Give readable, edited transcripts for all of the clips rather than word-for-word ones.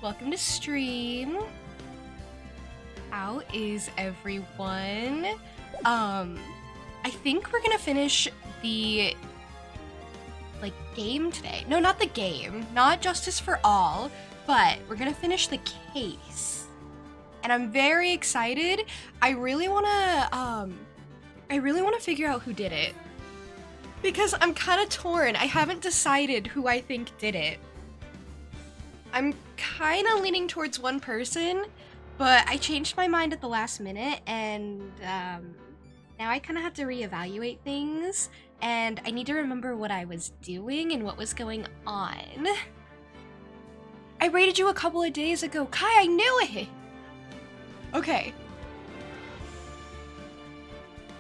Welcome to stream. How is everyone? I think we're gonna finish the game today. No, not the game, not Justice for All, but we're gonna finish the case. And I'm very excited. I really wanna figure out who did it. Because I'm kind of torn. I haven't decided who I think did it. I'm kind of leaning towards one person, but I changed my mind at the last minute, and now I kind of have to reevaluate things, and I need to remember what I was doing and what was going on. I rated you a couple of days ago. Kai, I knew it! Okay.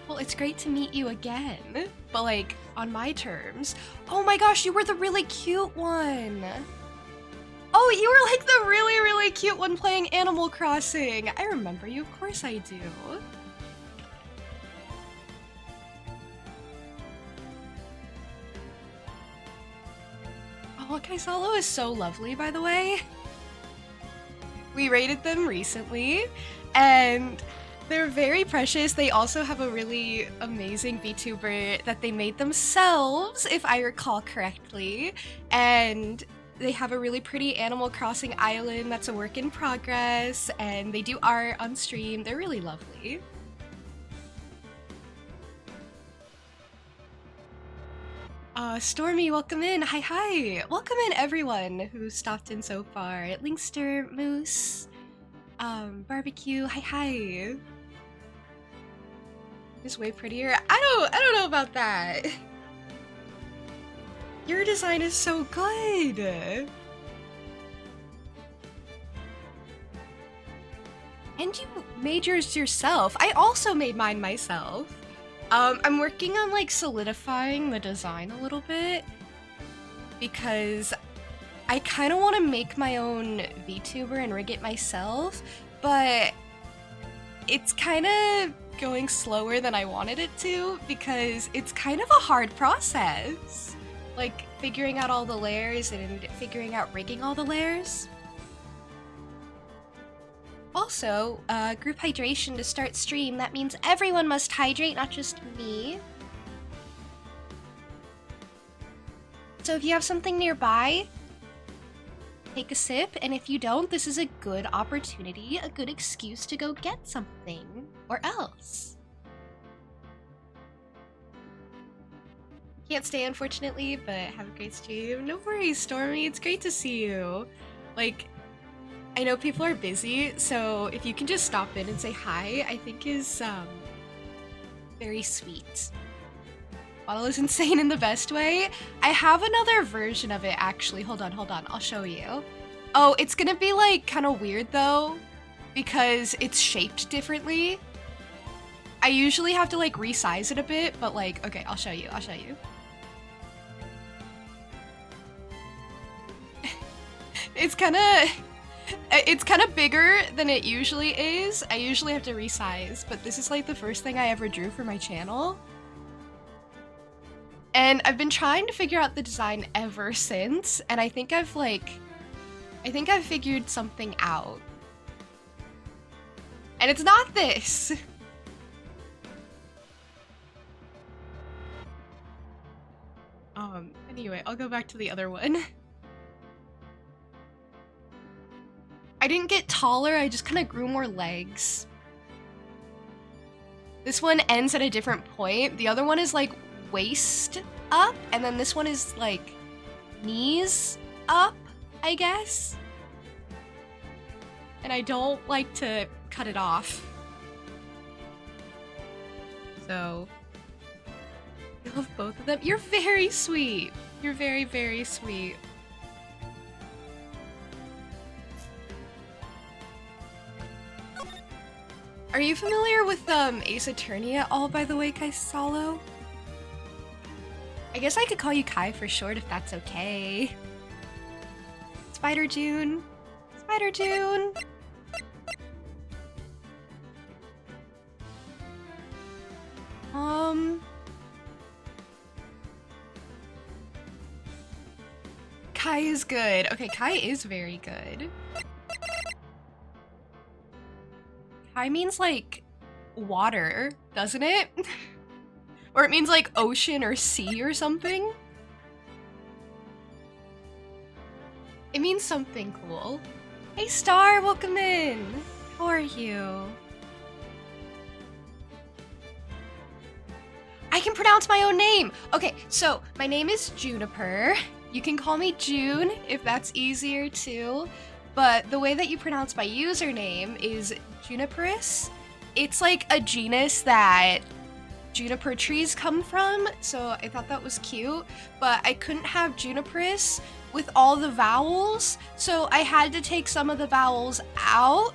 Well, it's great to meet you again, but like, on my terms. Oh my gosh, you were the really cute one! Oh, you were like the really, really cute one playing Animal Crossing! I remember you, of course I do. Oh, Kaisalo is so lovely, by the way. We rated them recently, and they're very precious. They also have a really amazing VTuber that they made themselves, if I recall correctly, and they have a really pretty Animal Crossing island that's a work in progress, and they do art on stream. They're really lovely. Stormy, welcome in. Hi. Welcome in everyone who stopped in so far. Linkster, Moose, Barbecue, hi. Is way prettier. I don't know about that. Your design is so good. And you made yours yourself. I also made mine myself. I'm working on like solidifying the design a little bit because I kind of want to make my own VTuber and rig it myself, but it's kind of going slower than I wanted it to because it's kind of a hard process. Like figuring out all the layers and figuring out rigging all the layers. Also, group hydration to start stream. That means everyone must hydrate, not just me. So if you have something nearby, take a sip, and if you don't, this is a good opportunity, a good excuse to go get something, or else. Can't stay, unfortunately, but have a great stream. No worries, Stormy, it's great to see you. Like, I know people are busy, so if you can just stop in and say hi, I think is, very sweet. Bottle is insane in the best way. I have another version of it, actually. Hold on, I'll show you. Oh, it's gonna be, like, kind of weird, though, because it's shaped differently. I usually have to, like, resize it a bit, but, like, okay, I'll show you. It's kind of bigger than it usually is. I usually have to resize, but this is like the first thing I ever drew for my channel. And I've been trying to figure out the design ever since, and I think I've figured something out. And it's not this. Anyway, I'll go back to the other one. I didn't get taller, I just kind of grew more legs. This one ends at a different point. The other one is like waist up, and then this one is like knees up, I guess. And I don't like to cut it off. So, I love both of them. You're very sweet. You're very, very sweet. Are you familiar with Ace Attorney at all, by the way, Kaisalo? I guess I could call you Kai for short if that's okay. Spider June. Kai is good. Okay, Kai is very good. Kai means like water, doesn't it? Or it means like ocean or sea or something. It means something cool. Hey Star, welcome in. How are you? I can pronounce my own name. Okay, so my name is Juniper. You can call me June if that's easier too. But the way that you pronounce my username is Juniperus. It's like a genus that juniper trees come from, so I thought that was cute. But I couldn't have Juniperus with all the vowels, so I had to take some of the vowels out.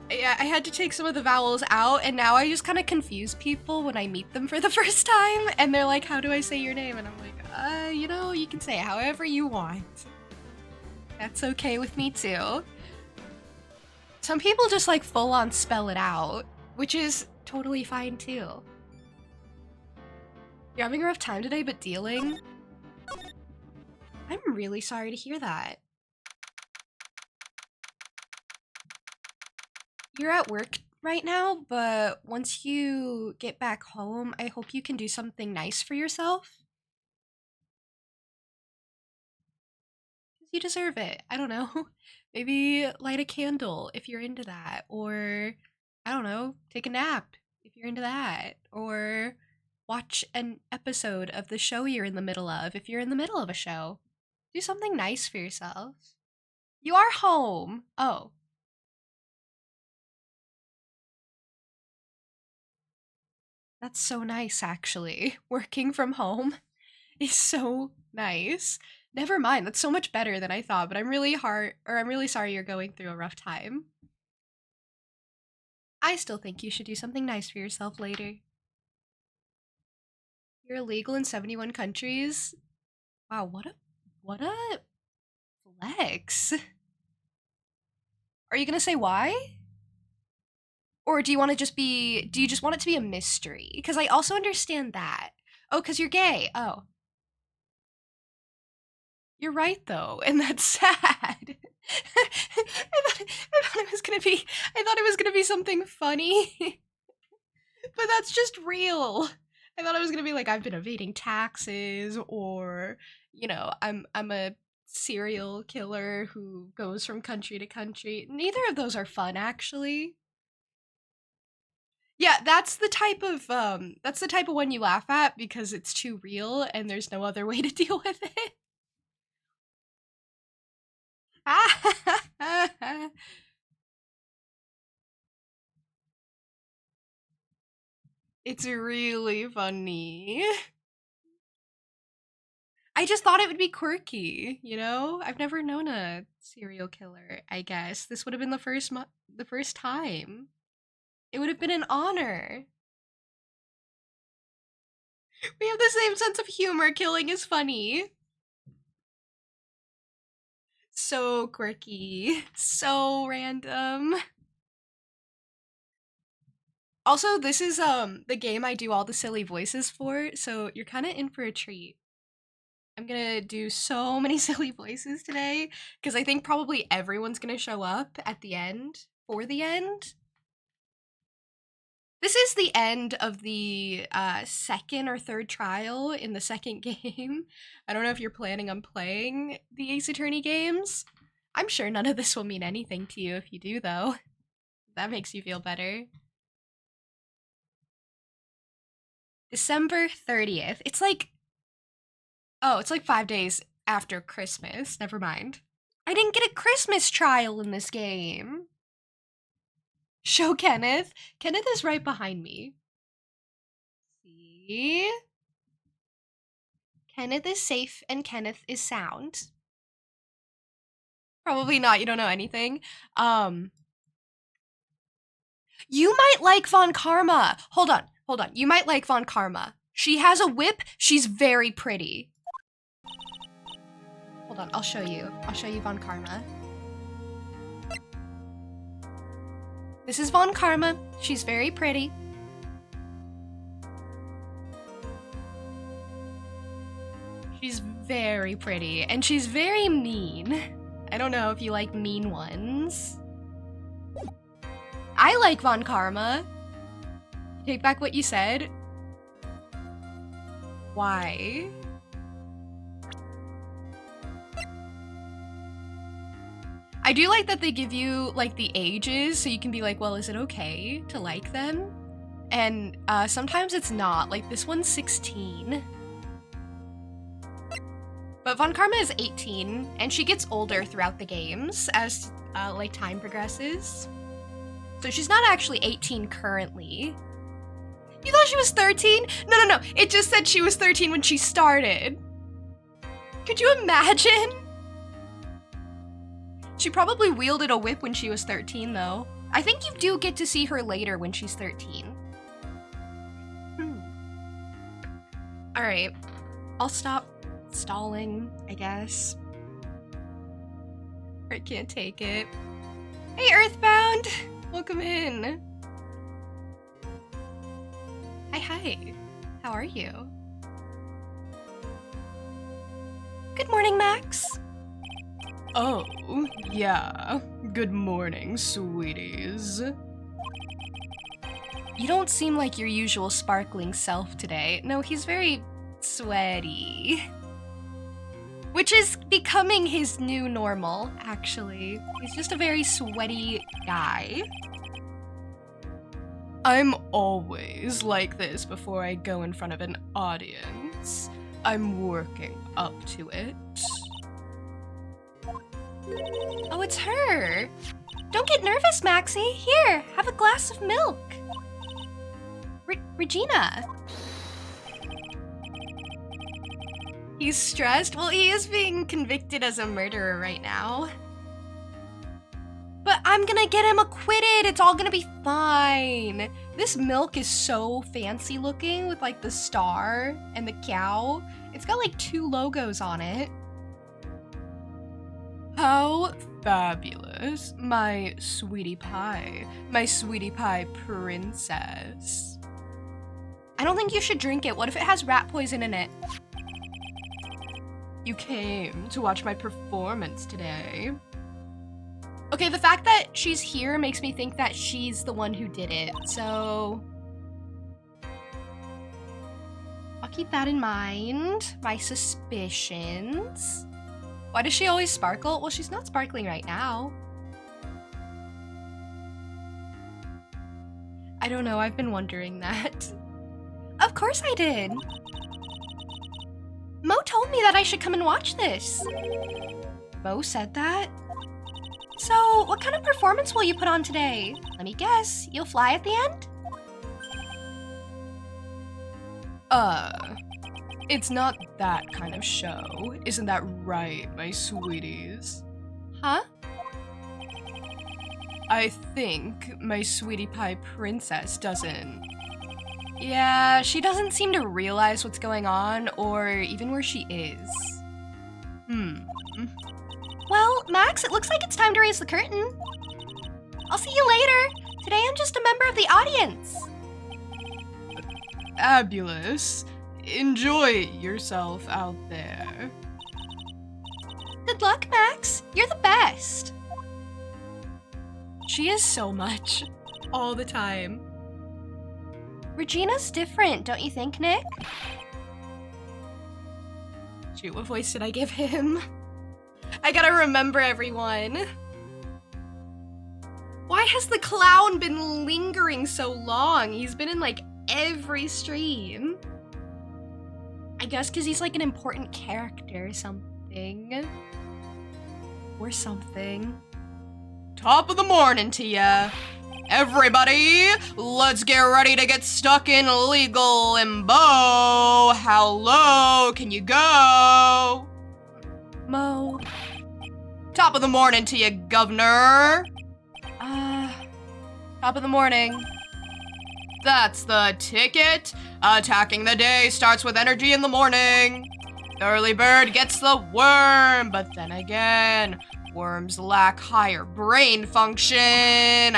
Yeah, I had to take some of the vowels out, and now I just kind of confuse people when I meet them for the first time, and they're like, how do I say your name? And I'm like, you know, you can say it however you want. That's okay with me too. Some people just like full on spell it out, which is totally fine too. You're having a rough time today, but dealing? I'm really sorry to hear that. You're at work right now, but once you get back home, I hope you can do something nice for yourself. You deserve it. I don't know. Maybe light a candle if you're into that, or I don't know, take a nap if you're into that, or watch an episode of the show you're in the middle of if you're in the middle of a show. Do something nice for yourself. You are home. Oh. That's so nice, actually. Working from home is so nice. Never mind, that's so much better than I thought, but I'm really sorry you're going through a rough time. I still think you should do something nice for yourself later. You're illegal in 71 countries? Wow, what a flex. Are you gonna say why? Or do you want to just be, do you just want it to be a mystery? Because I also understand that. Oh, because you're gay. Oh. You're right though, and that's sad. I thought it was gonna be something funny. But that's just real. I thought it was gonna be like I've been evading taxes, or you know, I'm a serial killer who goes from country to country. Neither of those are fun, actually. Yeah, that's the type of one you laugh at because it's too real and there's no other way to deal with it. It's really funny. I just thought it would be quirky, you know? I've never known a serial killer, I guess. This would have been the first time. It would have been an honor. We have the same sense of humor. Killing is funny. So quirky. So random. Also, this is the game I do all the silly voices for, so you're kind of in for a treat. I'm gonna do so many silly voices today because I think probably everyone's gonna show up at the end for the end. This is the end of the second or third trial in the second game. I don't know if you're planning on playing the Ace Attorney games. I'm sure none of this will mean anything to you if you do, though. That makes you feel better. December 30th. It's like, oh, it's like 5 days after Christmas. Never mind. I didn't get a Christmas trial in this game. Show Kenneth. Kenneth is right behind me. See? Kenneth is safe and Kenneth is sound. Probably not, you don't know anything. You might like Von Karma. Hold on. You might like Von Karma. She has a whip. She's very pretty. Hold on, I'll show you. I'll show you Von Karma. This is Von Karma. She's very pretty. very pretty, and she's very mean. I don't know if you like mean ones. I like Von Karma. Take back what you said. Why? I do like that they give you like the ages so you can be like, well, is it okay to like them? And sometimes it's not. Like this one's 16. But Von Karma is 18 and she gets older throughout the games as like time progresses. So she's not actually 18 currently. You thought she was 13? No. It just said she was 13 when she started. Could you imagine? She probably wielded a whip when she was 13, though. I think you do get to see her later when she's 13. Alright. I'll stop stalling, I guess. I can't take it. Hey, Earthbound! Welcome in. Hi. How are you? Good morning, Max. Oh, yeah. Good morning, sweeties. You don't seem like your usual sparkling self today. No, he's very sweaty. Which is becoming his new normal, actually. He's just a very sweaty guy. I'm always like this before I go in front of an audience. I'm working up to it. Oh, it's her. Don't get nervous, Maxie. Here, have a glass of milk. Regina. He's stressed? Well, he is being convicted as a murderer right now. But I'm gonna get him acquitted. It's all gonna be fine. This milk is so fancy looking with like the star and the cow. It's got like 2 logos on it. How fabulous. My sweetie pie. My sweetie pie princess. I don't think you should drink it. What if it has rat poison in it? You came to watch my performance today. Okay, the fact that she's here makes me think that she's the one who did it, so I'll keep that in mind. My suspicions. Why does she always sparkle? Well, she's not sparkling right now. I don't know, I've been wondering that. Of course I did. Mo told me that I should come and watch this. Mo said that? So, what kind of performance will you put on today? Let me guess, you'll fly at the end? It's not that kind of show. Isn't that right, my sweeties? Huh? I think my sweetie pie princess doesn't. Yeah, she doesn't seem to realize what's going on or even where she is. Well, Max, it looks like it's time to raise the curtain. I'll see you later. Today I'm just a member of the audience. Fabulous. Enjoy yourself out there. Good luck, Max. You're the best. She is so much. All the time. Regina's different, don't you think, Nick? Shoot, what voice did I give him? I gotta remember everyone. Why has the clown been lingering so long? He's been in like every stream. I guess because he's like an important character or something. Or something. Top of the morning to ya. Everybody, let's get ready to get stuck in legal limbo. How low can you go? Mo. Top of the morning to you, governor. Top of the morning. That's the ticket. Attacking the day starts with energy in the morning. The early bird gets the worm, but then again, worms lack higher brain function.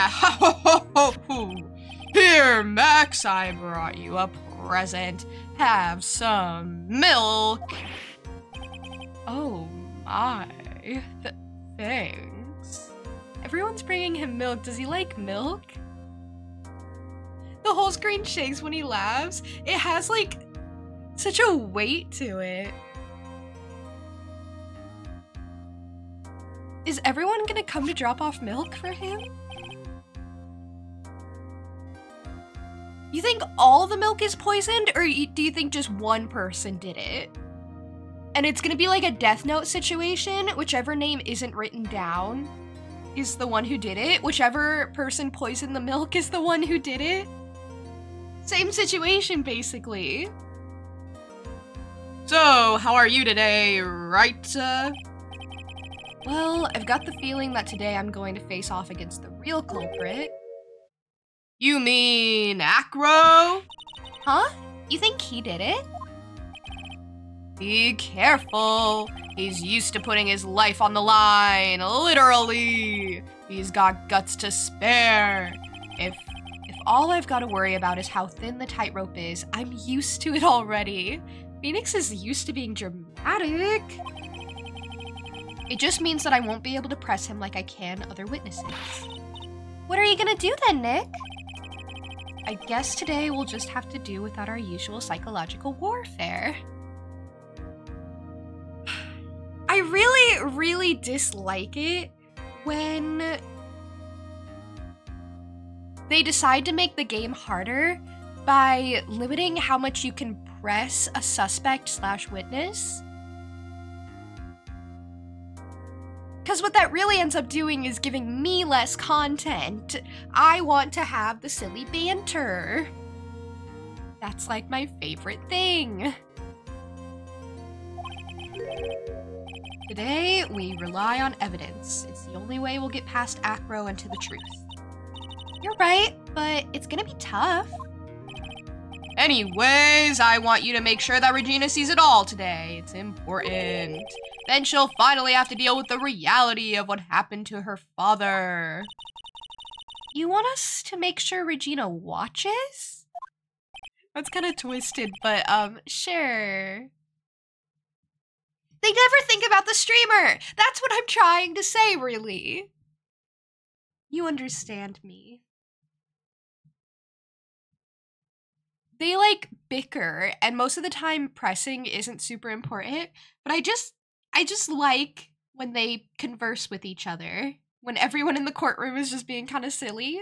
Here, Max, I brought you a present. Have some milk. my. Thanks. Everyone's bringing him milk. Does he like milk? The whole screen shakes when he laughs. It has like such a weight to it. Is everyone gonna come to drop off milk for him? You think all the milk is poisoned, or do you think just one person did it? And it's gonna be like a Death Note situation. Whichever name isn't written down is the one who did it. Whichever person poisoned the milk is the one who did it. Same situation, basically. So, how are you today, right? Well, I've got the feeling that today I'm going to face off against the real culprit. You mean Acro? Huh? You think he did it? Be careful. He's used to putting his life on the line, literally. He's got guts to spare. If all I've got to worry about is how thin the tightrope is, I'm used to it already. Phoenix is used to being dramatic. It just means that I won't be able to press him like I can other witnesses. What are you gonna do then, Nick? I guess today we'll just have to do without our usual psychological warfare. I really, really dislike it when they decide to make the game harder by limiting how much you can press a suspect/witness. Because what that really ends up doing is giving me less content. I want to have the silly banter. That's like my favorite thing. Today, we rely on evidence. It's the only way we'll get past Acro and to the truth. You're right, but it's gonna be tough. Anyways, I want you to make sure that Regina sees it all today. It's important. Then she'll finally have to deal with the reality of what happened to her father. You want us to make sure Regina watches? That's kind of twisted, but sure. They never think about the streamer! That's what I'm trying to say, really. You understand me. They like bicker, and most of the time pressing isn't super important, but I just like when they converse with each other, when everyone in the courtroom is just being kind of silly.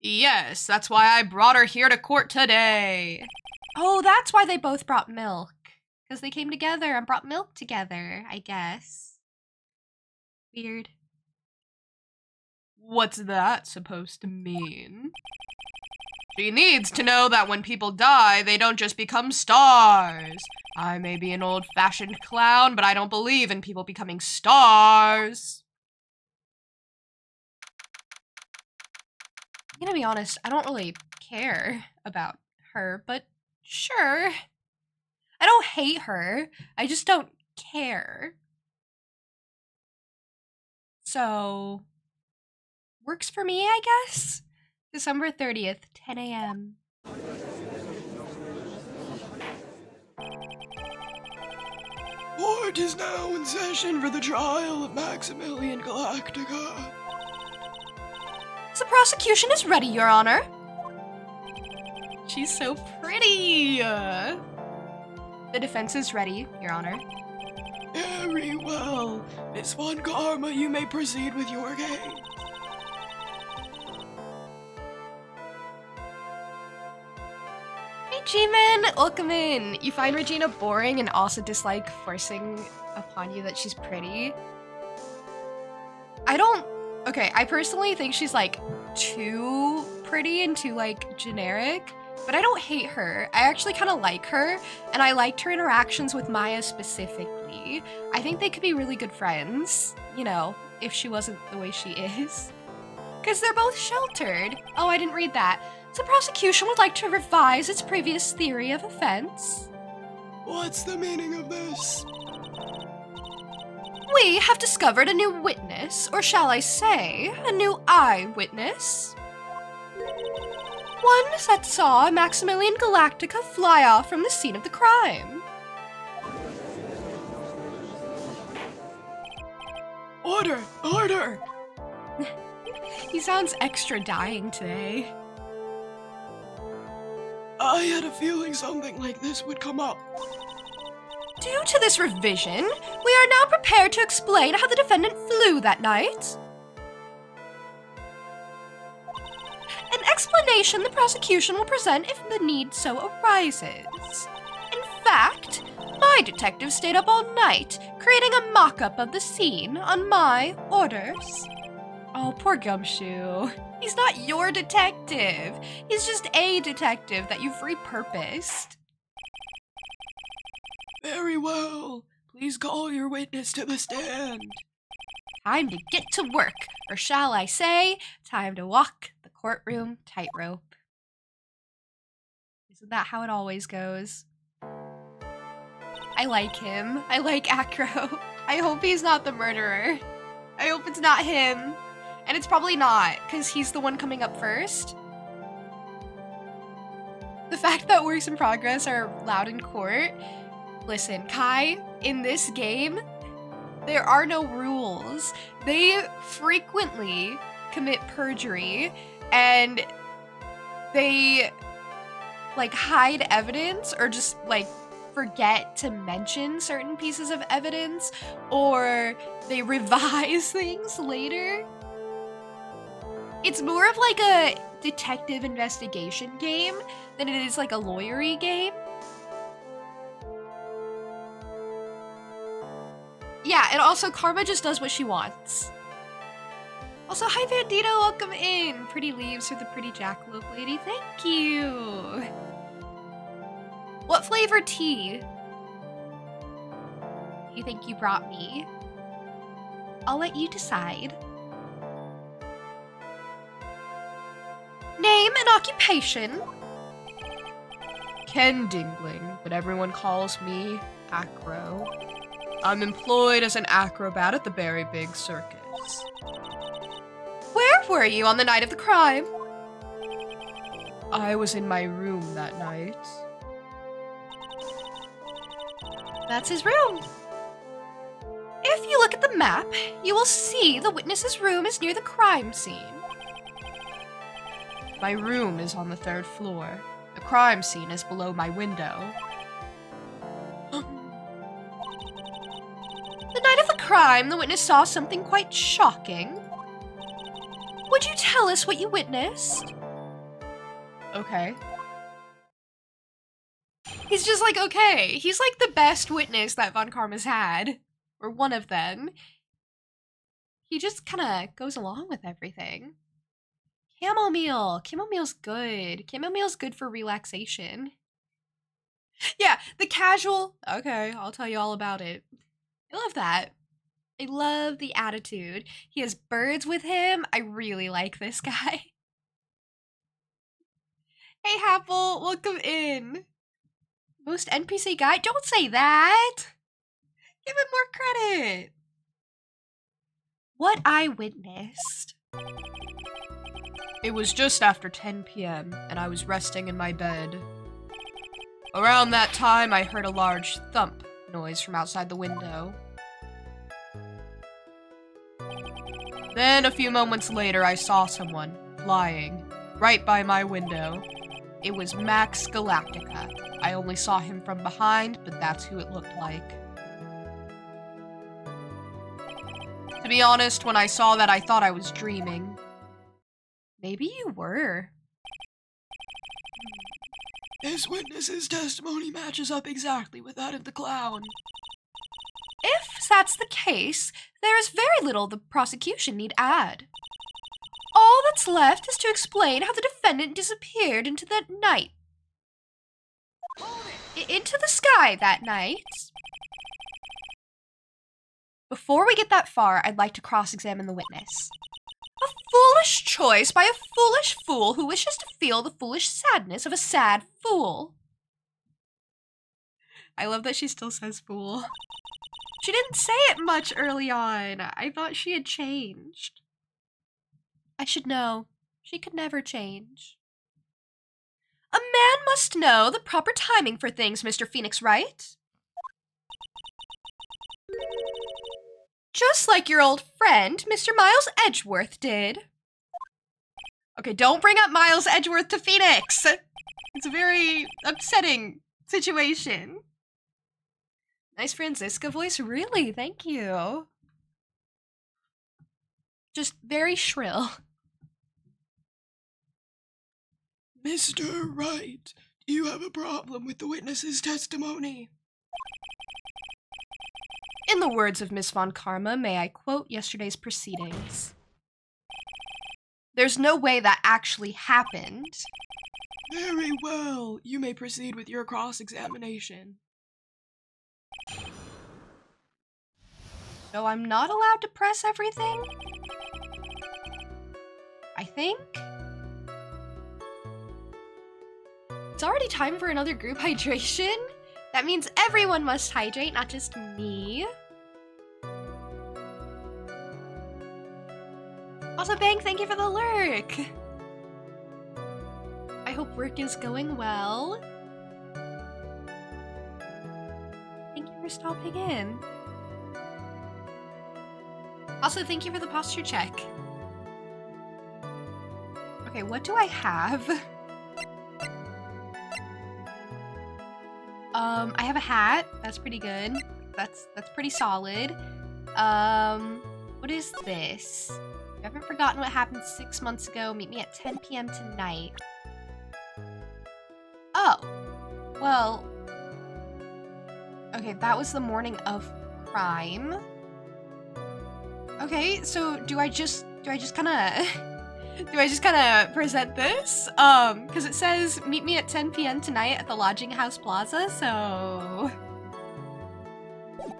Yes, that's why I brought her here to court today. Oh, that's why they both brought milk. Because they came together and brought milk together, I guess. Weird. What's that supposed to mean? She needs to know that when people die, they don't just become stars. I may be an old-fashioned clown, but I don't believe in people becoming stars. I'm gonna be honest, I don't really care about her, but sure. I don't hate her, I just don't care. So, works for me, I guess? December 30th, 10 a.m. Court is now in session for the trial of Maximilian Galactica. The prosecution is ready, Your Honor. She's so pretty. The defense is ready, Your Honor. Very well. Miss Von Karma, you may proceed with your case. Hey, G-Man, welcome in. You find Regina boring and also dislike forcing upon you that she's pretty? Okay, I personally think she's like too pretty and too like generic, but I don't hate her. I actually kind of like her, and I liked her interactions with Maya specifically. I think they could be really good friends, you know, if she wasn't the way she is. Because they're both sheltered. Oh, I didn't read that. The prosecution would like to revise its previous theory of offense. What's the meaning of this? We have discovered a new witness, or shall I say, a new eyewitness. One that saw Maximilian Galactica fly off from the scene of the crime. Order! Order! He sounds extra dying today. I had a feeling something like this would come up. Due to this revision, we are now prepared to explain how the defendant flew that night. An explanation the prosecution will present if the need so arises. In fact, my detective stayed up all night, creating a mock-up of the scene on my orders. Oh, poor Gumshoe. He's not your detective. He's just a detective that you've repurposed. Very well. Please call your witness to the stand. Time to get to work, or shall I say, time to walk the courtroom tightrope. Isn't that how it always goes? I like him. I like Acro. I hope he's not the murderer. I hope it's not him. And it's probably not, because he's the one coming up first. The fact that works in progress are loud in court. Listen, Kai, in this game, there are no rules. They frequently commit perjury, and they, like, hide evidence or just, like, forget to mention certain pieces of evidence, or they revise things later. It's more of like a detective investigation game than it is like a lawyery game. Yeah, and also Karma just does what she wants. Also, hi Bandito, welcome in. Pretty leaves for the pretty jackalope lady, thank you. What flavor tea do you think you brought me? I'll let you decide. Name and occupation? Ken Dingling, but everyone calls me Acro. I'm employed as an acrobat at the Berry Big Circus. Where were you on the night of the crime? I was in my room that night. That's his room. If you look at the map, you will see the witness's room is near the crime scene. My room is on the 3rd floor. The crime scene is below my window. The night of the crime, the witness saw something quite shocking. Would you tell us what you witnessed? Okay. He's just like, okay. He's like the best witness that Von Karma's had. Or one of them. He just kind of goes along with everything. Chamomile. Chamomile's good. Chamomile's good for relaxation. Yeah, the casual. Okay, I'll tell you all about it. I love that. I love the attitude. He has birds with him. I really like this guy. Hey, Apple, welcome in. Most NPC guy? Don't say that. Give him more credit. What I witnessed. It was just after 10 p.m., and I was resting in my bed. Around that time, I heard a large thump noise from outside the window. Then, a few moments later, I saw someone flying right by my window. It was Max Galactica. I only saw him from behind, but that's who it looked like. To be honest, when I saw that, I thought I was dreaming. Maybe you were. This witness's testimony matches up exactly with that of the clown. If that's the case, there is very little the prosecution need add. All that's left is to explain how the defendant disappeared into the night. Into the sky that night. Before we get that far, I'd like to cross-examine the witness. A foolish choice by a foolish fool who wishes to feel the foolish sadness of a sad fool. I love that she still says fool. She didn't say it much early on. I thought she had changed. I should know. She could never change. A man must know the proper timing for things, Mr. Phoenix Wright. Just like your old friend, Mr. Miles Edgeworth did. Okay, don't bring up Miles Edgeworth to Phoenix. It's a very upsetting situation. Nice Franziska voice, really, thank you. Just very shrill. Mr. Wright, do you have a problem with the witness's testimony? In the words of Miss Von Karma, may I quote yesterday's proceedings? There's no way that actually happened. Very well. You may proceed with your cross-examination. So I'm not allowed to press everything? I think? It's already time for another group hydration? That means everyone must hydrate, not just me. Also, Bang, thank you for the lurk! I hope work is going well. Thank you for stopping in. Also, thank you for the posture check. Okay, what do I have? I have a hat. That's pretty good. That's pretty solid. What is this? I haven't forgotten what happened 6 months ago. Meet me at 10 p.m. tonight. Oh. Well. Okay, that was the morning of crime. Okay, so do I just kind of present this? Because it says meet me at 10 p.m. tonight at the Lodging House Plaza, so...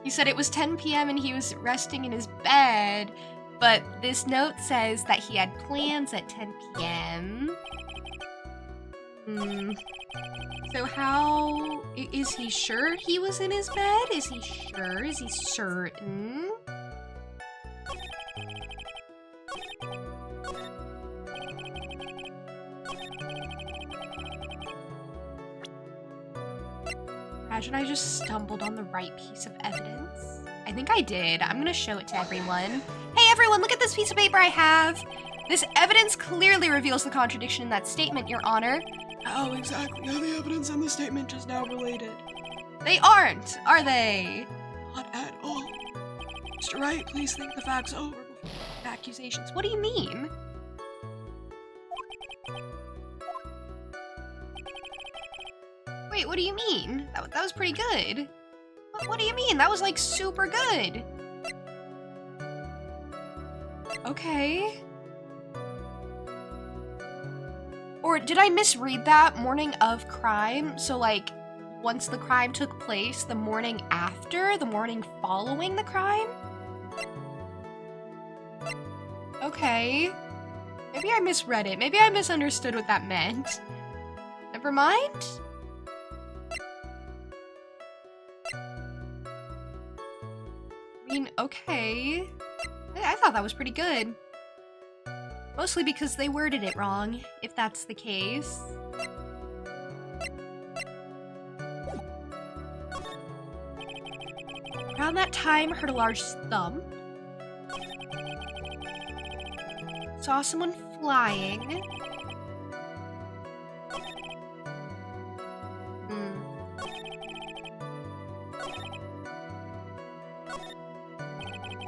He said it was 10 p.m. and he was resting in his bed, but this note says that he had plans at 10 p.m. So how... Is he sure he was in his bed? Is he sure? Is he certain? Imagine I just stumbled on the right piece of evidence. I think I did. I'm gonna show it to everyone. Hey everyone, look at this piece of paper I have! This evidence clearly reveals the contradiction in that statement, Your Honor. How exactly are the evidence and the statement just now related? They aren't, are they? Not at all. Mr. Wright, please think the facts over before Accusations. What do you mean? Wait, what do you mean? That was pretty good. What do you mean? That was like super good. Okay. Or did I misread that? Morning of crime? So like, once the crime took place, the morning after? The morning following the crime? Okay. Maybe I misread it. Maybe I misunderstood what that meant. Never mind. I mean, okay. I thought that was pretty good. Mostly because they worded it wrong, if that's the case. Around that time, heard a large thump. Saw someone flying.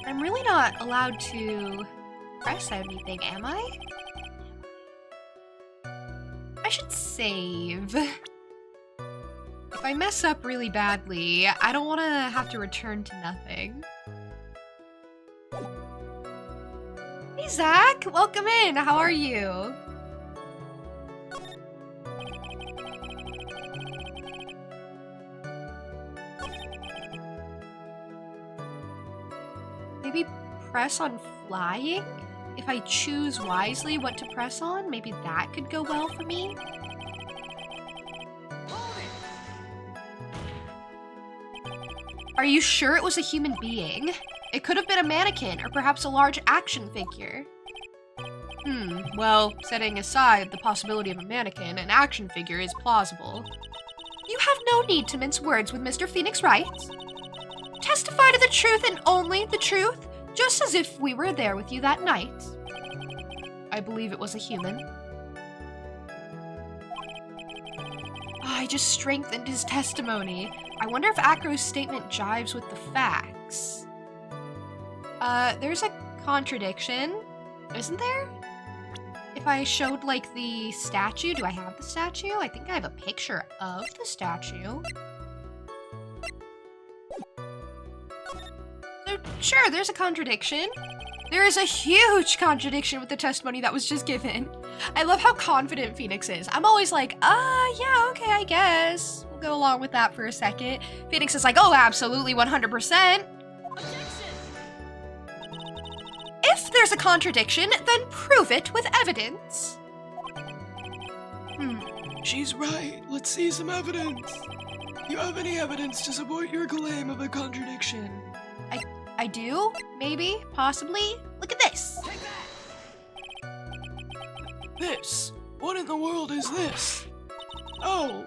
I'm really not allowed to press anything, am I? I should save. If I mess up really badly, I don't want to have to return to nothing. Hey Zach, welcome in. How are you? Maybe press on flying? If I choose wisely what to press on, maybe that could go well for me. Are you sure it was a human being? It could have been a mannequin, or perhaps a large action figure. Well, setting aside the possibility of a mannequin, an action figure is plausible. You have no need to mince words with Mr. Phoenix Wright. Testify to the truth and only the truth. Just as if we were there with you that night. I believe it was a human. I just strengthened his testimony. I wonder if Acro's statement jives with the facts. There's a contradiction, isn't there? If I showed, like, the statue, do I have the statue? I think I have a picture of the statue. So, sure, there's a contradiction. There is a huge contradiction with the testimony that was just given. I love how confident Phoenix is. I'm always like, yeah, okay, I guess. We'll go along with that for a second. Phoenix is like, oh, absolutely, 100%. If there's a contradiction, then prove it with evidence. She's right. Let's see some evidence. Do you have any evidence to support your claim of a contradiction? I do? Maybe? Possibly? Look at this. This? What in the world is this? Oh,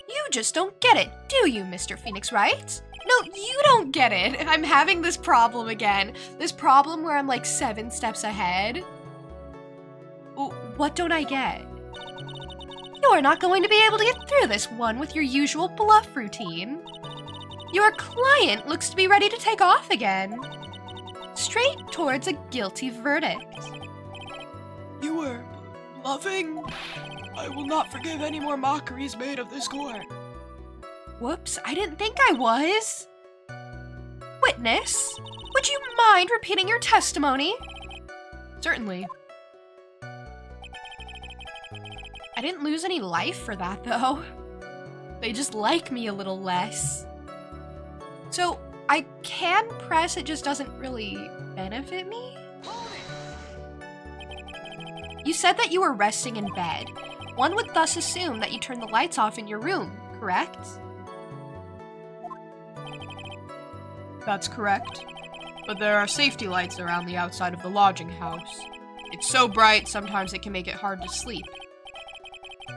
You just don't get it, do you, Mr. Phoenix Wright? No, you don't get it. I'm having this problem again. This problem where I'm like 7 steps ahead. What don't I get? You're not going to be able to get through this one with your usual bluff routine. Your client looks to be ready to take off again. Straight towards a guilty verdict. you were bluffing? I will not forgive any more mockeries made of this court. Whoops, I didn't think I was. Witness, would you mind repeating your testimony? Certainly. I didn't lose any life for that, though. They just like me a little less. So, I can press, it just doesn't really benefit me? You said that you were resting in bed. One would thus assume that you turned the lights off in your room, correct? That's correct. But there are safety lights around the outside of the lodging house. It's so bright, sometimes it can make it hard to sleep.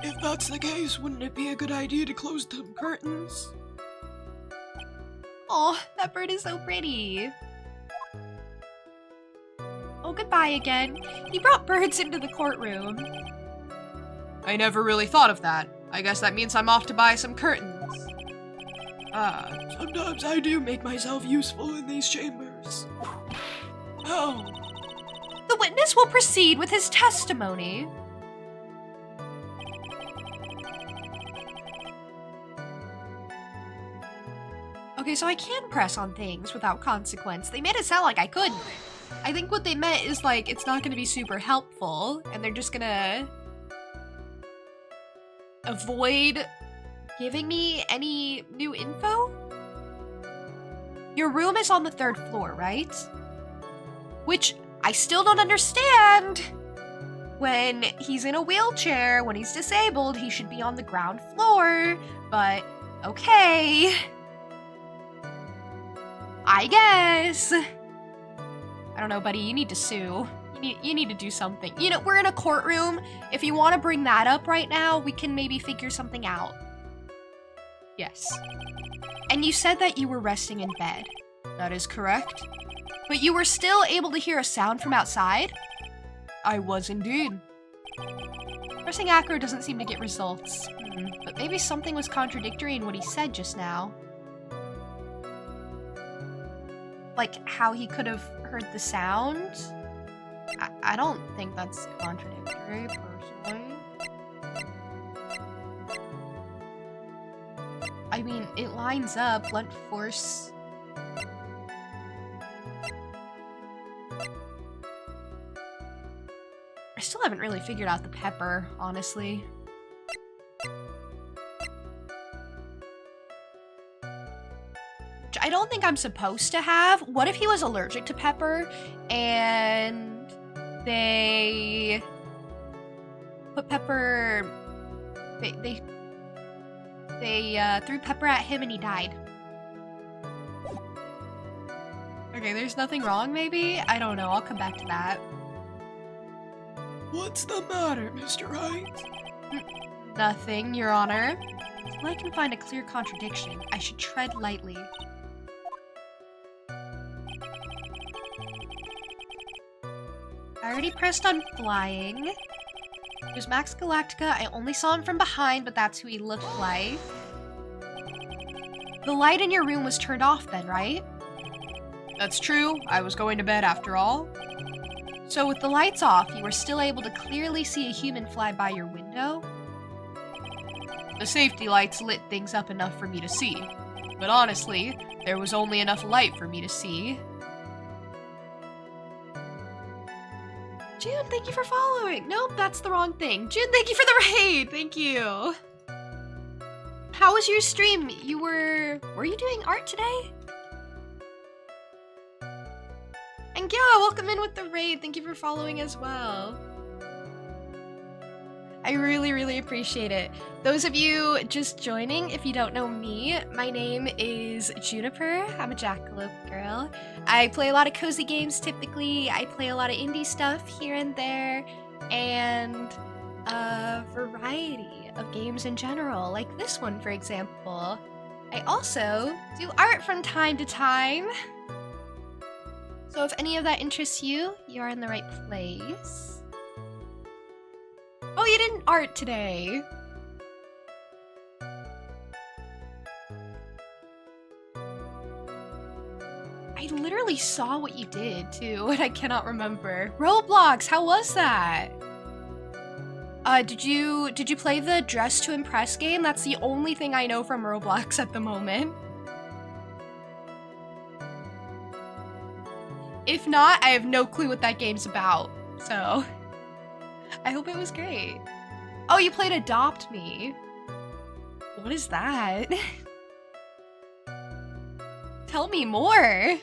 If that's the case, wouldn't it be a good idea to close the curtains? Oh, that bird is so pretty. Oh, goodbye again. You brought birds into the courtroom. I never really thought of that. I guess that means I'm off to buy some curtains. Sometimes I do make myself useful in these chambers. Oh, The witness will proceed with his testimony. Okay, so I can press on things without consequence. They made it sound like I couldn't. I think what they meant is, like, it's not going to be super helpful, and they're just gonna avoid giving me any new info? Your room is on the 3rd floor, right? Which I still don't understand. When he's in a wheelchair, when he's disabled, he should be on the ground floor, but okay. I guess. I don't know, buddy, you need to sue. You need to do something. You know, we're in a courtroom. If you want to bring that up right now, we can maybe figure something out. Yes, And you said that you were resting in bed, that is correct. but you were still able to hear a sound from outside? I was indeed. Pressing Acro doesn't seem to get results. But maybe something was contradictory in what he said just now. Like how he could have heard the sound? I don't think that's contradictory, personally. I mean, it lines up. Blunt force. I still haven't really figured out the pepper, honestly. Which I don't think I'm supposed to have. What if he was allergic to pepper and they put pepper... They threw pepper at him and he died. Okay, there's nothing wrong, maybe? I don't know, I'll come back to that. what's the matter, Mr. Wright? Nothing, Your Honor. Until I can find a clear contradiction, I should tread lightly. I already pressed on flying. There's Max Galactica. I only saw him from behind, but that's who he looked like. The light in your room was turned off then, right? That's true. I was going to bed after all. So with the lights off, you were still able to clearly see a human fly by your window? The safety lights lit things up enough for me to see. But honestly, there was only enough light for me to see. June, thank you for following. Nope, that's the wrong thing. June, thank you for the raid. Thank you. How was your stream? Were you doing art today? And yeah, welcome in with the raid. Thank you for following as well. I really, really appreciate it. Those of you just joining, if you don't know me, my name is Juniper. I'm a Jackalope girl. I play a lot of cozy games typically. I play a lot of indie stuff here and there, and a variety of games in general, like this one, for example. I also do art from time to time. So if any of that interests you, you are in the right place. Oh, you didn't art today. I literally saw what you did too, and I cannot remember. Roblox, how was that? Did you play the Dress to Impress game? That's the only thing I know from Roblox at the moment. If not, I have no clue what that game's about, so I hope it was great. Oh, you played Adopt Me. What is that? Tell me more.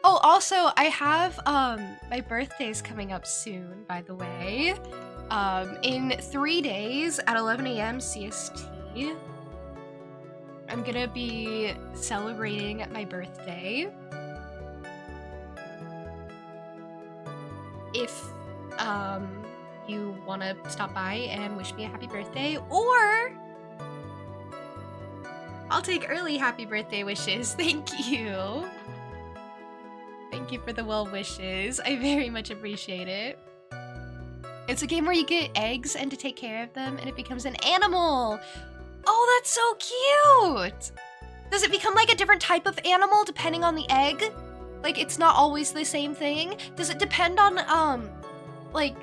Oh, also, I have, my birthday's coming up soon, by the way. In 3 days at 11 a.m. CST. I'm gonna be celebrating my birthday. If you want to stop by and wish me a happy birthday, or I'll take early happy birthday wishes. Thank you. Thank you for the well wishes. I very much appreciate it. It's a game where you get eggs and to take care of them and it becomes an animal. Oh, that's so cute! Does it become like a different type of animal depending on the egg? Like, it's not always the same thing? Does it depend on, like,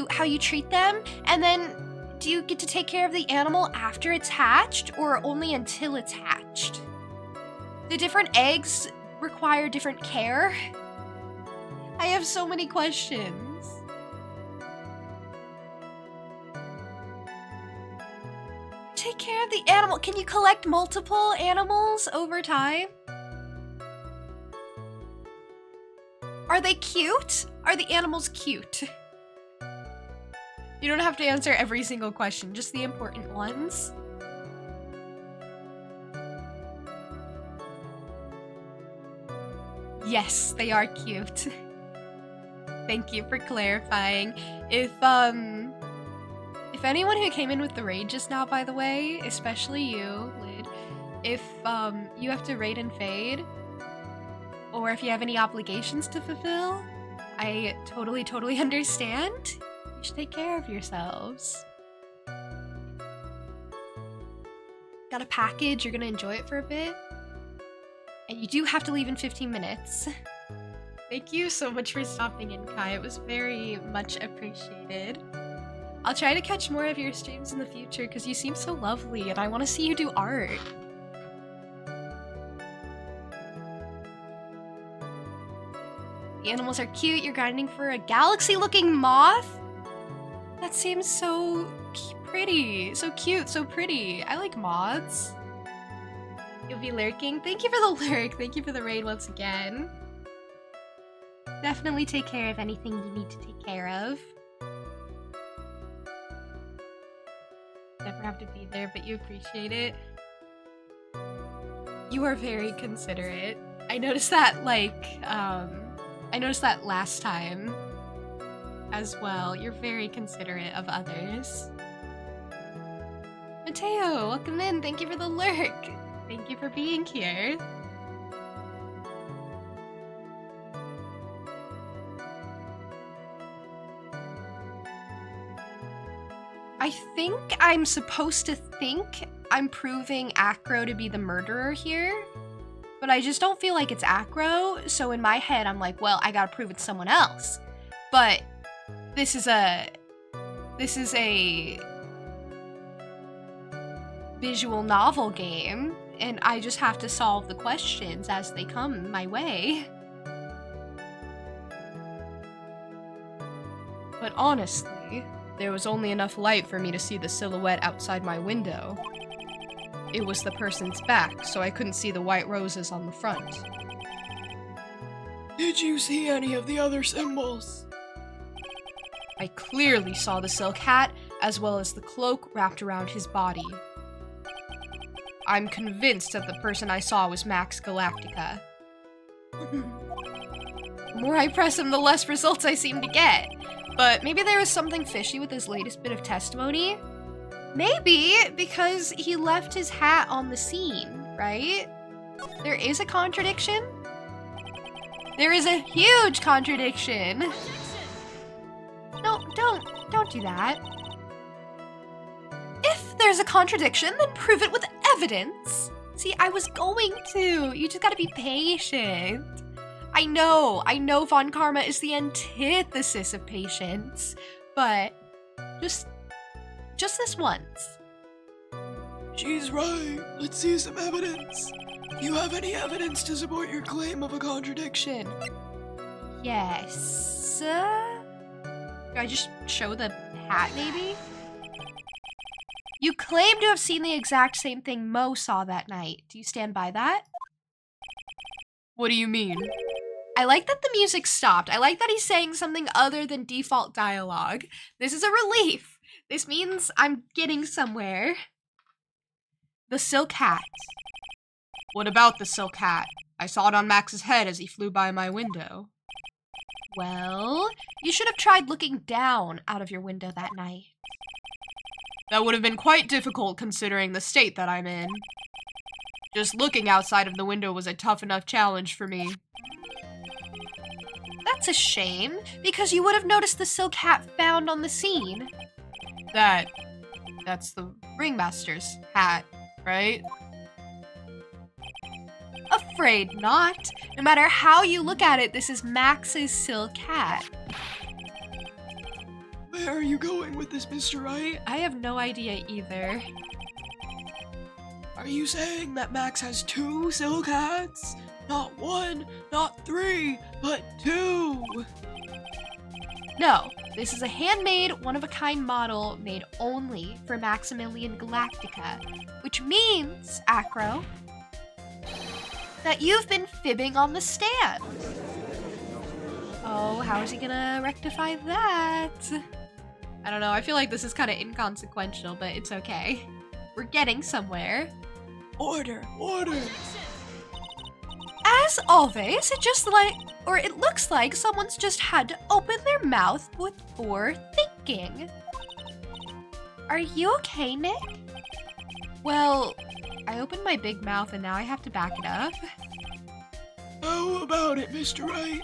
how you treat them? And then, do you get to take care of the animal after it's hatched, or only until it's hatched? Do different eggs require different care? I have so many questions. Take care of the animal. Can you collect multiple animals over time? Are they cute? Are the animals cute? You don't have to answer every single question, just the important ones. Yes, they are cute. Thank you for clarifying. If anyone who came in with the raid just now, by the way, especially you, Lid, if you have to raid and fade, or if you have any obligations to fulfill, I totally understand. You should take care of yourselves. Got a package, you're gonna enjoy it for a bit. And you do have to leave in 15 minutes. Thank you so much for stopping in, Kai. It was very much appreciated. I'll try to catch more of your streams in the future because you seem so lovely and I want to see you do art. The animals are cute. You're grinding for a galaxy-looking moth? That seems so pretty. So cute, so pretty. I like moths. You'll be lurking. Thank you for the lurk. Thank you for the raid once again. Definitely take care of anything you need to take care of. Never have to be there, but you appreciate it. You are very considerate. I noticed that, I noticed that last time as well. You're very considerate of others. Mateo, welcome in. Thank you for the lurk. Thank you for being here. I think I'm supposed to think I'm proving Acro to be the murderer here, but I just don't feel like it's Acro, so in my head I'm like, well, I gotta prove it's someone else. But this is a visual novel game, and I just have to solve the questions as they come my way. But honestly, there was only enough light for me to see the silhouette outside my window. It was the person's back, so I couldn't see the white roses on the front. Did you see any of the other symbols? I clearly saw the silk hat, as well as the cloak wrapped around his body. I'm convinced that the person I saw was Max Galactica. The more I press him, the less results I seem to get. But maybe there was something fishy with his latest bit of testimony? Maybe because he left his hat on the scene, right? There is a contradiction? There is a huge contradiction! No, don't do that. If there's a contradiction, then prove it with evidence. See, I was going to. You just gotta be patient. I know Von Karma is the antithesis of patience, but just this once. She's right. Let's see some evidence. Do you have any evidence to support your claim of a contradiction? Yes. Do I just show the hat, maybe? You claim to have seen the exact same thing Mo saw that night. Do you stand by that? What do you mean? I like that the music stopped. I like that he's saying something other than default dialogue. This is a relief. This means I'm getting somewhere. The silk hat. What about the silk hat? I saw it on Max's head as he flew by my window. Well, you should have tried looking down out of your window that night. That would have been quite difficult considering the state that I'm in. Just looking outside of the window was a tough enough challenge for me. That's a shame, because you would have noticed the silk hat found on the scene. That's the ringmaster's hat, right? Afraid not. No matter how you look at it, this is Max's silk hat. Where are you going with this, Mr. Wright? I have no idea either. Are you saying that Max has 2 silk hats? Not 1, not 3, but 2! No, this is a handmade, one-of-a-kind model made only for Maximilian Galactica, which means, Acro, that you've been fibbing on the stand. Oh, how is he gonna rectify that? I don't know, I feel like this is kind of inconsequential, but it's okay. We're getting somewhere. Order, order! As always, it looks like someone's just had to open their mouth before thinking. Are you okay, Nick? Well, I opened my big mouth and now I have to back it up. How about it, Mr. Wright?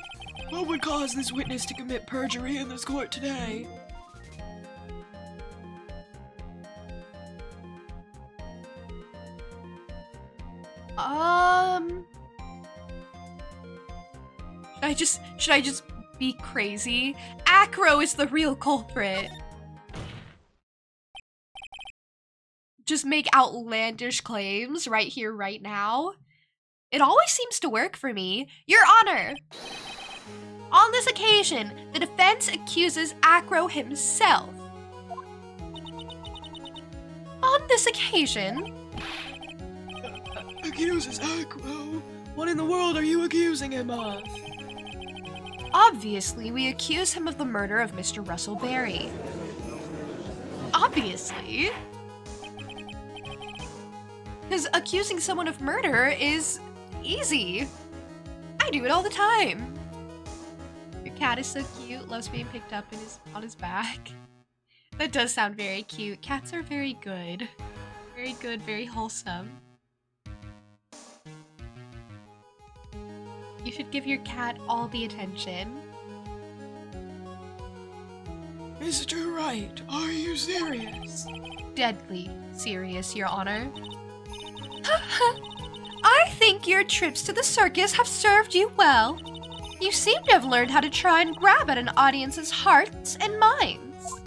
What would cause this witness to commit perjury in this court today? Should I just be crazy? Acro is the real culprit. Just make outlandish claims right here, right now. It always seems to work for me. Your Honor! On this occasion, the defense accuses Acro himself. On this occasion... Accuses Acro? What in the world are you accusing him of? Obviously, we accuse him of the murder of Mr. Russell Berry. Obviously. Because accusing someone of murder is easy. I do it all the time. Your cat is so cute, loves being picked up on his back. That does sound very cute. Cats are very good. Very good, very wholesome. You should give your cat all the attention. Mr. Wright, are you serious? Deadly serious, Your Honor. I think your trips to the circus have served you well. You seem to have learned how to try and grab at an audience's hearts and minds.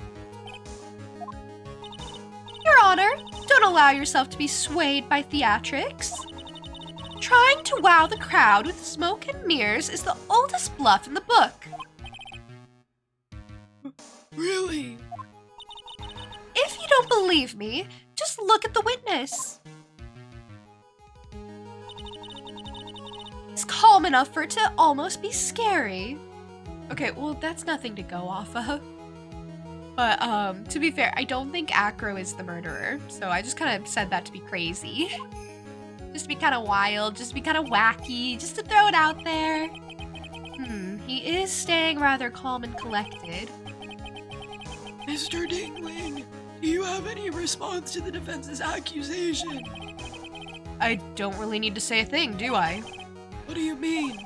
Your Honor, don't allow yourself to be swayed by theatrics. Trying to wow the crowd with smoke and mirrors is the oldest bluff in the book. Really? If you don't believe me, just look at the witness. He's calm enough for it to almost be scary. Okay, well, that's nothing to go off of. But, to be fair, I don't think Acro is the murderer, so I just kind of said that to be crazy. Just to be kind of wild, just to be kind of wacky, just to throw it out there. He is staying rather calm and collected. Mr. Dingling, do you have any response to the defense's accusation? I don't really need to say a thing, do I? What do you mean?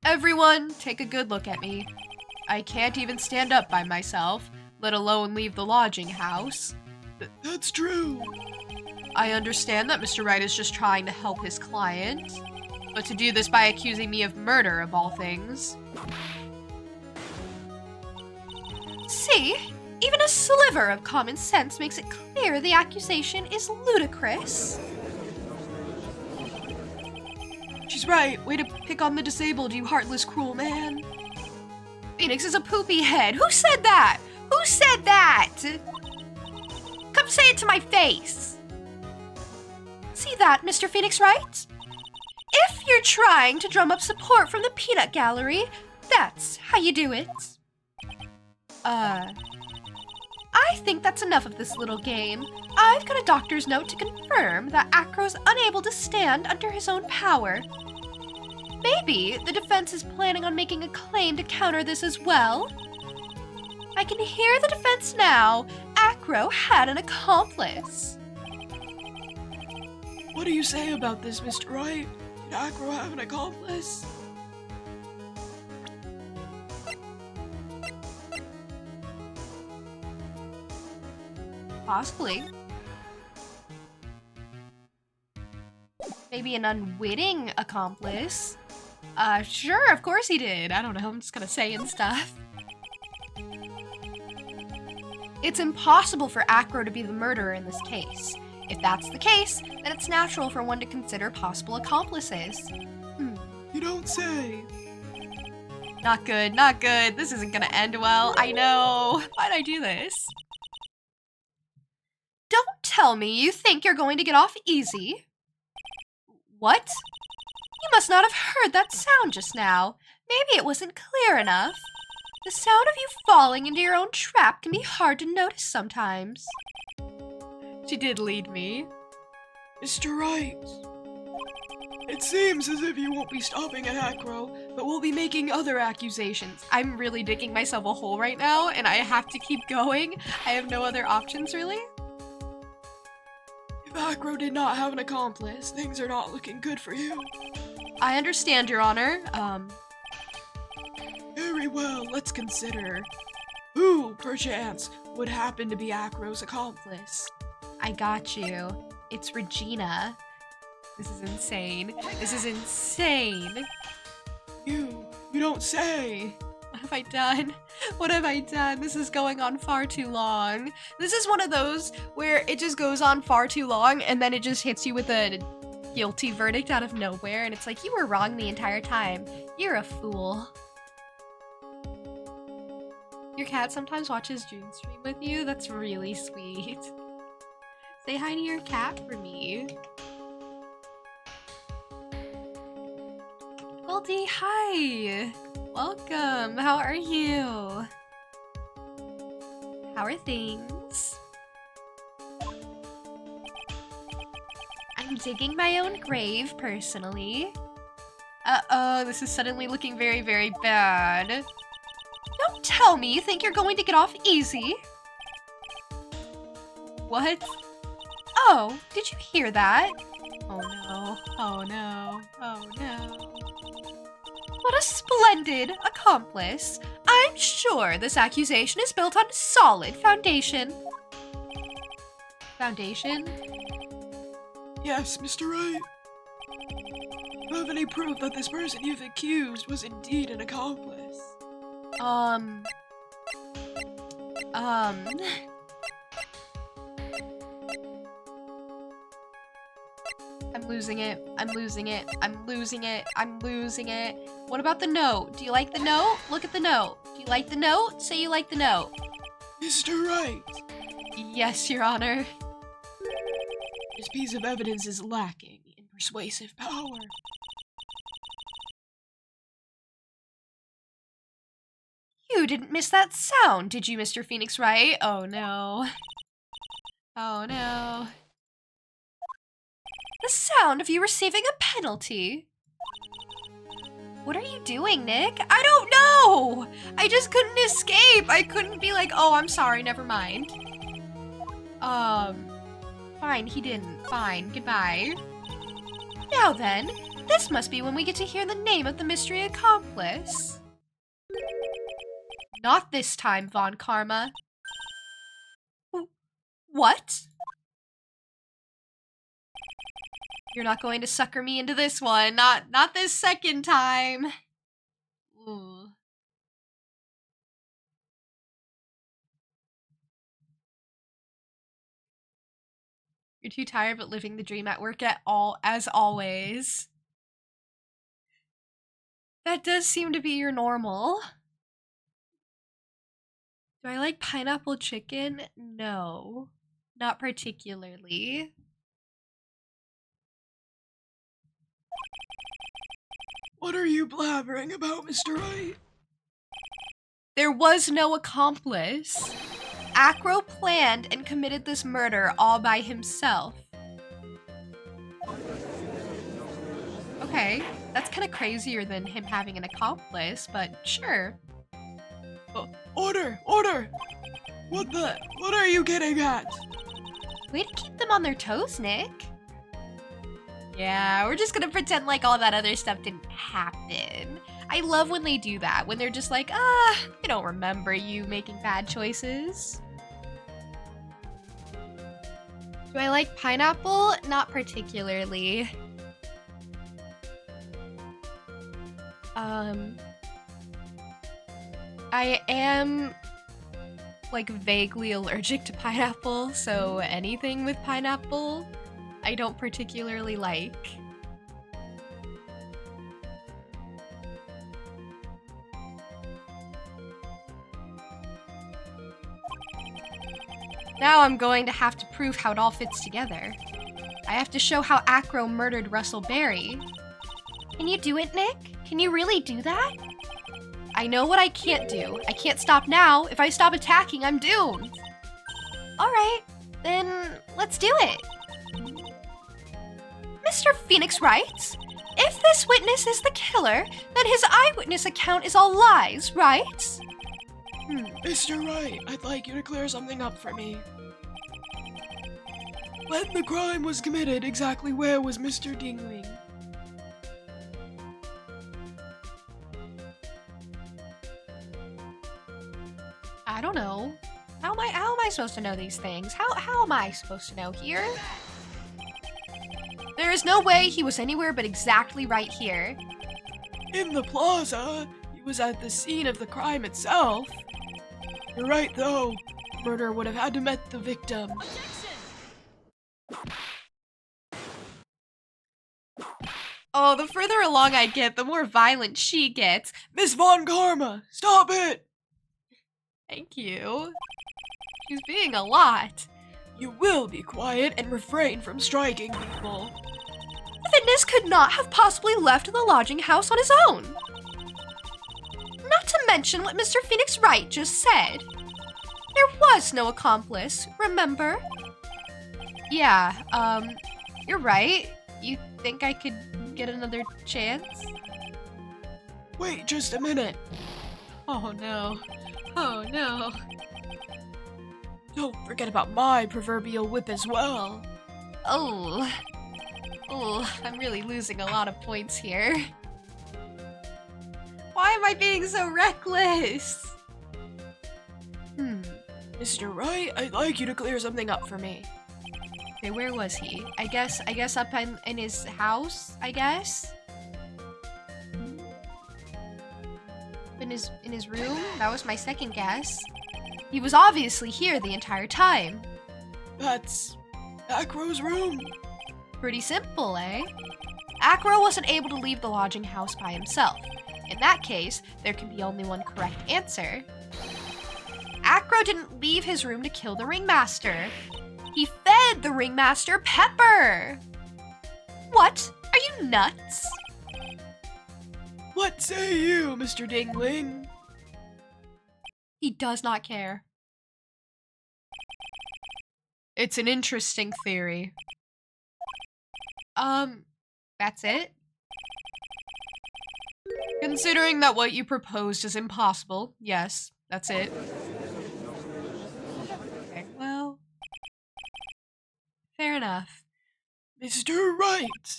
Everyone, take a good look at me. I can't even stand up by myself, let alone leave the lodging house. That's true. I understand that Mr. Wright is just trying to help his client, but to do this by accusing me of murder, of all things. See? Even a sliver of common sense makes it clear the accusation is ludicrous. She's right. Way to pick on the disabled, you heartless, cruel man. Phoenix is a poopy head. Who said that? Who said that? Come say it to my face. See that, Mr. Phoenix Wright? If you're trying to drum up support from the peanut gallery, that's how you do it. I think that's enough of this little game. I've got a doctor's note to confirm that Acro's unable to stand under his own power. Maybe the defense is planning on making a claim to counter this as well. I can hear the defense now. Acro had an accomplice. What do you say about this, Mr. Wright? Did Acro have an accomplice? Possibly. Maybe an unwitting accomplice. Sure, of course he did. I don't know, I'm just kind of saying stuff. It's impossible for Acro to be the murderer in this case. If that's the case, then it's natural for one to consider possible accomplices. You don't say. Not good, not good. This isn't gonna end well. I know. Why'd I do this? Don't tell me you think you're going to get off easy. What? You must not have heard that sound just now. Maybe it wasn't clear enough. The sound of you falling into your own trap can be hard to notice sometimes. She did lead me. Mr. Wright, it seems as if you won't be stopping at Acro, But we'll be making other accusations. I'm really digging myself a hole right now, and I have to keep going. I have no other options, really. If Acro did not have an accomplice, things are not looking good for you. I understand, Your Honor. Very well, let's consider who, perchance, would happen to be Acro's accomplice. I got you. It's Regina. This is insane. This is insane. You don't say. What have I done? What have I done? This is going on far too long. This is one of those where it just goes on far too long and then it just hits you with a guilty verdict out of nowhere and it's like, you were wrong the entire time. You're a fool. Your cat sometimes watches June stream with you? That's really sweet. Say hi to your cat for me. Goldie, hi! Welcome! How are you? How are things? I'm digging my own grave, personally. Uh-oh, this is suddenly looking very, very bad. Don't tell me you think you're going to get off easy. What? Oh, did you hear that? Oh no, oh no, oh no. What a splendid accomplice. I'm I'm sure this accusation is built on solid foundation. Foundation? Yes, Mr. Wright. Do you have any proof that this person you've accused was indeed an accomplice? I'm losing it. I'm losing it. I'm losing it. I'm losing it. What about the note? Do you like the note? Look at the note. Do you like the note? Say you like the note. Mr. Wright, Yes, Your Honor. this piece of evidence is lacking in persuasive power. You didn't miss that sound, did you, Mr. Phoenix Wright? Oh no. Oh no. The sound of you receiving a penalty. What are you doing, Nick? I don't know! I just couldn't escape. I couldn't be like, oh, I'm sorry, never mind. Fine, he didn't. Fine, goodbye. Now then, this must be when we get to hear the name of the mystery accomplice. Not this time, Von Karma. What? You're not going to sucker me into this one. Not this second time. Ooh. You're too tired but living the dream at work as always. That does seem to be your normal. Do I like pineapple chicken? No, not particularly. What are you blabbering about, Mr. Wright? There was no accomplice. Acro planned and committed this murder all by himself. Okay, that's kind of crazier than him having an accomplice, but sure. Order! Order! What are you getting at? Way to keep them on their toes, Nick. Yeah, we're just gonna pretend like all that other stuff didn't happen. I love when they do that, when they're just like, I don't remember you making bad choices. Do I like pineapple? Not particularly. I am, like, vaguely allergic to pineapple, so anything with pineapple I don't particularly like. Now I'm going to have to prove how it all fits together. I have to show how Acro murdered Russell Berry. Can you do it, Nick? Can you really do that? I know what I can't do. I can't stop now. If I stop attacking, I'm doomed. Alright, then let's do it. Mr. Phoenix Wright, if this witness is the killer, then his eyewitness account is all lies, right? Mr. Wright, I'd like you to clear something up for me. When the crime was committed, exactly where was Mr. Dingling? I don't know. How am I supposed to know these things? How am I supposed to know here? There is no way he was anywhere but exactly right here. In the plaza. He was at the scene of the crime itself. You're right, though. The murderer would have had to met the victim. Oh, the further along I get, the more violent she gets. Miss Von Karma, stop it! Thank you. She's being a lot. You will be quiet and refrain from striking people. The witness could not have possibly left the lodging house on his own. Not to mention what Mr. Phoenix Wright just said. There was no accomplice, remember? Yeah, you're right. You think I could get another chance? Wait just a minute. Oh no. Oh no. Don't forget about my proverbial whip as well. Oh. Oh, I'm really losing a lot of points here. Why am I being so reckless? Mr. Wright, I'd like you to clear something up for me. Okay, where was he? I guess up in his house, I guess? In his room? That was my second guess. He was obviously here the entire time. That's Acro's room. Pretty simple, eh? Acro wasn't able to leave the lodging house by himself. In that case, there can be only one correct answer. Acro didn't leave his room to kill the ringmaster. He fed the ringmaster pepper. What? Are you nuts? What say you, Mr. Dingling? He does not care. It's an interesting theory. That's it? Considering that what you proposed is impossible, yes, that's it. Okay, well, fair enough. Mr. Wright!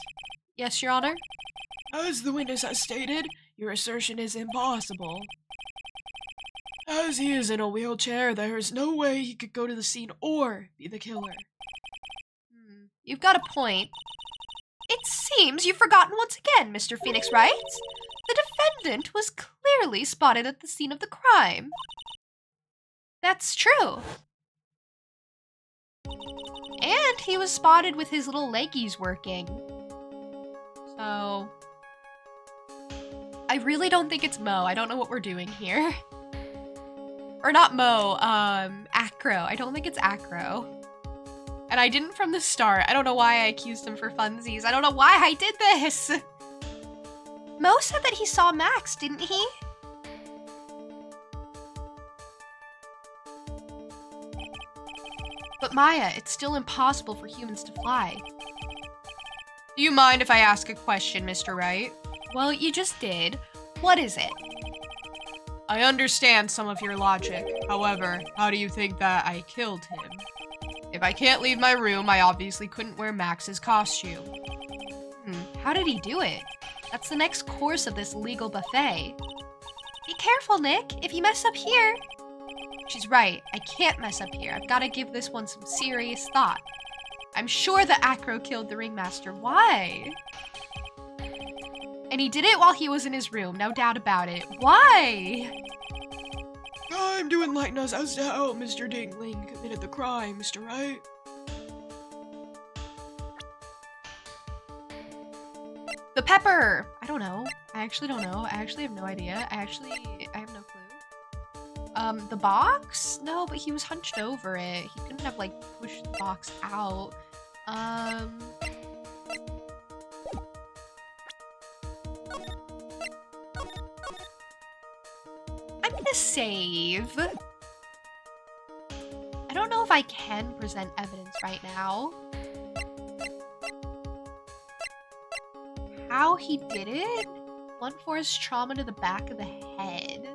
Yes, Your Honor? As the witness has stated, your assertion is impossible. As he is in a wheelchair, there is no way he could go to the scene or be the killer. You've got a point. It seems you've forgotten once again, Mr. Phoenix Wright. The defendant was clearly spotted at the scene of the crime. That's true. And he was spotted with his little leggies working. So, I really don't think it's Mo. I don't know what we're doing here. Or not Mo, Acro. I don't think it's Acro. And I didn't from the start. I don't know why I accused him for funsies. I don't know why I did this. Mo said that he saw Max, didn't he? But Maya, it's still impossible for humans to fly. Do you mind if I ask a question, Mr. Wright? Well, you just did. What is it? I understand some of your logic. However, how do you think that I killed him? If I can't leave my room, I obviously couldn't wear Max's costume. How did he do it? That's the next course of this legal buffet. Be careful, Nick. If you mess up here... She's right. I can't mess up here. I've got to give this one some serious thought. I'm sure that Acro killed the ringmaster. Why? And he did it while he was in his room. No doubt about it. Why? Time to enlighten us as to how Mr. Dingling committed the crime, Mr. Wright. The pepper! I don't know. I actually don't know. I actually have no idea. I have no clue. The box? No, but he was hunched over it. He couldn't have, like, pushed the box out. I'm gonna save. I don't know if I can present evidence right now. How he did it? Blunt force trauma to the back of the head.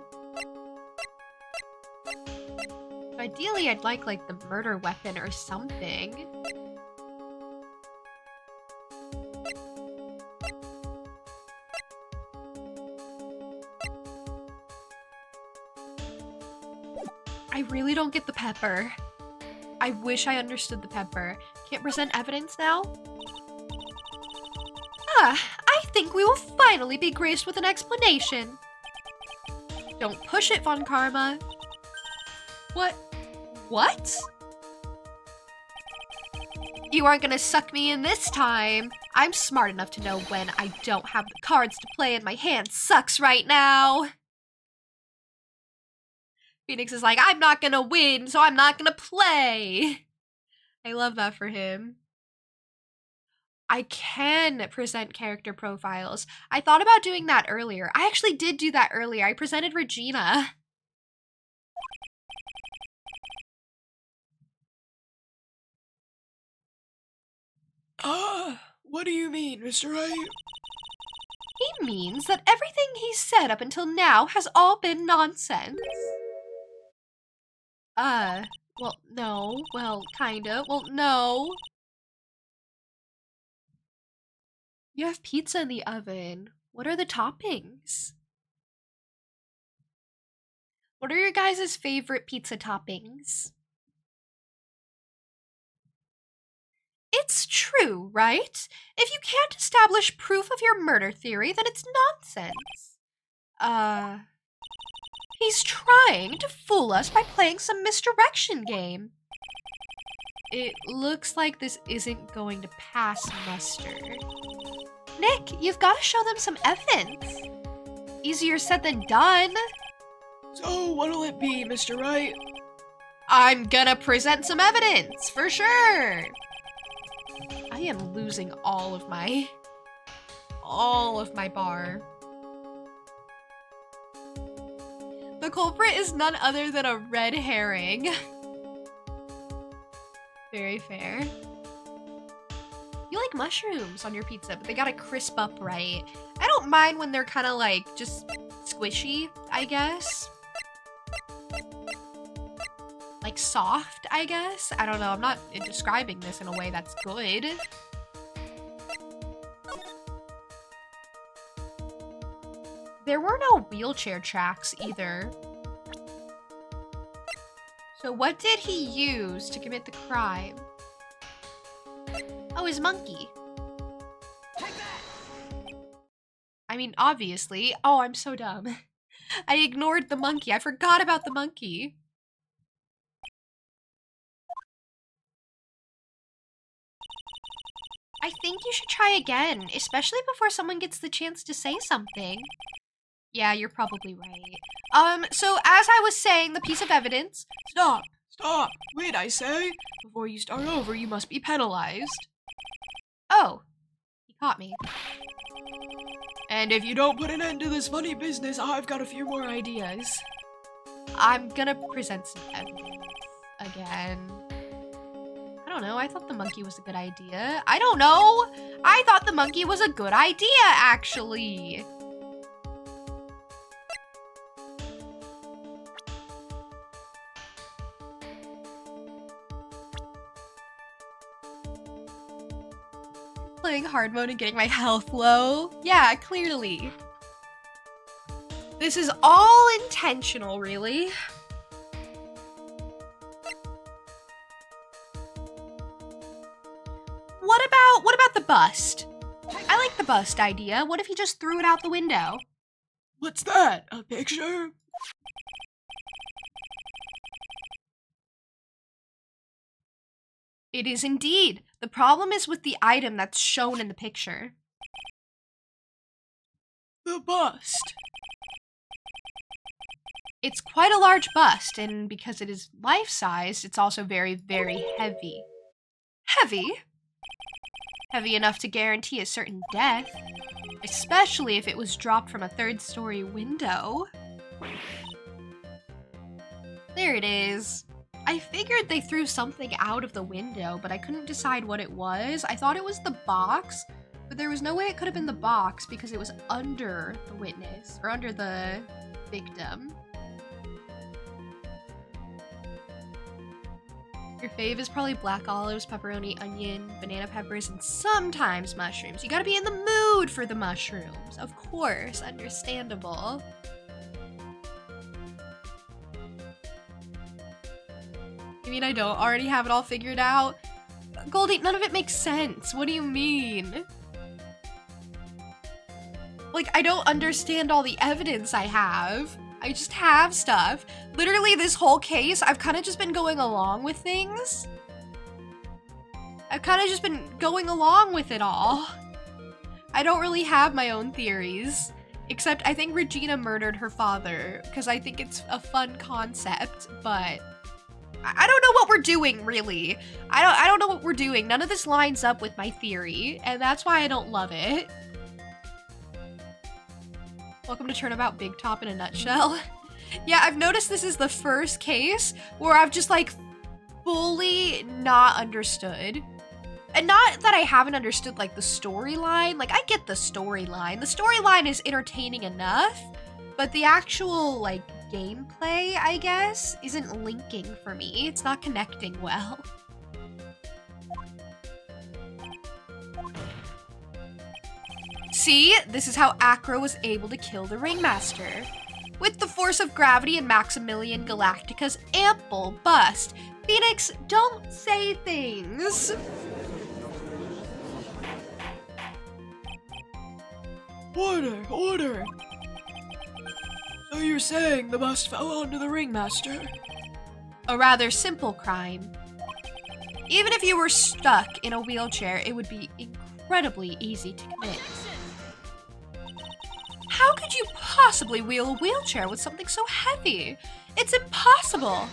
So ideally, I'd like the murder weapon or something. I really don't get the pepper. I wish I understood the pepper. Can't present evidence now? I think we will finally be graced with an explanation. Don't push it, Von Karma. What? What? You aren't gonna suck me in this time. I'm smart enough to know when I don't have the cards to play and my hand sucks right now. Phoenix is like, I'm not gonna win, so I'm not gonna play. I love that for him. I can present character profiles. I thought about doing that earlier. I actually did do that earlier. I presented Regina. What do you mean, Mr. Wright? He means that everything he's said up until now has all been nonsense. Well, no. Well, kinda. Well, no. You have pizza in the oven. What are the toppings? What are your guys' favorite pizza toppings? It's true, right? If you can't establish proof of your murder theory, then it's nonsense. He's trying to fool us by playing some misdirection game. It looks like this isn't going to pass muster. Nick, you've got to show them some evidence. Easier said than done. So, what'll it be, Mr. Wright? I'm gonna present some evidence, for sure. I am losing all of my bar. The culprit is none other than a red herring. Very fair. You like mushrooms on your pizza, but they gotta crisp up right. I don't mind when they're kind of like just squishy, I guess. Like soft, I guess. I don't know. I'm not describing this in a way that's good. There were no wheelchair tracks either. So what did he use to commit the crime? Oh, his monkey. I mean, obviously. Oh, I'm so dumb. I ignored the monkey. I forgot about the monkey. I think you should try again, especially before someone gets the chance to say something. Yeah, you're probably right. So as I was saying, the piece of evidence... Stop! Stop! Wait, I say! Before you start over, you must be penalized. Oh, he caught me. And if you don't put an end to this funny business, I've got a few more ideas. I'm gonna present some evidence again. I don't know, I thought the monkey was a good idea. I don't know! I thought the monkey was a good idea, actually! Playing hard mode and getting my health low. Yeah, clearly. This is all intentional, really. What about the bust? I like the bust idea. What if he just threw it out the window? What's that? A picture? It is indeed. The problem is with the item that's shown in the picture. The bust. It's quite a large bust, and because it is life-sized, it's also very, very heavy. Heavy? Heavy enough to guarantee a certain death, especially if it was dropped from a third-story window. There it is. I figured they threw something out of the window, but I couldn't decide what it was. I thought it was the box, but there was no way it could have been the box because it was under the witness, or under the victim. Your fave is probably black olives, pepperoni, onion, banana peppers, and sometimes mushrooms. You gotta be in the mood for the mushrooms. Of course, understandable. You mean I don't already have it all figured out? Goldie, none of it makes sense. What do you mean? Like, I don't understand all the evidence I have. I just have stuff. Literally, this whole case, I've kind of just been going along with things. I've kind of just been going along with it all. I don't really have my own theories. Except I think Regina murdered her father, because I think it's a fun concept, but... I don't know what we're doing, really. I don't know what we're doing. None of this lines up with my theory, and that's why I don't love it. Welcome to Turnabout Big Top in a nutshell. Yeah, I've noticed this is the first case where I've just, like, fully not understood. And not that I haven't understood, like, the storyline. Like, I get the storyline. The storyline is entertaining enough, but the actual, like, gameplay, I guess, isn't linking for me. It's not connecting well. See, this is how Acro was able to kill the Ringmaster. With the force of gravity and Maximilian Galactica's ample bust. Phoenix, don't say things. Order, order! So you're saying the bust fell onto the ringmaster? A rather simple crime. Even if you were stuck in a wheelchair, it would be incredibly easy to commit. How could you possibly wheel a wheelchair with something so heavy? It's impossible.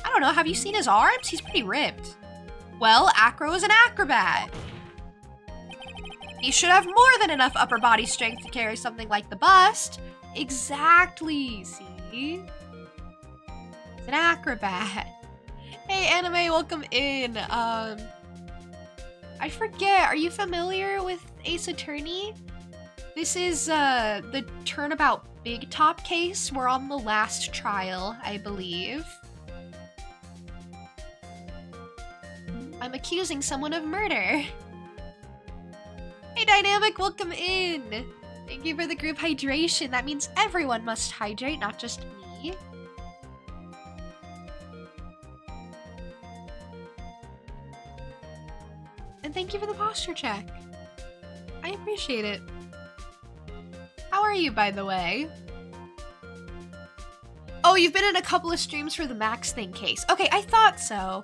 I don't know, have you seen his arms? He's pretty ripped. Well, Acro is an acrobat. He should have more than enough upper body strength to carry something like the bust. Exactly, see? He's an acrobat. Hey, Anime, welcome in. I forget, are you familiar with Ace Attorney? This is, the Turnabout Big Top case. We're on the last trial, I believe. I'm accusing someone of murder. Hey, Dynamic, welcome in. Thank you for the group hydration. That means everyone must hydrate, not just me. And thank you for the posture check. I appreciate it. How are you, by the way? Oh, you've been in a couple of streams for the Max Thing case. Okay, I thought so.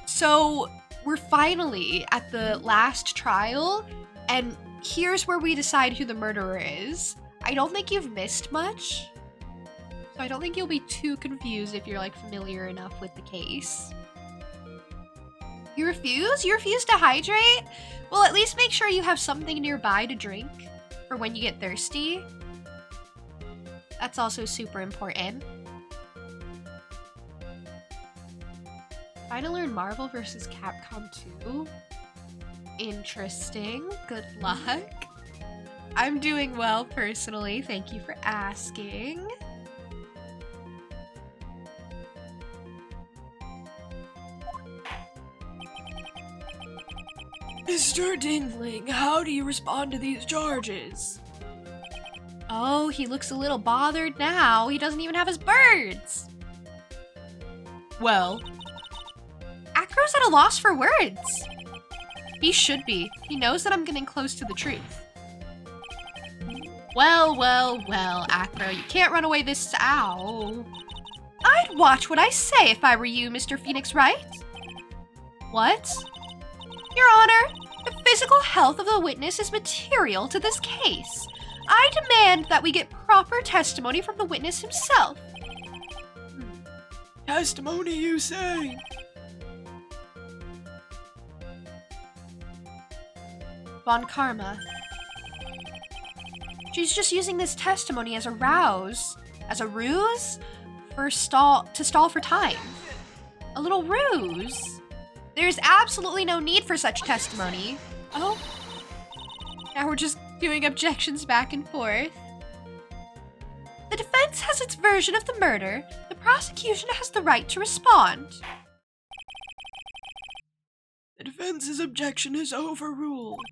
So, we're finally at the last trial, and here's where we decide who the murderer is. I don't think you've missed much, so I don't think you'll be too confused if you're, like, familiar enough with the case. You refuse? You refuse to hydrate? Well, at least make sure you have something nearby to drink for when you get thirsty. That's also super important. Trying to learn Marvel vs. Capcom 2? Interesting. Good luck. I'm doing well personally. Thank you for asking. Mr. Dingling, how do you respond to these charges? Oh, he looks a little bothered now. He doesn't even have his birds. Well, Acro's at a loss for words. He should be. He knows that I'm getting close to the truth. Well, well, well, Acro, you can't run away this— Ow. I'd watch what I say if I were you, Mr. Phoenix Wright. What? Your Honor, the physical health of the witness is material to this case. I demand that we get proper testimony from the witness himself. Testimony, you say? Von Karma. She's just using this testimony as a ruse to stall for time. A little ruse. There's absolutely no need for such testimony. Oh. Now we're just doing objections back and forth. The defense has its version of the murder. The prosecution has the right to respond. The defense's objection is overruled.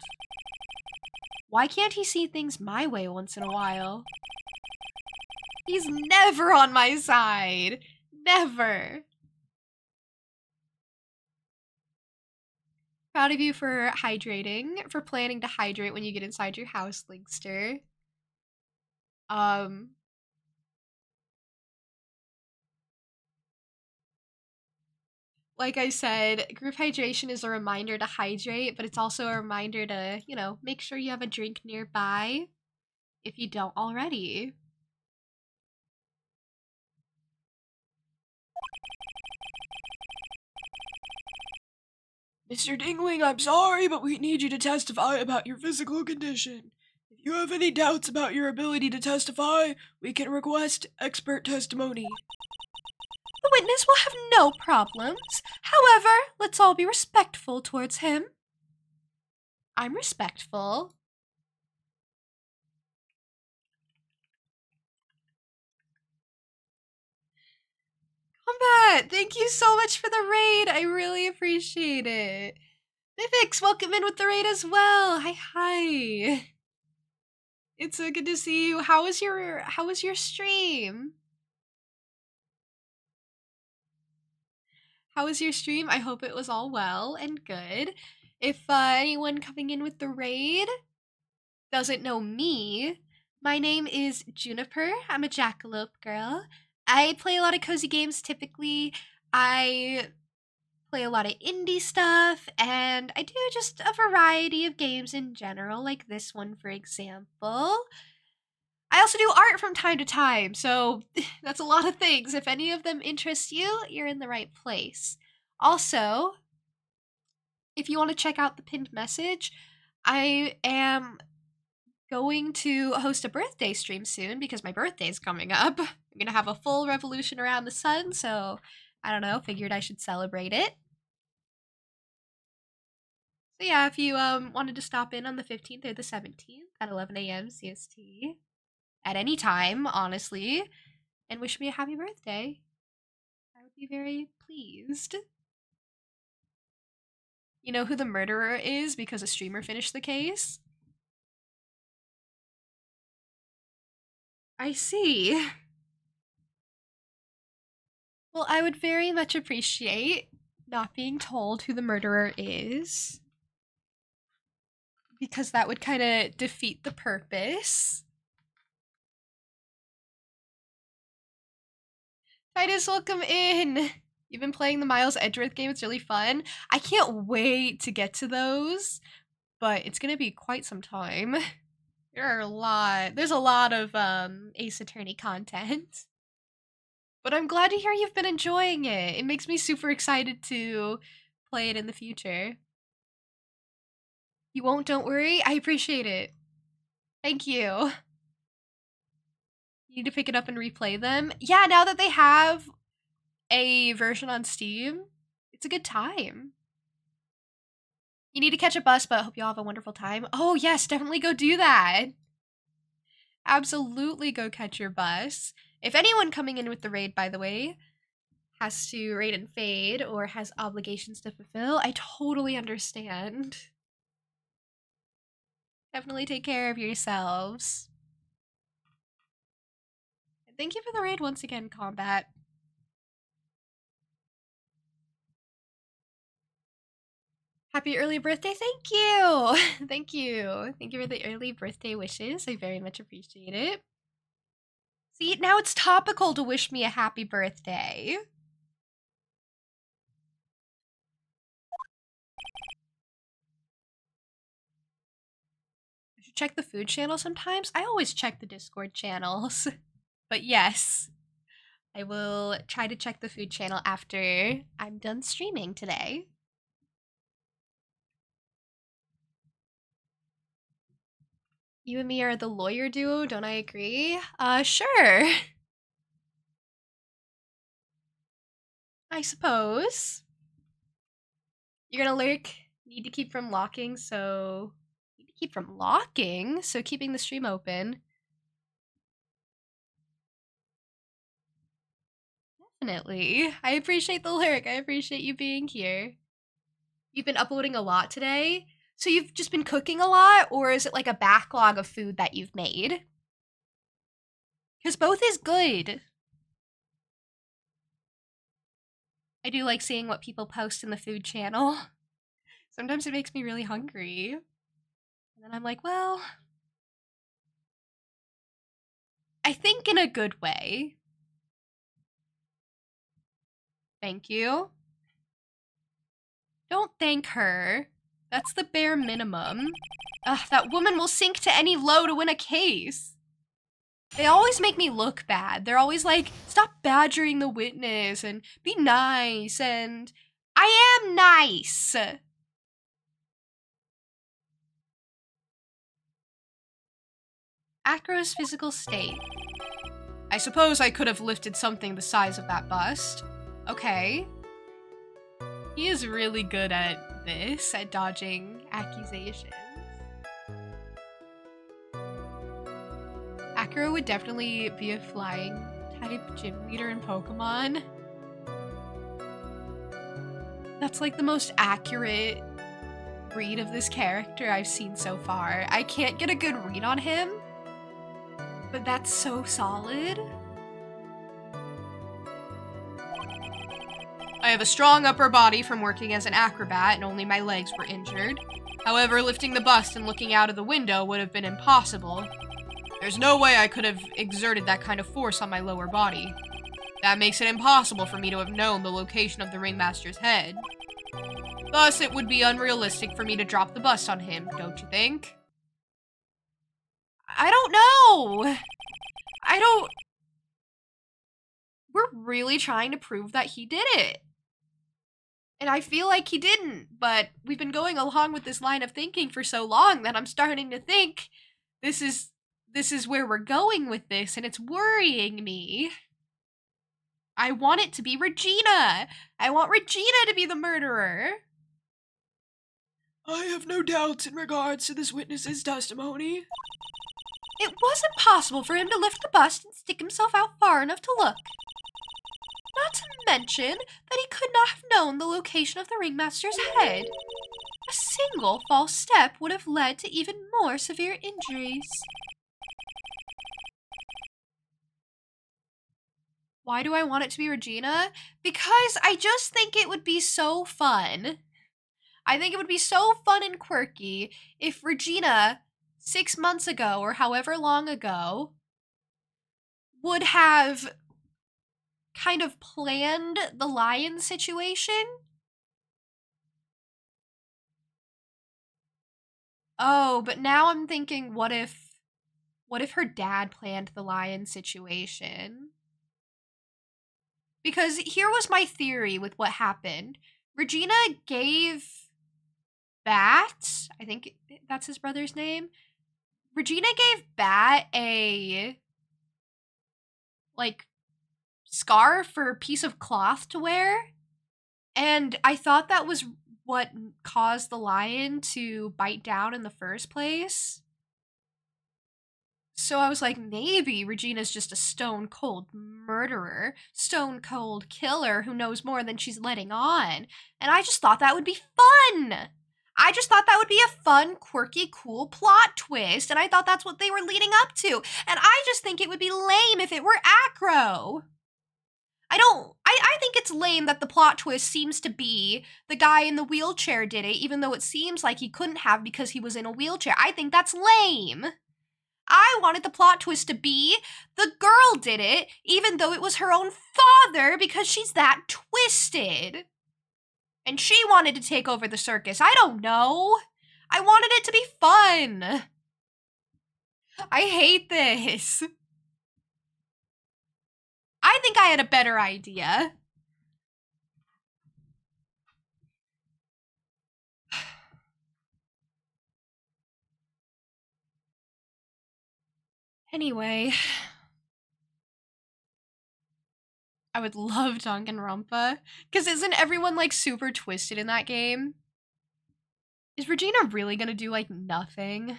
Why can't he see things my way once in a while? He's never on my side. Never. Proud of you for hydrating, for planning to hydrate when you get inside your house, Linkster. Like I said, group hydration is a reminder to hydrate, but it's also a reminder to, you know, make sure you have a drink nearby if you don't already. Mr. Dingling, I'm sorry, but we need you to testify about your physical condition. If you have any doubts about your ability to testify, we can request expert testimony. The witness will have no problems. However, let's all be respectful towards him. I'm respectful. Combat, thank you so much for the raid. I really appreciate it. Mythix, welcome in with the raid as well. Hi. It's so good to see you. How was your stream? How was your stream? I hope it was all well and good. If anyone coming in with the raid doesn't know me, my name is Juniper. I'm a jackalope girl. I play a lot of cozy games typically. I play a lot of indie stuff, and I do just a variety of games in general, like this one, for example. I also do art from time to time, so that's a lot of things. If any of them interest you, you're in the right place. Also, if you want to check out the pinned message, I am going to host a birthday stream soon because my birthday is coming up. I'm going to have a full revolution around the sun, so I don't know, figured I should celebrate it. So yeah, if you wanted to stop in on the 15th or the 17th at 11 a.m. CST, at any time, honestly, and wish me a happy birthday, I would be very pleased. You know who the murderer is because a streamer finished the case? I see. Well, I would very much appreciate not being told who the murderer is, because that would kind of defeat the purpose. Titus, welcome in. You've been playing the Miles Edgeworth game. It's really fun. I can't wait to get to those, but it's gonna be quite some time. There's a lot of Ace Attorney content. But I'm glad to hear you've been enjoying it. It makes me super excited to play it in the future. You won't, don't worry. I appreciate it. Thank you. You need to pick it up and replay them. Yeah, now that they have a version on Steam, it's a good time. You need to catch a bus, but I hope you all have a wonderful time. Oh yes, definitely go do that. Absolutely go catch your bus. If anyone coming in with the raid, by the way, has to raid and fade or has obligations to fulfill, I totally understand. Definitely take care of yourselves. And thank you for the raid once again, Combat. Happy early birthday, thank you! Thank you. Thank you for the early birthday wishes. I very much appreciate it. See, now it's topical to wish me a happy birthday. I should check the food channel sometimes. I always check the Discord channels. But yes, I will try to check the food channel after I'm done streaming today. You and me are the lawyer duo, don't I agree? Sure. I suppose. You're gonna lurk. Need to keep from locking, so... Need to keep from locking? So keeping the stream open. Definitely. I appreciate the lurk. I appreciate you being here. You've been uploading a lot today? So you've just been cooking a lot, or is it like a backlog of food that you've made? Because both is good. I do like seeing what people post in the food channel. Sometimes it makes me really hungry. And then I'm like, well... I think in a good way. Thank you. Don't thank her. That's the bare minimum. Ugh, that woman will sink to any low to win a case. They always make me look bad. They're always like, stop badgering the witness and be nice, and I am nice. Acro's physical state. I suppose I could have lifted something the size of that bust. Okay. He is really good at this, at dodging accusations. Acro would definitely be a flying type gym leader in Pokemon. That's like the most accurate read of this character I've seen so far. I can't get a good read on him, but that's so solid. I have a strong upper body from working as an acrobat and only my legs were injured. However, lifting the bust and looking out of the window would have been impossible. There's no way I could have exerted that kind of force on my lower body. That makes it impossible for me to have known the location of the ringmaster's head. Thus, it would be unrealistic for me to drop the bust on him, don't you think? I don't know. We're really trying to prove that he did it. And I feel like he didn't, but we've been going along with this line of thinking for so long that I'm starting to think this is where we're going with this, and it's worrying me. I want it to be Regina. I want Regina to be the murderer. I have no doubts in regards to this witness's testimony. It wasn't possible for him to lift the bust and stick himself out far enough to look. Not to mention that he could not have known the location of the ringmaster's head. A single false step would have led to even more severe injuries. Why do I want it to be Regina? Because I just think it would be so fun. I think it would be so fun and quirky if Regina, 6 months ago or however long ago, would have kind of planned the lion situation. Oh, but now I'm thinking, what if her dad planned the lion situation? Because here was my theory with what happened. Regina gave Bat, I think that's his brother's name. Regina gave Bat a, like, scarf or piece of cloth to wear. And I thought that was what caused the lion to bite down in the first place. So I was like, maybe Regina's just a stone cold murderer, stone cold killer who knows more than she's letting on. And I just thought that would be fun. I just thought that would be a fun, quirky, cool plot twist. And I thought that's what they were leading up to. And I just think it would be lame if it were Acro. I think it's lame that the plot twist seems to be the guy in the wheelchair did it, even though it seems like he couldn't have because he was in a wheelchair. I think that's lame. I wanted the plot twist to be the girl did it, even though it was her own father, because she's that twisted. And she wanted to take over the circus. I don't know. I wanted it to be fun. I hate this. I think I had a better idea. Anyway, I would love Danganronpa, because isn't everyone, like, super twisted in that game? Is Regina really gonna do, like, nothing?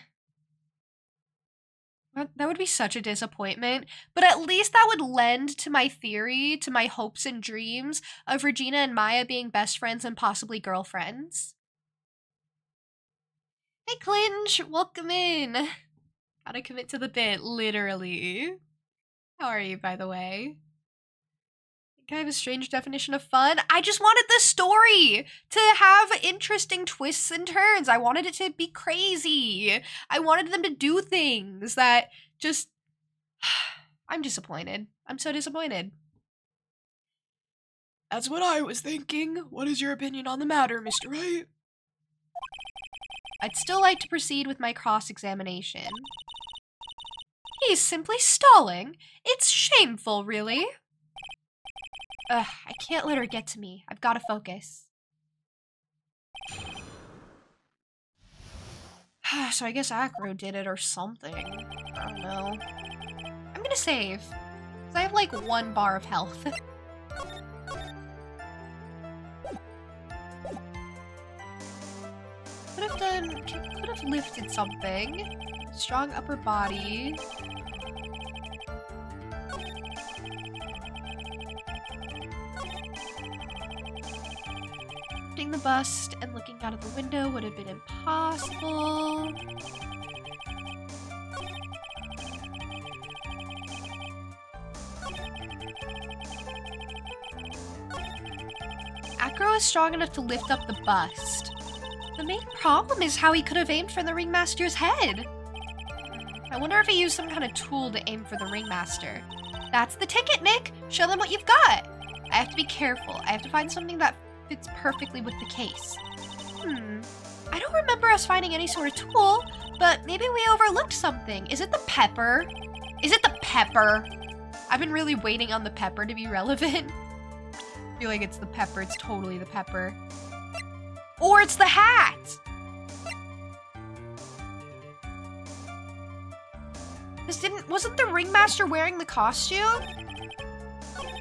That would be such a disappointment, but at least that would lend to my theory, to my hopes and dreams of Regina and Maya being best friends and possibly girlfriends. Hey, Clinch, welcome in. Gotta commit to the bit, literally. How are you, by the way? I have a strange definition of fun. I just wanted the story to have interesting twists and turns. I wanted it to be crazy. I wanted them to do things that just... I'm disappointed. I'm so disappointed. That's what I was thinking. What is your opinion on the matter, Mr. Wright? I'd still like to proceed with my cross-examination. He's simply stalling. It's shameful, really. Ugh, I can't let her get to me. I've got to focus. So I guess Acro did it or something. I don't know. I'm gonna save. Because I have like 1 bar of health. Could have lifted something. Strong upper body. Lifting the bust and looking out of the window would have been impossible. Acro is strong enough to lift up the bust. The main problem is how he could have aimed for the ringmaster's head. I wonder if he used some kind of tool to aim for the ringmaster. That's the ticket, Nick! Show them what you've got! I have to be careful. I have to find something that fits perfectly with the case. I don't remember us finding any sort of tool, but maybe we overlooked something. Is it the pepper? Is it the pepper? I've been really waiting on the pepper to be relevant. I feel like it's the pepper. It's totally the pepper. Or it's the hat! Wasn't the ringmaster wearing the costume?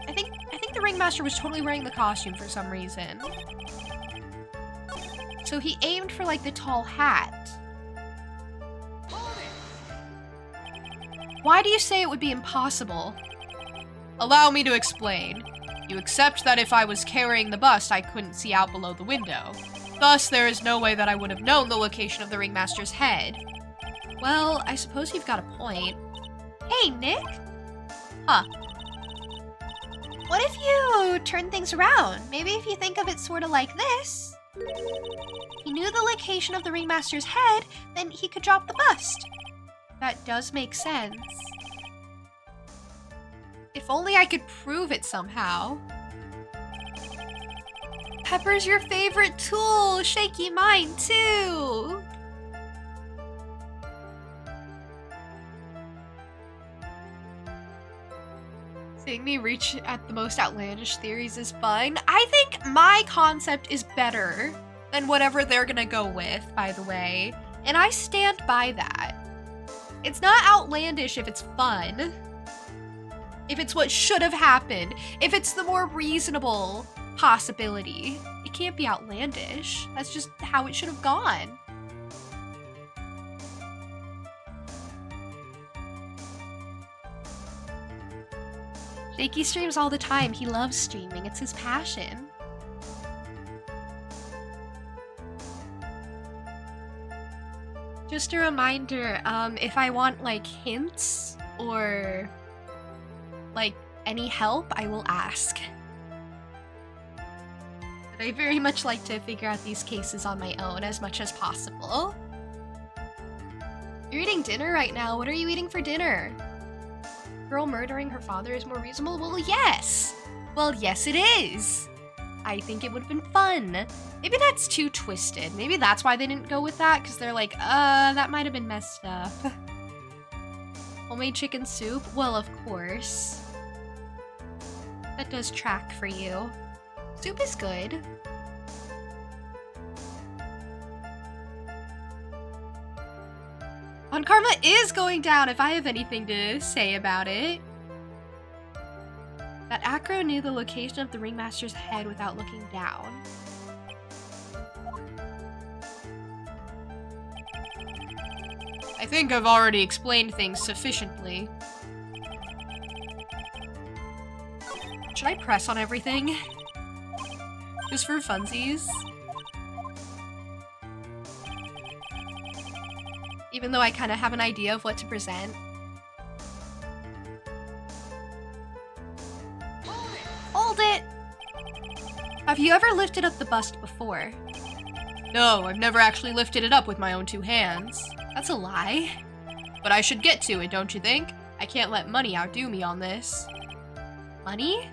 I think the ringmaster was totally wearing the costume for some reason. So he aimed for like the tall hat. Why do you say it would be impossible? Allow me to explain. You accept that if I was carrying the bust, I couldn't see out below the window. Thus, there is no way that I would have known the location of the ringmaster's head. Well, I suppose you've got a point. Hey, Nick! Huh. What if you turn things around? Maybe if you think of it sort of like this. He knew the location of the ringmaster's head, then he could drop the bust. That does make sense. If only I could prove it somehow. Pepper's your favorite tool! Shaky, mine too! Seeing me reach at the most outlandish theories is fun. I think my concept is better than whatever they're gonna go with, by the way. And I stand by that. It's not outlandish if it's fun. If it's what should have happened. If it's the more reasonable possibility. It can't be outlandish. That's just how it should have gone. Shaky streams all the time. He loves streaming. It's his passion. Just a reminder, if I want, like, hints or, like, any help, I will ask. But I very much like to figure out these cases on my own as much as possible. You're eating dinner right now. What are you eating for dinner? Girl murdering her father is more reasonable? Well, yes! Well, yes it is! I think it would have been fun. Maybe that's too twisted. Maybe that's why they didn't go with that, because they're like, that might have been messed up. Homemade chicken soup? Well, of course. That does track for you. Soup is good. On Karma is going down if I have anything to say about it. That Acro knew the location of the ringmaster's head without looking down. I think I've already explained things sufficiently. Should I press on everything? Just for funsies? Even though I kind of have an idea of what to present. Hold it! Have you ever lifted up the bust before? No, I've never actually lifted it up with my own two hands. That's a lie. But I should get to it, don't you think? I can't let money outdo me on this. Money?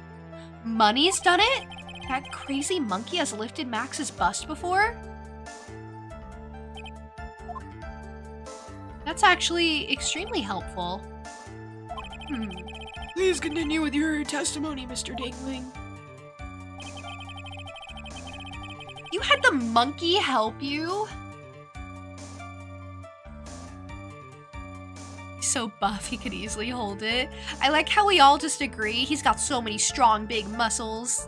Money's done it? That crazy monkey has lifted Max's bust before? That's actually extremely helpful. Please continue with your testimony, Mr. Dingling. You had the monkey help you? He's so buff, he could easily hold it. I like how we all just agree he's got so many strong, big muscles.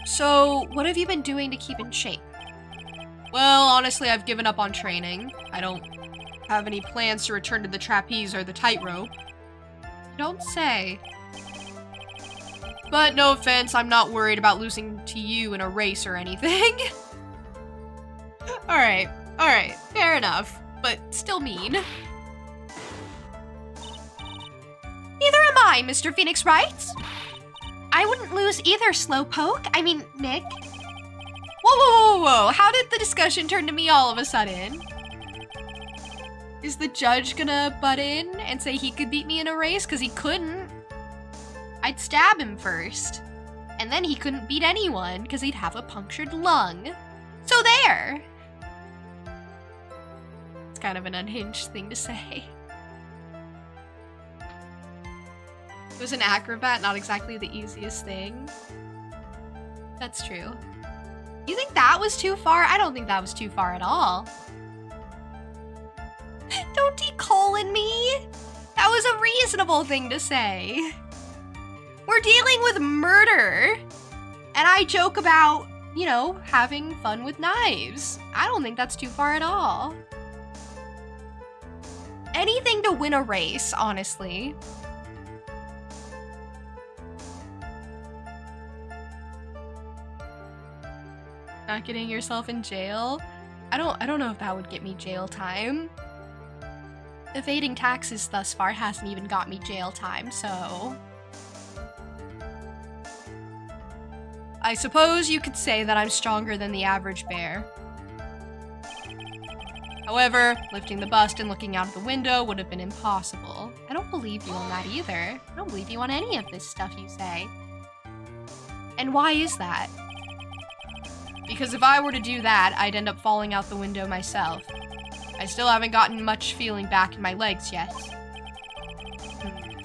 So, what have you been doing to keep in shape? Well, honestly, I've given up on training. I don't have any plans to return to the trapeze or the tightrope. You don't say. But no offense, I'm not worried about losing to you in a race or anything. Alright, fair enough, but still mean. Neither am I, Mr. Phoenix Wright. I wouldn't lose either, Slowpoke. I mean, Nick. Whoa. How did the discussion turn to me all of a sudden? Is the judge gonna butt in and say he could beat me in a race? Because he couldn't. I'd stab him first. And then he couldn't beat anyone because he'd have a punctured lung. So there! It's kind of an unhinged thing to say. It was an acrobat, not exactly the easiest thing. That's true. You think that was too far? I don't think that was too far at all. Don't decolon me! That was a reasonable thing to say. We're dealing with murder! And I joke about, you know, having fun with knives. I don't think that's too far at all. Anything to win a race, honestly. Not getting yourself in jail? I don't know if that would get me jail time. Evading taxes thus far hasn't even got me jail time, so... I suppose you could say that I'm stronger than the average bear. However, lifting the bust and looking out of the window would have been impossible. I don't believe you on that either. I don't believe you on any of this stuff you say. And why is that? Because if I were to do that, I'd end up falling out the window myself. I still haven't gotten much feeling back in my legs yet.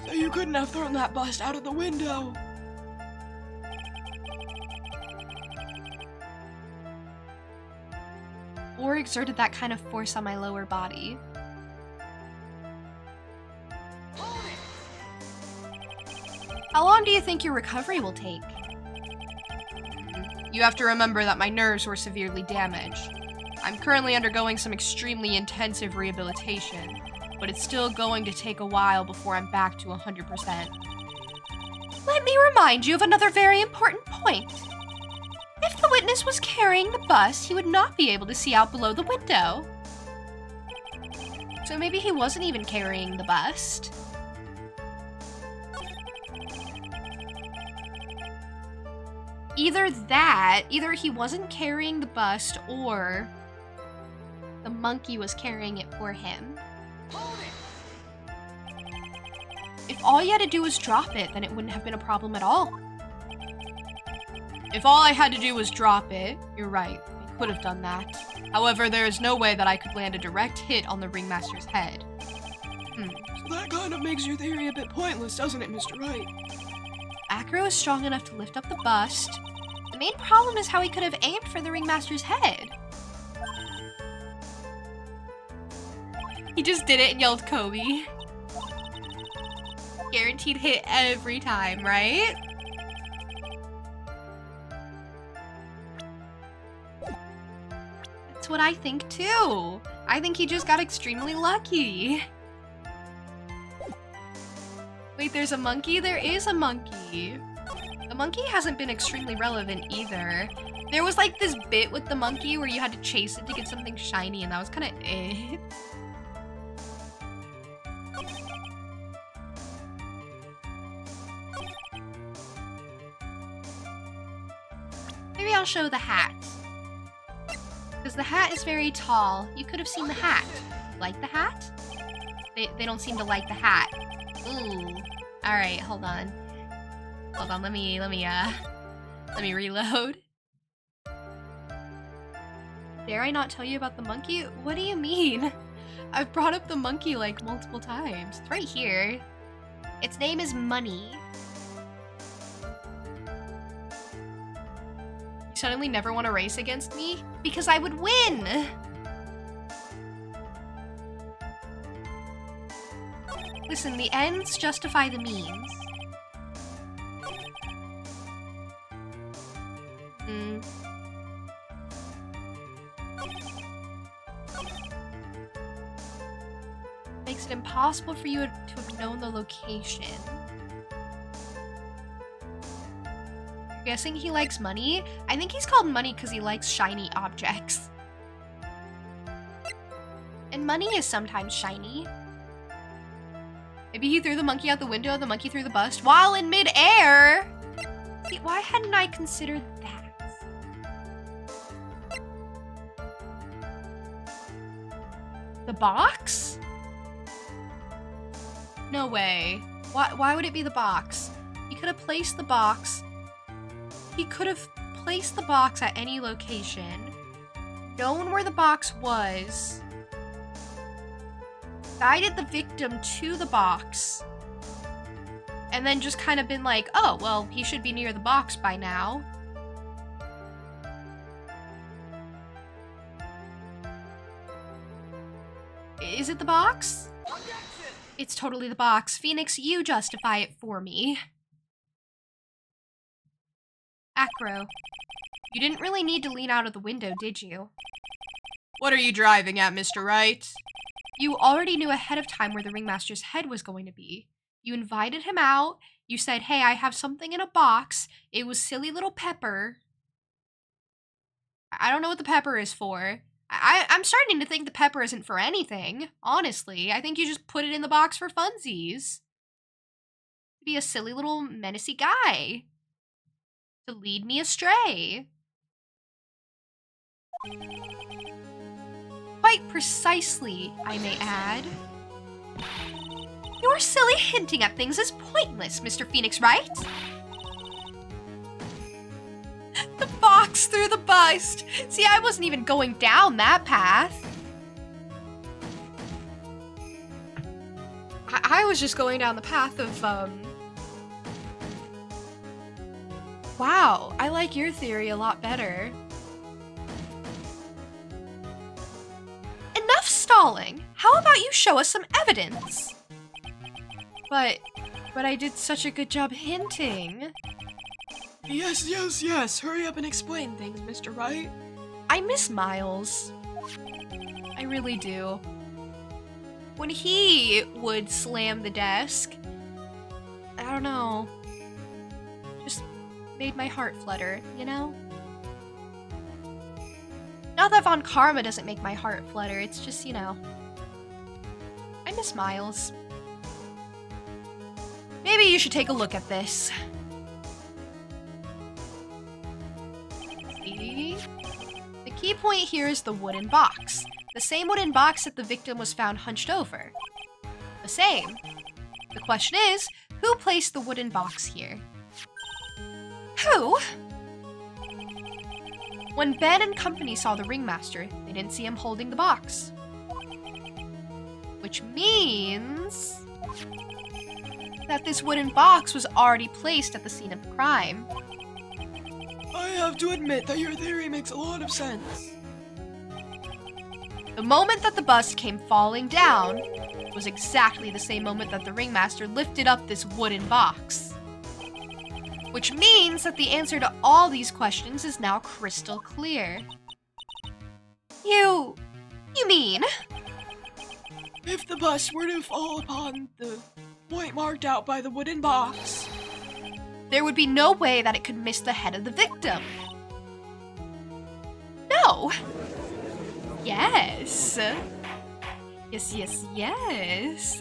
So you couldn't have thrown that bust out of the window. Or exerted that kind of force on my lower body. How long do you think your recovery will take? You have to remember that my nerves were severely damaged. I'm currently undergoing some extremely intensive rehabilitation, but it's still going to take a while before I'm back to 100%. Let me remind you of another very important point. If the witness was carrying the bust, he would not be able to see out below the window. So maybe he wasn't even carrying the bust. Either he wasn't carrying the bust, or the monkey was carrying it for him. If all you had to do was drop it, then it wouldn't have been a problem at all. If all I had to do was drop it, you're right, I could have done that. However, there is no way that I could land a direct hit on the ringmaster's head. So that kind of makes your theory a bit pointless, doesn't it, Mr. Wright? Acro is strong enough to lift up the bust. The main problem is how he could have aimed for the ringmaster's head. He just did it and yelled Kobe. Guaranteed hit every time, right? That's what I think too. I think he just got extremely lucky. Wait, there's a monkey? There is a monkey. The monkey hasn't been extremely relevant either. There was like this bit with the monkey where you had to chase it to get something shiny, and that was kind of it. Maybe I'll show the hat. Because the hat is very tall. You could have seen the hat. Like the hat? They don't seem to like the hat. Ooh. Alright, hold on. Hold on, let me reload. Dare I not tell you about the monkey? What do you mean? I've brought up the monkey like multiple times. It's right here. Its name is Money. You suddenly never want to race against me? Because I would win! Listen, the ends justify the means. Makes it impossible for you to have known the location. You're guessing he likes money? I think he's called Money because he likes shiny objects. And money is sometimes shiny. Maybe he threw the monkey out the window, the monkey threw the bust while in mid-air. Why hadn't I considered that? The box? No way. Why would it be the box? He could have placed the box. He could have placed the box at any location, known where the box was, guided the victim to the box, and then just kind of been like, oh, well, he should be near the box by now. Is it the box? It's totally the box. Phoenix, you justify it for me. Acro, you didn't really need to lean out of the window, did you? What are you driving at, Mr. Wright? You already knew ahead of time where the ringmaster's head was going to be. You invited him out. You said, hey, I have something in a box. It was silly little Pepper. I don't know what the pepper is for. I'm starting to think the pepper isn't for anything, honestly. I think you just put it in the box for funsies. To be a silly little menacey guy. To lead me astray. Quite precisely, I may add. Your silly hinting at things is pointless, Mr. Phoenix Wright. The box through the bust. See, I wasn't even going down that path. I was just going down the path of, Wow, I like your theory a lot better. Enough stalling. How about you show us some evidence? But I did such a good job hinting. Yes. Hurry up and explain things, Mr. Wright. I miss Miles. I really do. When he would slam the desk, I don't know, just made my heart flutter, you know? Not that Von Karma doesn't make my heart flutter, it's just, you know, I miss Miles. Maybe you should take a look at this. See? The key point here is the wooden box. The same wooden box that the victim was found hunched over. The same. The question is, who placed the wooden box here? Who? When Ben and company saw the ringmaster, they didn't see him holding the box. Which means that this wooden box was already placed at the scene of the crime. I have to admit that your theory makes a lot of sense. The moment that the bust came falling down was exactly the same moment that the ringmaster lifted up this wooden box. Which means that the answer to all these questions is now crystal clear. You mean? If the bus were to fall upon the point marked out by the wooden box, there would be no way that it could miss the head of the victim. No. Yes. Yes.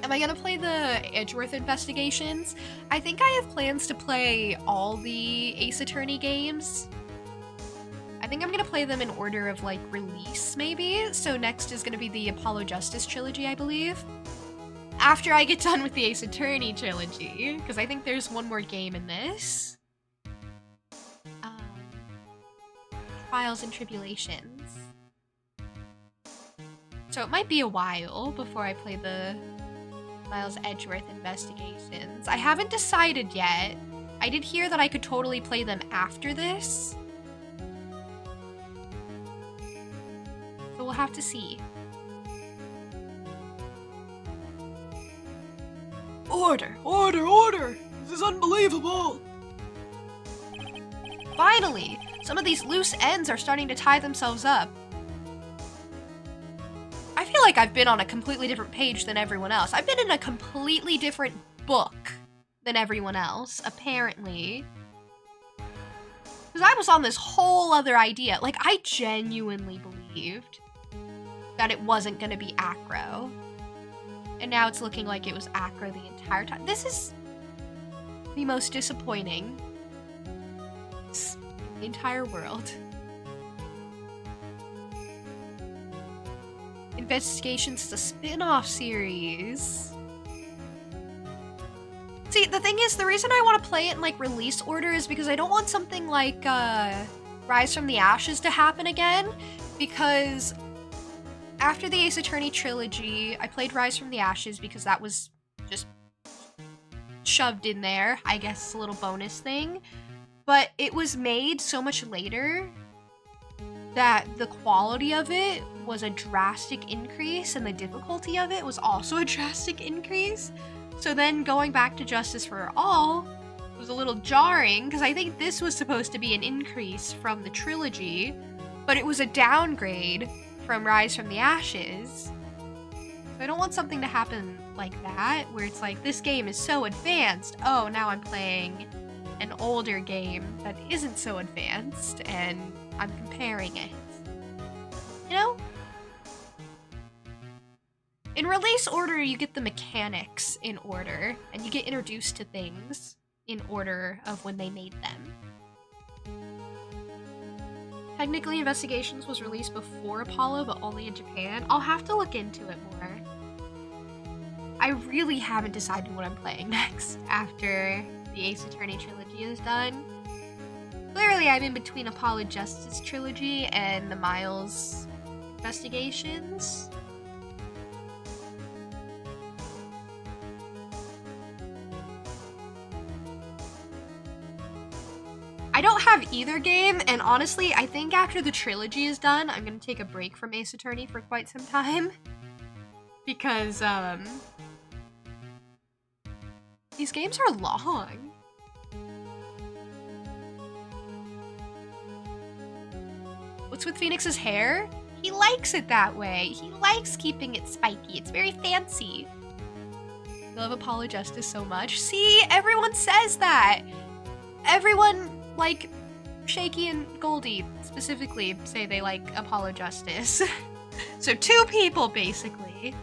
Am I gonna play the Edgeworth Investigations? I think I have plans to play all the Ace Attorney games. I think I'm gonna play them in order of, like, release, maybe? So next is gonna be the Apollo Justice trilogy, I believe. After I get done with the Ace Attorney trilogy, because I think there's one more game in this. Trials and Tribulations. So it might be a while before I play the Miles Edgeworth Investigations. I haven't decided yet. I did hear that I could totally play them after this. So we'll have to see. Order! This is unbelievable! Finally! Some of these loose ends are starting to tie themselves up. I feel like I've been on a completely different page than everyone else. I've been in a completely different book than everyone else, apparently. Because I was on this whole other idea. Like, I genuinely believed that it wasn't going to be Acro. And now it's looking like it was Acro the entire time. This the most disappointing in the entire world. Investigations is a spin-off series. See, the thing is, the reason I want to play it in, like, release order is because I don't want something like, Rise from the Ashes to happen again, because after the Ace Attorney trilogy, I played Rise from the Ashes because that was just shoved in there. I guess it's a little bonus thing. But it was made so much later that the quality of it was a drastic increase, and the difficulty of it was also a drastic increase. So then going back to Justice for All was a little jarring, because I think this was supposed to be an increase from the trilogy, but it was a downgrade from Rise from the Ashes. So I don't want something to happen like that, where it's like, this game is so advanced, oh, now I'm playing an older game that isn't so advanced, and I'm comparing it. You know? In release order, you get the mechanics in order, and you get introduced to things in order of when they made them. Technically, Investigations was released before Apollo, but only in Japan. I'll have to look into it more. I really haven't decided what I'm playing next after the Ace Attorney trilogy is done. Clearly, I'm in between Apollo Justice trilogy and the Miles Investigations. I don't have either game, and honestly, I think after the trilogy is done, I'm gonna take a break from Ace Attorney for quite some time. Because, these games are long. What's with Phoenix's hair? He likes it that way. He likes keeping it spiky. It's very fancy. I love Apollo Justice so much. See, everyone says that. Everyone, like, Shaky and Goldie specifically say they like Apollo Justice. So 2 people, basically.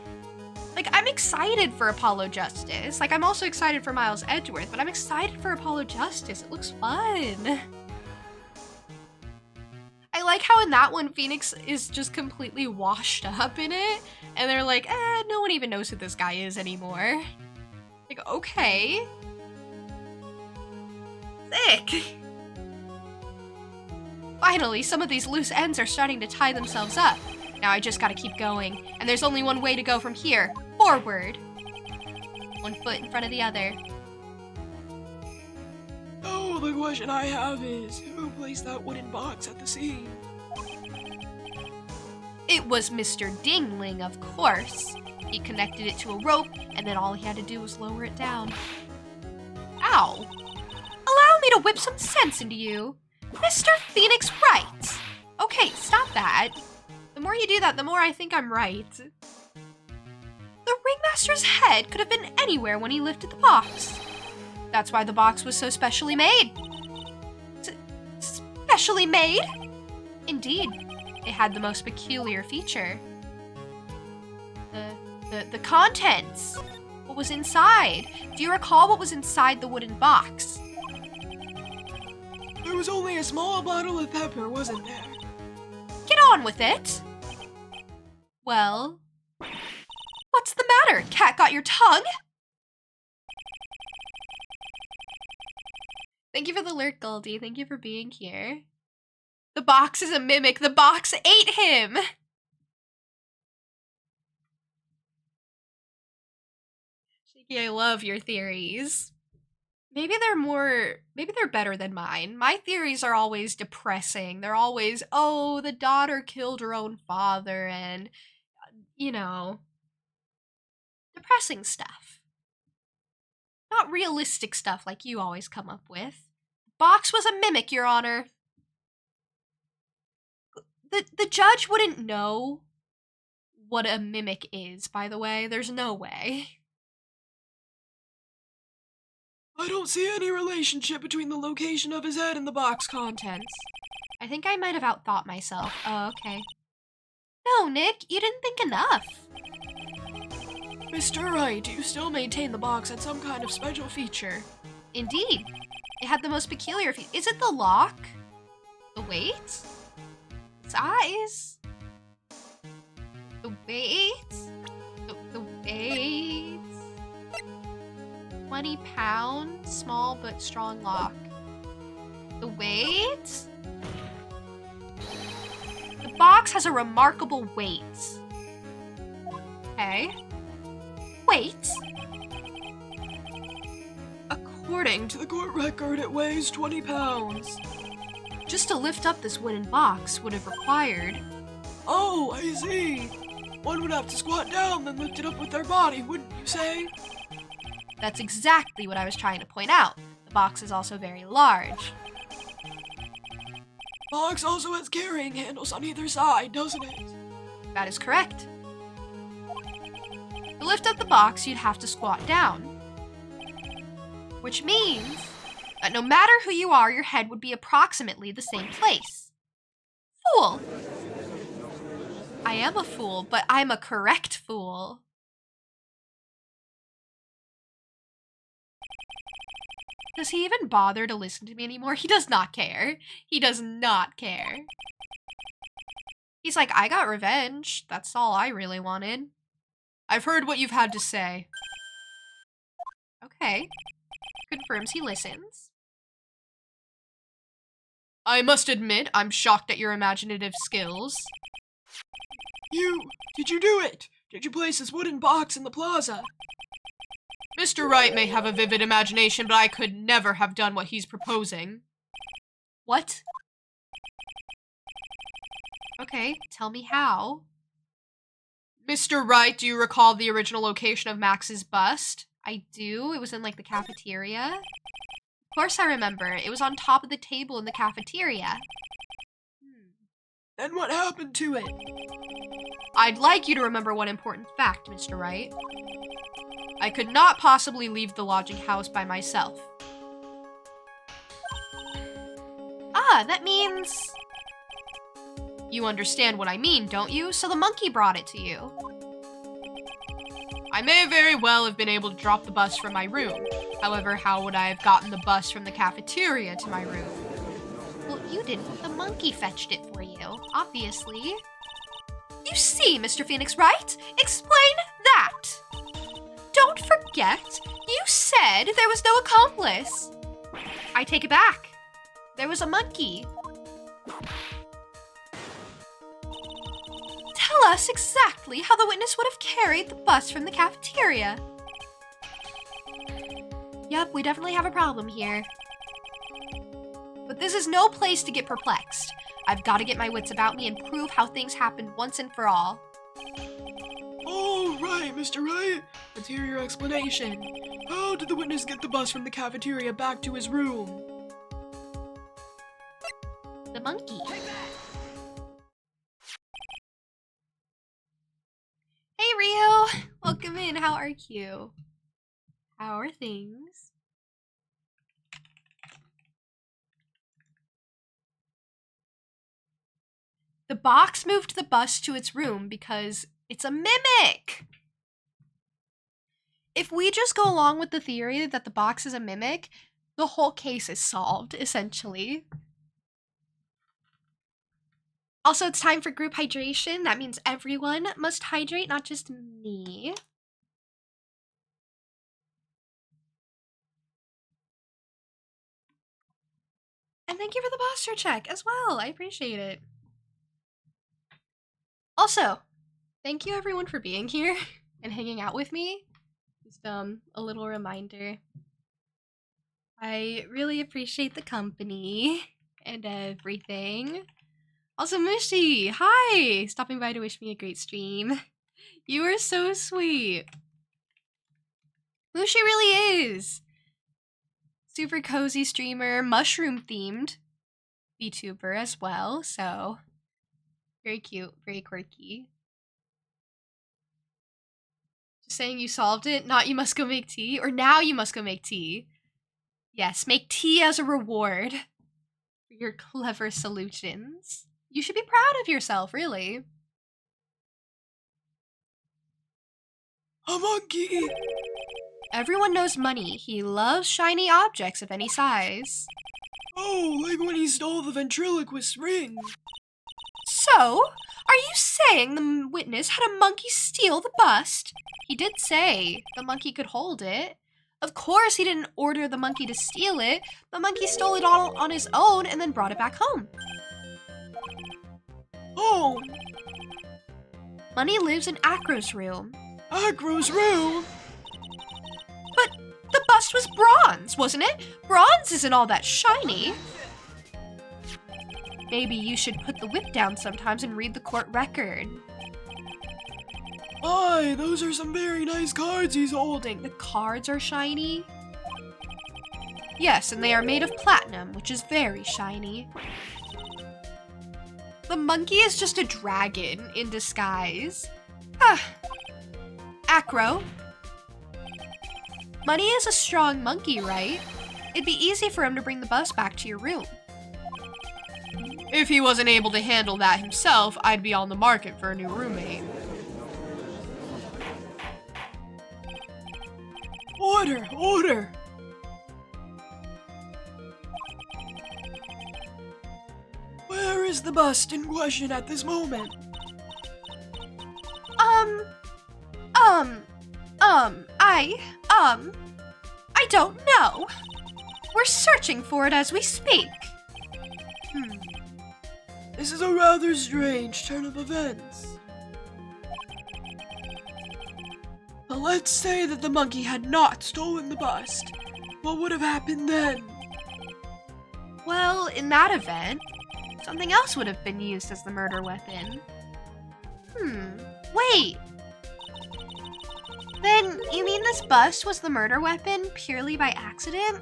Like, I'm excited for Apollo Justice. Like, I'm also excited for Miles Edgeworth, but I'm excited for Apollo Justice. It looks fun. I like how in that one, Phoenix is just completely washed up in it, and they're like, no one even knows who this guy is anymore. Like, okay. Sick. Finally, some of these loose ends are starting to tie themselves up. Now I just gotta keep going, and there's only one way to go from here. Forward. One foot in front of the other. Oh, the question I have is, who placed that wooden box at the scene? It was Mr. Dingling, of course. He connected it to a rope, and then all he had to do was lower it down. Ow! Allow me to whip some sense into you. Mr. Phoenix Wright! Okay, stop that. The more you do that, the more I think I'm right. The ringmaster's head could have been anywhere when he lifted the box. That's why the box was so specially made. Specially made? Indeed, it had the most peculiar feature. The contents. What was inside? Do you recall what was inside the wooden box? There was only a small bottle of pepper, wasn't there? Get on with it. Well, what's the matter? Cat got your tongue? Thank you for the alert, Goldie. Thank you for being here. The box is a mimic. The box ate him. Shaky, I love your theories. Maybe they're better than mine. My theories are always depressing. They're always, oh, the daughter killed her own father, and, you know, depressing stuff. Not realistic stuff like you always come up with. Box was a mimic, Your Honor. The judge wouldn't know what a mimic is, by the way. There's no way. I don't see any relationship between the location of his head and the box contents. I think I might have outthought myself. Oh, okay. No, Nick, you didn't think enough. Mr. Wright, do you still maintain the box had some kind of special feature? Indeed. It had the most peculiar Is it the lock? The weight? Size? The weight? The weight? 20 pounds, small but strong lock. The weight? The box has a remarkable weight. Okay. Weight? According to the court record, it weighs 20 pounds. Just to lift up this wooden box would have required... Oh, I see. One would have to squat down, then lift it up with their body, wouldn't you say? That's exactly what I was trying to point out. The box is also very large. Box also has carrying handles on either side, doesn't it? That is correct. To lift up the box, you'd have to squat down. Which means that no matter who you are, your head would be approximately the same place. Fool! I am a fool, but I'm a correct fool. Does he even bother to listen to me anymore? He does not care. He does not care. He's like, I got revenge. That's all I really wanted. I've heard what you've had to say. Okay. Confirms he listens. I must admit, I'm shocked at your imaginative skills. Did you do it? Did you place this wooden box in the plaza? Mr. Wright may have a vivid imagination, but I could never have done what he's proposing. What? Okay, tell me how. Mr. Wright, do you recall the original location of Max's bust? I do. It was in, like, the cafeteria. Of course I remember. It was on top of the table in the cafeteria. Then what happened to it? I'd like you to remember one important fact, Mr. Wright. I could not possibly leave the lodging house by myself. Ah, that means... You understand what I mean, don't you? So the monkey brought it to you. I may very well have been able to drop the bus from my room. However, how would I have gotten the bus from the cafeteria to my room? Well, you didn't. The monkey fetched it for you, obviously. You see, Mr. Phoenix Wright? Explain that! Don't forget, you said there was no accomplice. I take it back. There was a monkey. Tell us exactly how the witness would have carried the bus from the cafeteria. Yep, we definitely have a problem here. But this is no place to get perplexed. I've got to get my wits about me and prove how things happened once and for all. Oh, right, Mr. Wright. Let's hear your explanation. How did the witness get the bus from the cafeteria back to his room? The monkey. Hey, Rio. Welcome in. How are you? How are things? The box moved the bus to its room because it's a mimic! If we just go along with the theory that the box is a mimic, the whole case is solved, essentially. Also, it's time for group hydration. That means everyone must hydrate, not just me. And thank you for the posture check as well. I appreciate it. Also, thank you everyone for being here and hanging out with me. Just a little reminder. I really appreciate the company and everything. Also, Mushy, hi! Stopping by to wish me a great stream. You are so sweet. Mushy really is. Super cozy streamer, mushroom themed VTuber as well, so very cute, very quirky. Just saying you solved it, not you must go make tea, or now you must go make tea. Yes, make tea as a reward for your clever solutions. You should be proud of yourself, really. A monkey! Everyone knows Money. He loves shiny objects of any size. Oh, like when he stole the ventriloquist ring. So, are you saying the witness had a monkey steal the bust? He did say the monkey could hold it. Of course, he didn't order the monkey to steal it. The monkey stole it all on his own and then brought it back home. Oh, Money lives in Acro's room. Acro's room. But the bust was bronze, wasn't it? Bronze isn't all that shiny. Maybe you should put the whip down sometimes and read the court record. Aye, those are some very nice cards he's holding. The cards are shiny? Yes, and they are made of platinum, which is very shiny. The monkey is just a dragon in disguise. Acro. Money is a strong monkey, right? It'd be easy for him to bring the bus back to your room. If he wasn't able to handle that himself, I'd be on the market for a new roommate. Order, order. Where is the bust in question at this moment? I don't know. We're searching for it as we speak. This is a rather strange turn of events. But let's say that the monkey had not stolen the bust. What would have happened then? Well, in that event, something else would have been used as the murder weapon. Wait. Then, you mean this bust was the murder weapon purely by accident?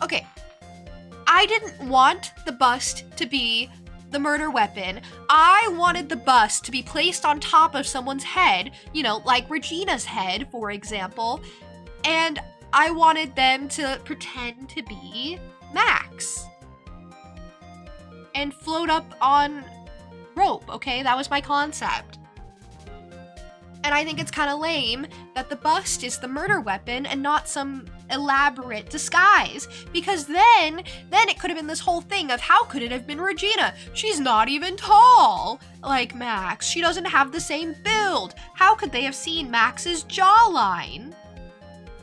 Okay. I didn't want the bust to be the murder weapon. I wanted the bust to be placed on top of someone's head, you know, like Regina's head, for example, and I wanted them to pretend to be Max and float up on rope, okay? That was my concept. And I think it's kind of lame that the bust is the murder weapon and not some elaborate disguise. Because then it could have been this whole thing of how could it have been Regina? She's not even tall like Max. She doesn't have the same build. How could they have seen Max's jawline?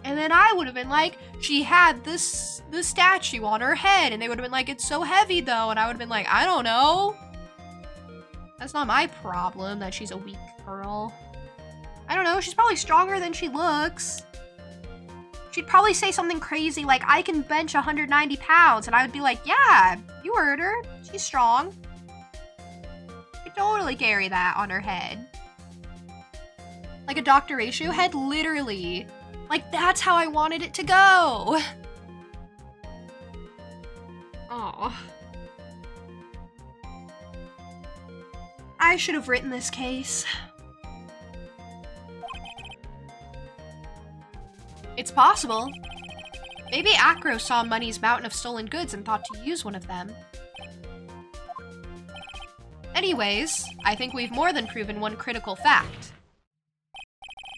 And then I would have been like, she had the statue on her head. And they would have been like, it's so heavy though. And I would have been like, I don't know. That's not my problem that she's a weak girl. I don't know, she's probably stronger than she looks. She'd probably say something crazy like, I can bench 190 pounds, and I would be like, yeah, you heard her. She's strong. She'd totally carry that on her head. Like a Dr. Ratio head, literally. Like, that's how I wanted it to go. Oh. I should have written this case. It's possible. Maybe Acro saw Money's mountain of stolen goods and thought to use one of them. Anyways, I think we've more than proven one critical fact.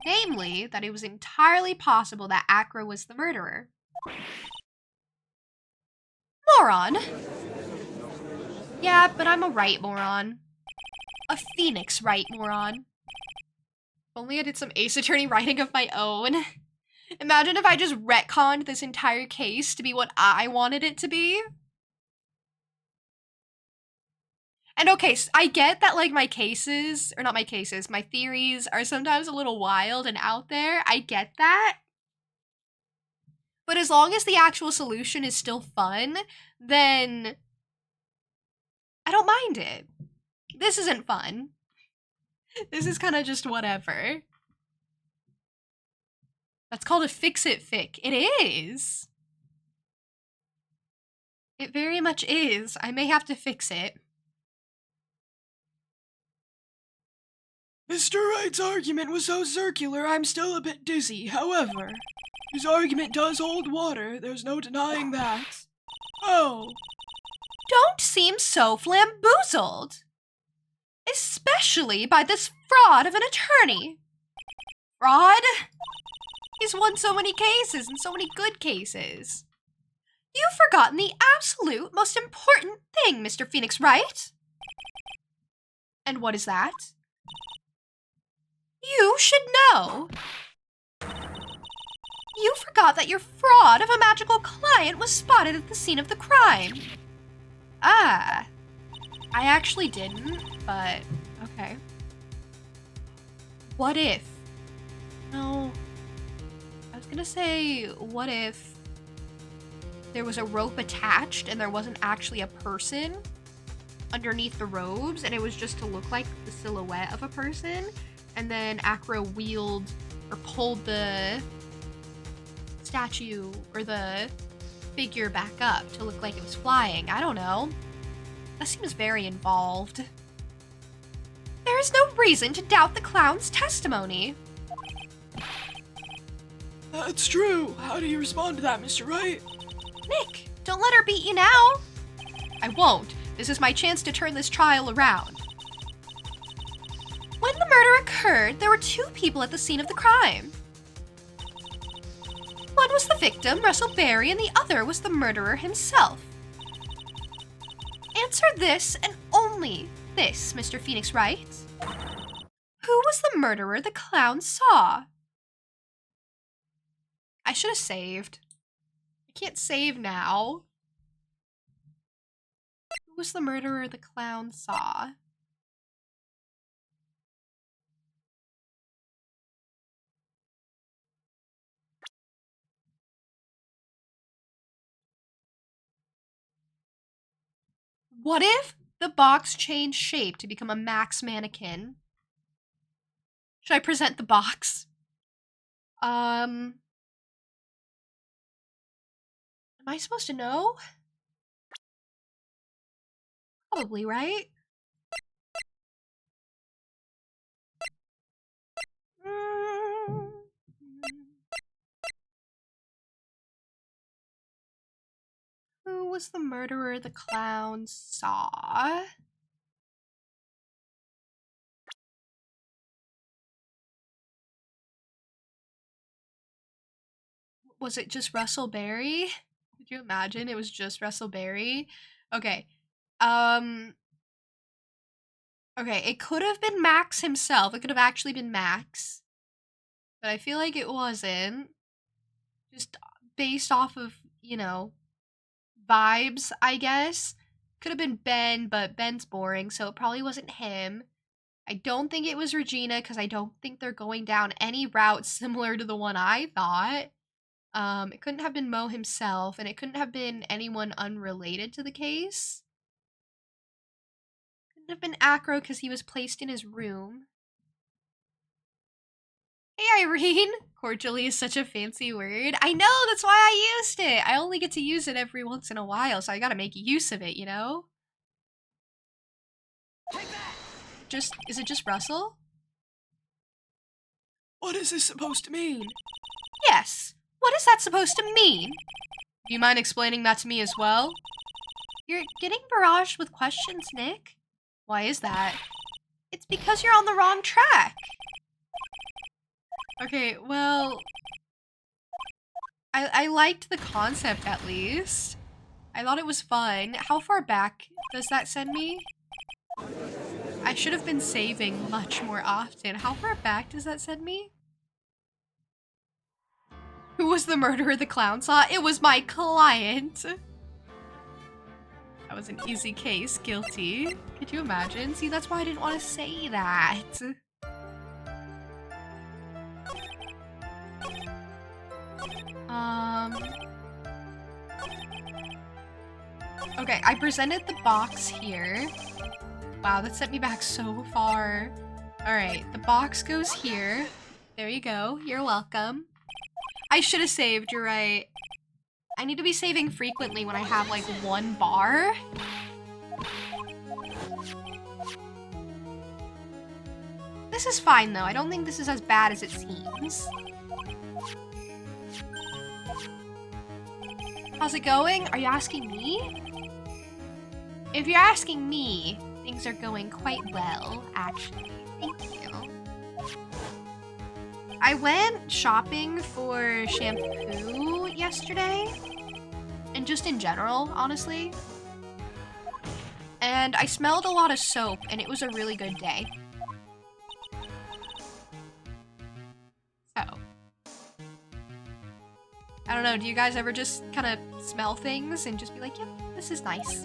Namely, that it was entirely possible that Acro was the murderer. Moron! Yeah, but I'm a right moron. A Phoenix right moron. If only I did some Ace Attorney writing of my own. Imagine if I just retconned this entire case to be what I wanted it to be. And okay, so I get that like my theories are sometimes a little wild and out there. I get that. But as long as the actual solution is still fun, then I don't mind it. This isn't fun. This is kind of just whatever. That's called a fix-it fic. It is. It very much is. I may have to fix it. Mr. Wright's argument was so circular, I'm still a bit dizzy. However, his argument does hold water. There's no denying that. Oh. Don't seem so flamboozled. Especially by this fraud of an attorney. Rod? He's won so many cases and so many good cases. You've forgotten the absolute most important thing, Mr. Phoenix Wright. And what is that? You should know. You forgot that your fraud of a magical client was spotted at the scene of the crime. Ah. I actually didn't, but okay. What if? No. I was gonna say, what if there was a rope attached and there wasn't actually a person underneath the robes and it was just to look like the silhouette of a person, and then Acro wheeled or pulled the statue or the figure back up to look like it was flying. I don't know. That seems very involved. There is no reason to doubt the clown's testimony. That's true. How do you respond to that, Mr. Wright? Nick, don't let her beat you now. I won't. This is my chance to turn this trial around. When the murder occurred, there were 2 people at the scene of the crime. One was the victim, Russell Berry, and the other was the murderer himself. Answer this and only this, Mr. Phoenix Wright. Who was the murderer the clown saw? I should have saved. I can't save now. Who was the murderer the clown saw? What if the box changed shape to become a Max mannequin? Should I present the box? Am I supposed to know? Probably, right? Who was the murderer the clown saw? Was it just Russell Berry? Could you imagine it was just Russell Berry? Okay. Okay, it could have been Max himself. It could have actually been Max. But I feel like it wasn't. Just based off of, you know, vibes, I guess. Could have been Ben, but Ben's boring, so it probably wasn't him. I don't think it was Regina, because I don't think they're going down any route similar to the one I thought. It couldn't have been Mo himself, and it couldn't have been anyone unrelated to the case. Couldn't have been Acro because he was placed in his room. Hey, Irene! Cordially is such a fancy word. I know, that's why I used it! I only get to use it every once in a while, so I gotta make use of it, you know? Is it just Russell? What is this supposed to mean? Yes. What is that supposed to mean? Do you mind explaining that to me as well? You're getting barraged with questions, Nick. Why is that? It's because you're on the wrong track. Okay, well, I liked the concept at least. I thought it was fun. How far back does that send me? I should have been saving much more often. How far back does that send me? Who was the murderer the clown saw? It was my client. That was an easy case. Guilty. Could you imagine? See, that's why I didn't want to say that. Okay, I presented the box here. Wow, that sent me back so far. Alright, the box goes here. There you go. You're welcome. I should have saved, you're right. I need to be saving frequently when I have, like, 1 bar. This is fine, though. I don't think this is as bad as it seems. How's it going? Are you asking me? If you're asking me, things are going quite well, actually. Thank you. I went shopping for shampoo yesterday, and just in general, honestly. And I smelled a lot of soap, and it was a really good day. So, I don't know, do you guys ever just kind of smell things and just be like, yep, this is nice?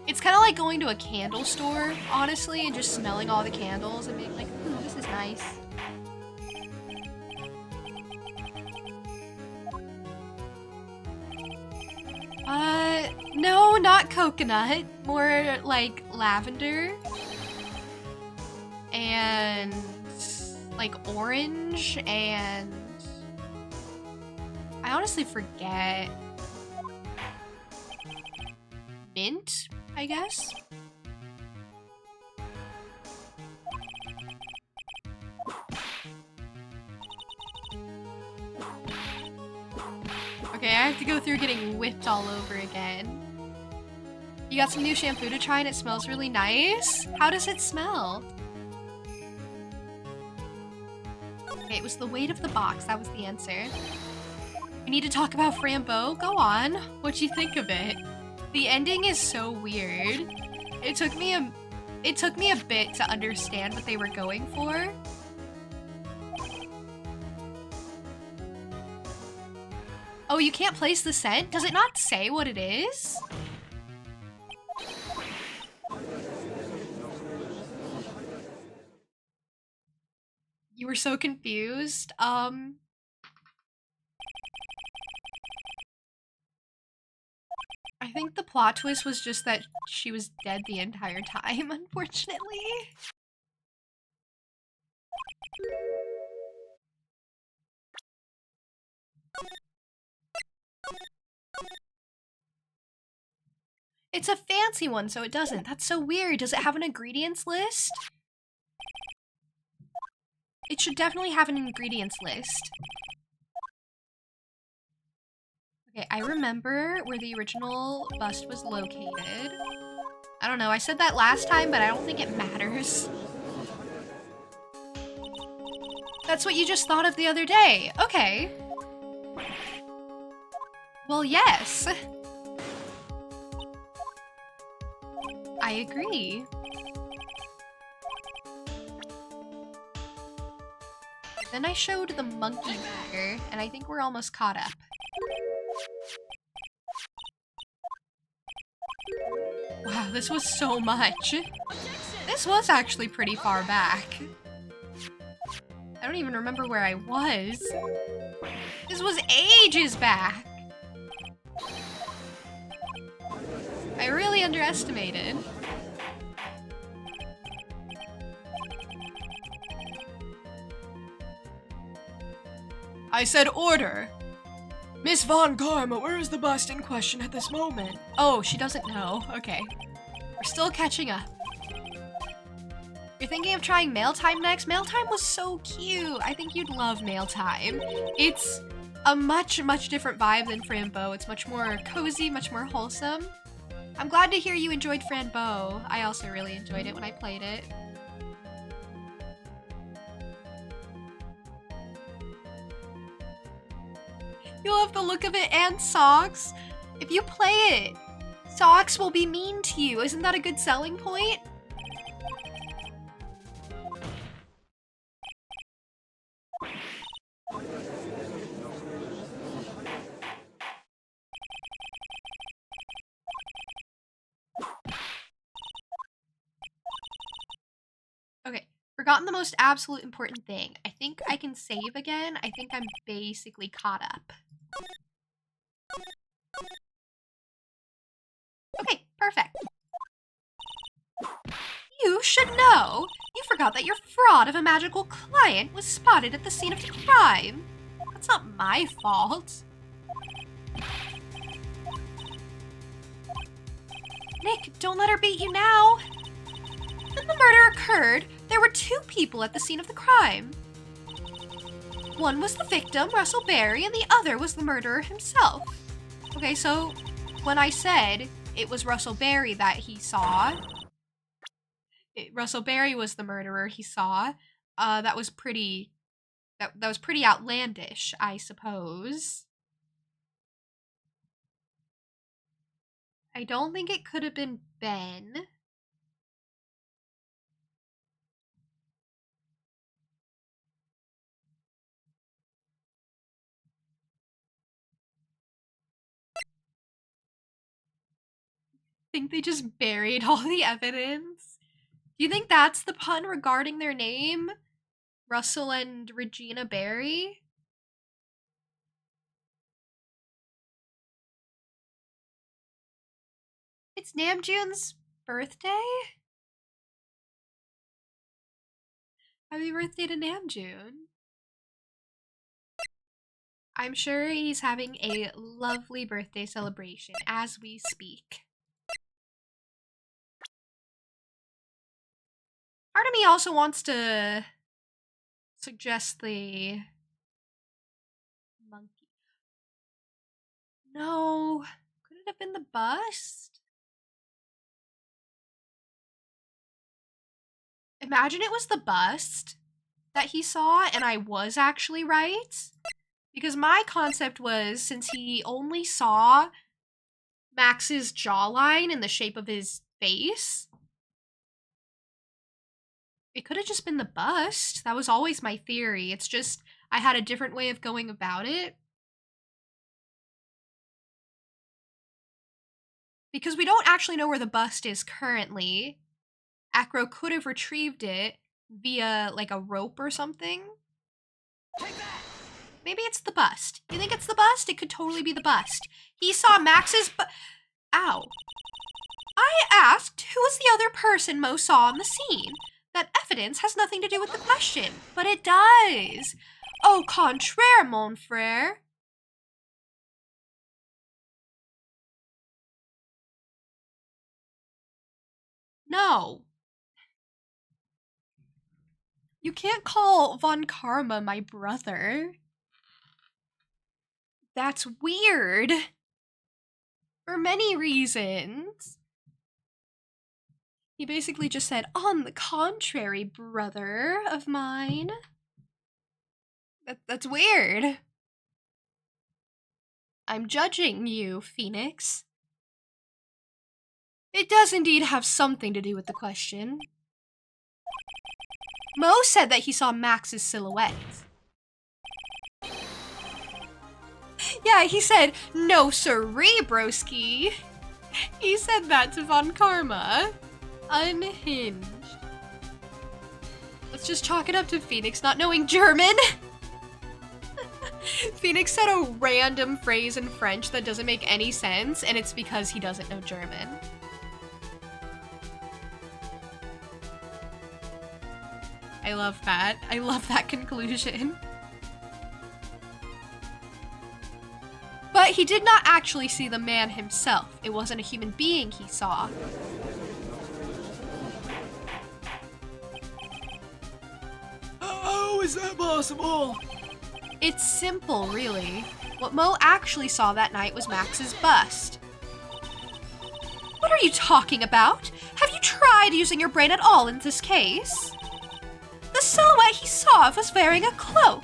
It's kind of like going to a candle store, honestly, and just smelling all the candles and being like, this is nice. No, not coconut. More like lavender. And like orange and... I honestly forget. Mint, I guess? Okay, I have to go through getting whipped all over again. You got some new shampoo to try and it smells really nice? How does it smell? Okay, it was the weight of the box. That was the answer. We need to talk about Frambeau. Go on. What'd you think of it? The ending is so weird. It took me a bit to understand what they were going for. Oh, you can't place the scent? Does it not say what it is? You were so confused. I think the plot twist was just that she was dead the entire time, unfortunately. It's a fancy one, so it doesn't. That's so weird. Does it have an ingredients list? It should definitely have an ingredients list. Okay, I remember where the original bust was located. I don't know, I said that last time, but I don't think it matters. That's what you just thought of the other day. Okay. Well, yes. I agree. Then I showed the monkey burger, and I think we're almost caught up. Wow, this was so much. This was actually pretty far back. I don't even remember where I was. This was ages back. I really underestimated. I said order! Miss Von Karma, where is the bust in question at this moment? Oh, she doesn't know. Okay. We're still catching up. You're thinking of trying Mail Time next? Mail Time was so cute. I think you'd love Mail Time. It's a much, much different vibe than Frambeau. It's much more cozy, much more wholesome. I'm glad to hear you enjoyed Frambeau. I also really enjoyed it when I played it. You love the look of it and Socks. If you play it, Socks will be mean to you. Isn't that a good selling point? Okay, forgotten the most absolute important thing. I think I can save again. I think I'm basically caught up. Okay, perfect. You should know. You forgot that your fraud of a magical client was spotted at the scene of the crime. That's not my fault. Nick, don't let her beat you now. When the murder occurred, there were 2 people at the scene of the crime. One was the victim, Russell Berry, and the other was the murderer himself. Okay, so when I said it was Russell Berry that he saw, Russell Berry was the murderer he saw, that was pretty That was pretty outlandish, I suppose. I don't think it could have been Ben. I think they just buried all the evidence. Do you think that's the pun regarding their name? Russell and Regina Berry? It's Namjoon's birthday? Happy birthday to Namjoon. I'm sure he's having a lovely birthday celebration as we speak. Part of me also wants to suggest the monkey. No, could it have been the bust? Imagine it was the bust that he saw and I was actually right. Because my concept was, since he only saw Max's jawline in the shape of his face, it could have just been the bust. That was always my theory. It's just, I had a different way of going about it. Because we don't actually know where the bust is currently. Acro could have retrieved it via, like, a rope or something. Maybe it's the bust. You think it's the bust? It could totally be the bust. He saw Max's Ow. I asked who was the other person Mo saw on the scene. That evidence has nothing to do with the question, but it does. Au contraire, mon frère. No. You can't call Von Karma my brother. That's weird. For many reasons. He basically just said, on the contrary, brother of mine. That's weird. I'm judging you, Phoenix. It does indeed have something to do with the question. Mo said that he saw Max's silhouette. Yeah, he said, no siree, broski. He said that to Von Karma. Unhinged. Let's just chalk it up to Phoenix not knowing German. Phoenix said a random phrase in French that doesn't make any sense, and it's because he doesn't know German. I love that. I love that conclusion. But he did not actually see the man himself. It wasn't a human being he saw. How is that possible? It's simple, really. What Mo actually saw that night was Max's bust. What are you talking about? Have you tried using your brain at all in this case? The silhouette he saw was wearing a cloak.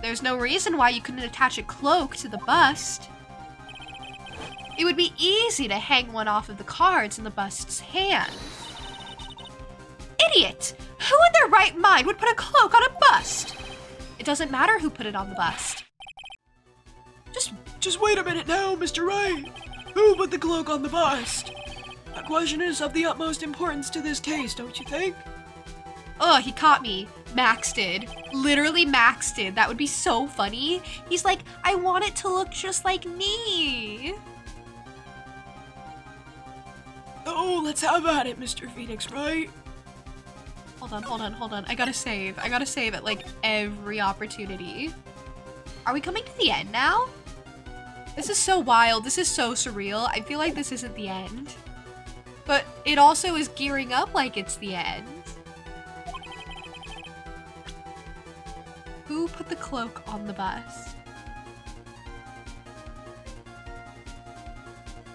There's no reason why you couldn't attach a cloak to the bust. It would be easy to hang one off of the cards in the bust's hand. Idiot! Who in their right mind would put a cloak on a bust? It doesn't matter who put it on the bust. Just wait a minute now, Mr. Wright. Who put the cloak on the bust? That question is of the utmost importance to this case, don't you think? Oh, he caught me. Max did. Literally Max did. That would be so funny. He's like, I want it to look just like me. Oh, let's have at it, Mr. Phoenix Wright. Hold on. I gotta save at like every opportunity. Are we coming to the end now? This is so wild. This is so surreal. I feel like this isn't the end. But it also is gearing up like it's the end. Who put the cloak on the bus?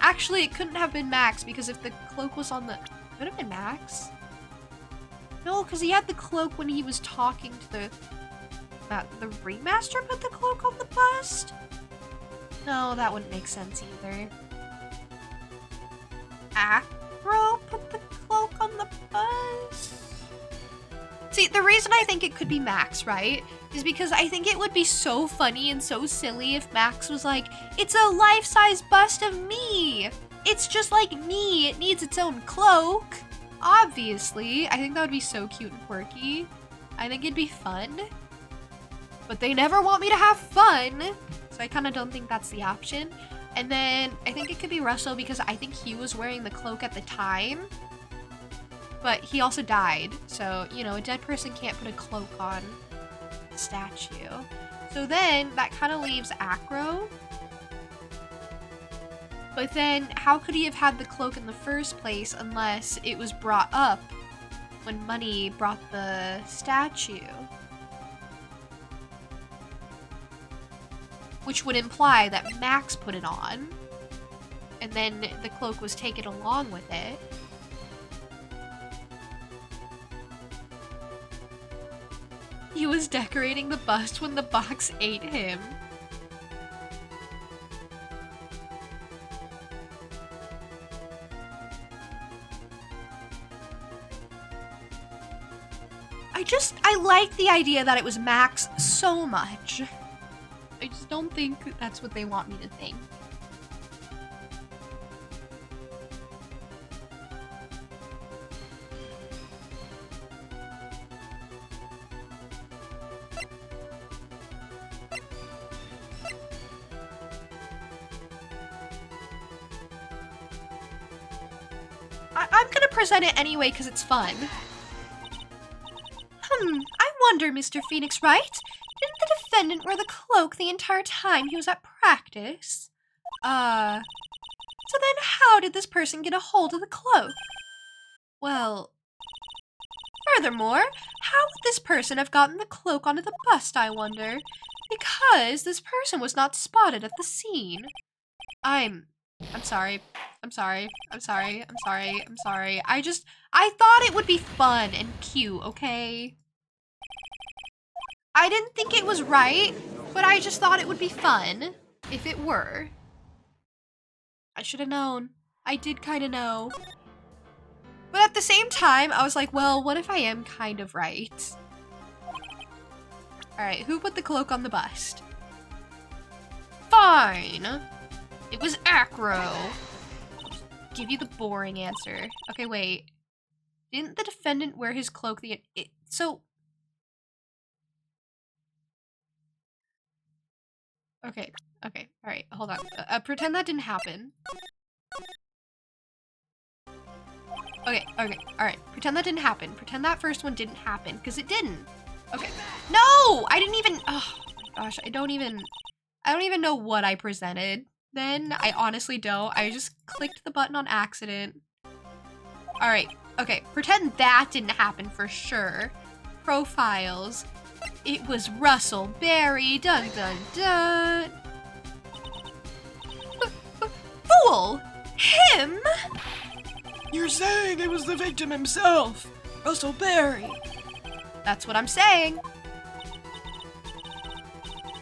Actually, it couldn't have been Max because if the cloak was on the... Could have been Max? No, because he had the cloak when he was talking to the remaster put the cloak on the bust? No, that wouldn't make sense either. Acro put the cloak on the bust? See, the reason I think it could be Max, right, is because I think it would be so funny and so silly if Max was like, it's a life-size bust of me! It's just like me, it needs its own cloak! Obviously, I think that would be so cute and quirky. I think it'd be fun. But they never want me to have fun, so I kind of don't think that's the option. And then I think it could be Russell because I think he was wearing the cloak at the time. But he also died, so, you know, a dead person can't put a cloak on a statue. So then that kind of leaves Acro. But then how could he have had the cloak in the first place unless it was brought up when Money brought the statue? Which would imply that Max put it on, and then the cloak was taken along with it. He was decorating the bust when the box ate him. I like the idea that it was Max so much. I just don't think that's what they want me to think. I'm gonna present it anyway because it's fun. I wonder, Mr. Phoenix Wright, didn't the defendant wear the cloak the entire time he was at practice? So then how did this person get a hold of the cloak? Well, furthermore, how would this person have gotten the cloak onto the bust, I wonder? Because this person was not spotted at the scene. I'm sorry. I thought it would be fun and cute, okay? I didn't think it was right, but I just thought it would be fun if it were. I should have known. I did kind of know. But at the same time, I was like, well, what if I am kind of right? Alright, who put the cloak on the bust? Fine! It was Acro. Give you the boring answer. Okay, wait. Didn't the defendant wear his cloak Okay, alright, hold on. Pretend that didn't happen. Okay, alright. Pretend that didn't happen. Pretend that first one didn't happen, because it didn't. Okay. No! I didn't even... Oh my gosh, I don't even know what I presented then. I honestly don't. I just clicked the button on accident. Alright, okay. Pretend that didn't happen for sure. Profiles. It was Russell Berry. Dun dun dun. Fool! Him? You're saying it was the victim himself, Russell Berry. That's what I'm saying.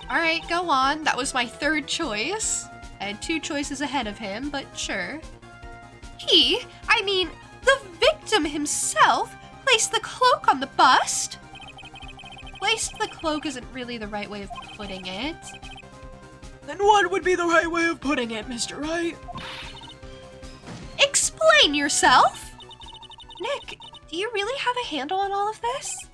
Alright, go on. That was my third choice. I had 2 choices ahead of him, but sure. The victim himself placed the cloak on the bust? Placed the cloak isn't really the right way of putting it. Then what would be the right way of putting it, Mr. Wright? Explain yourself! Nick, do you really have a handle on all of this?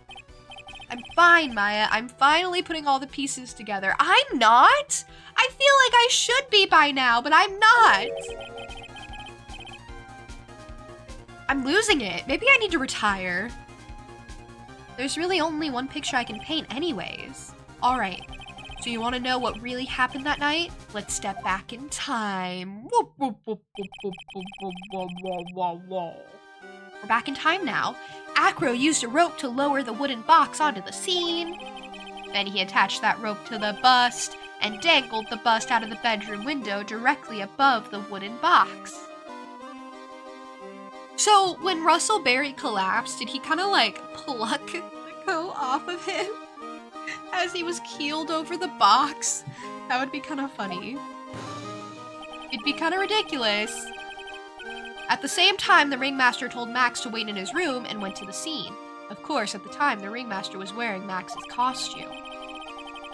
I'm fine, Maya. I'm finally putting all the pieces together. I'm not! I feel like I should be by now, but I'm not! I'm losing it. Maybe I need to retire. There's really only one picture I can paint anyways. Alright, so you want to know what really happened that night? Let's step back in time. We're back in time now. Acro used a rope to lower the wooden box onto the scene. Then he attached that rope to the bust and dangled the bust out of the bedroom window directly above the wooden box. So when Russell Berry collapsed, did he kind of like pluck the coat off of him as he was keeled over the box? That would be kind of funny. It'd be kind of ridiculous. At the same time, the ringmaster told Max to wait in his room and went to the scene. Of course, at the time, the ringmaster was wearing Max's costume.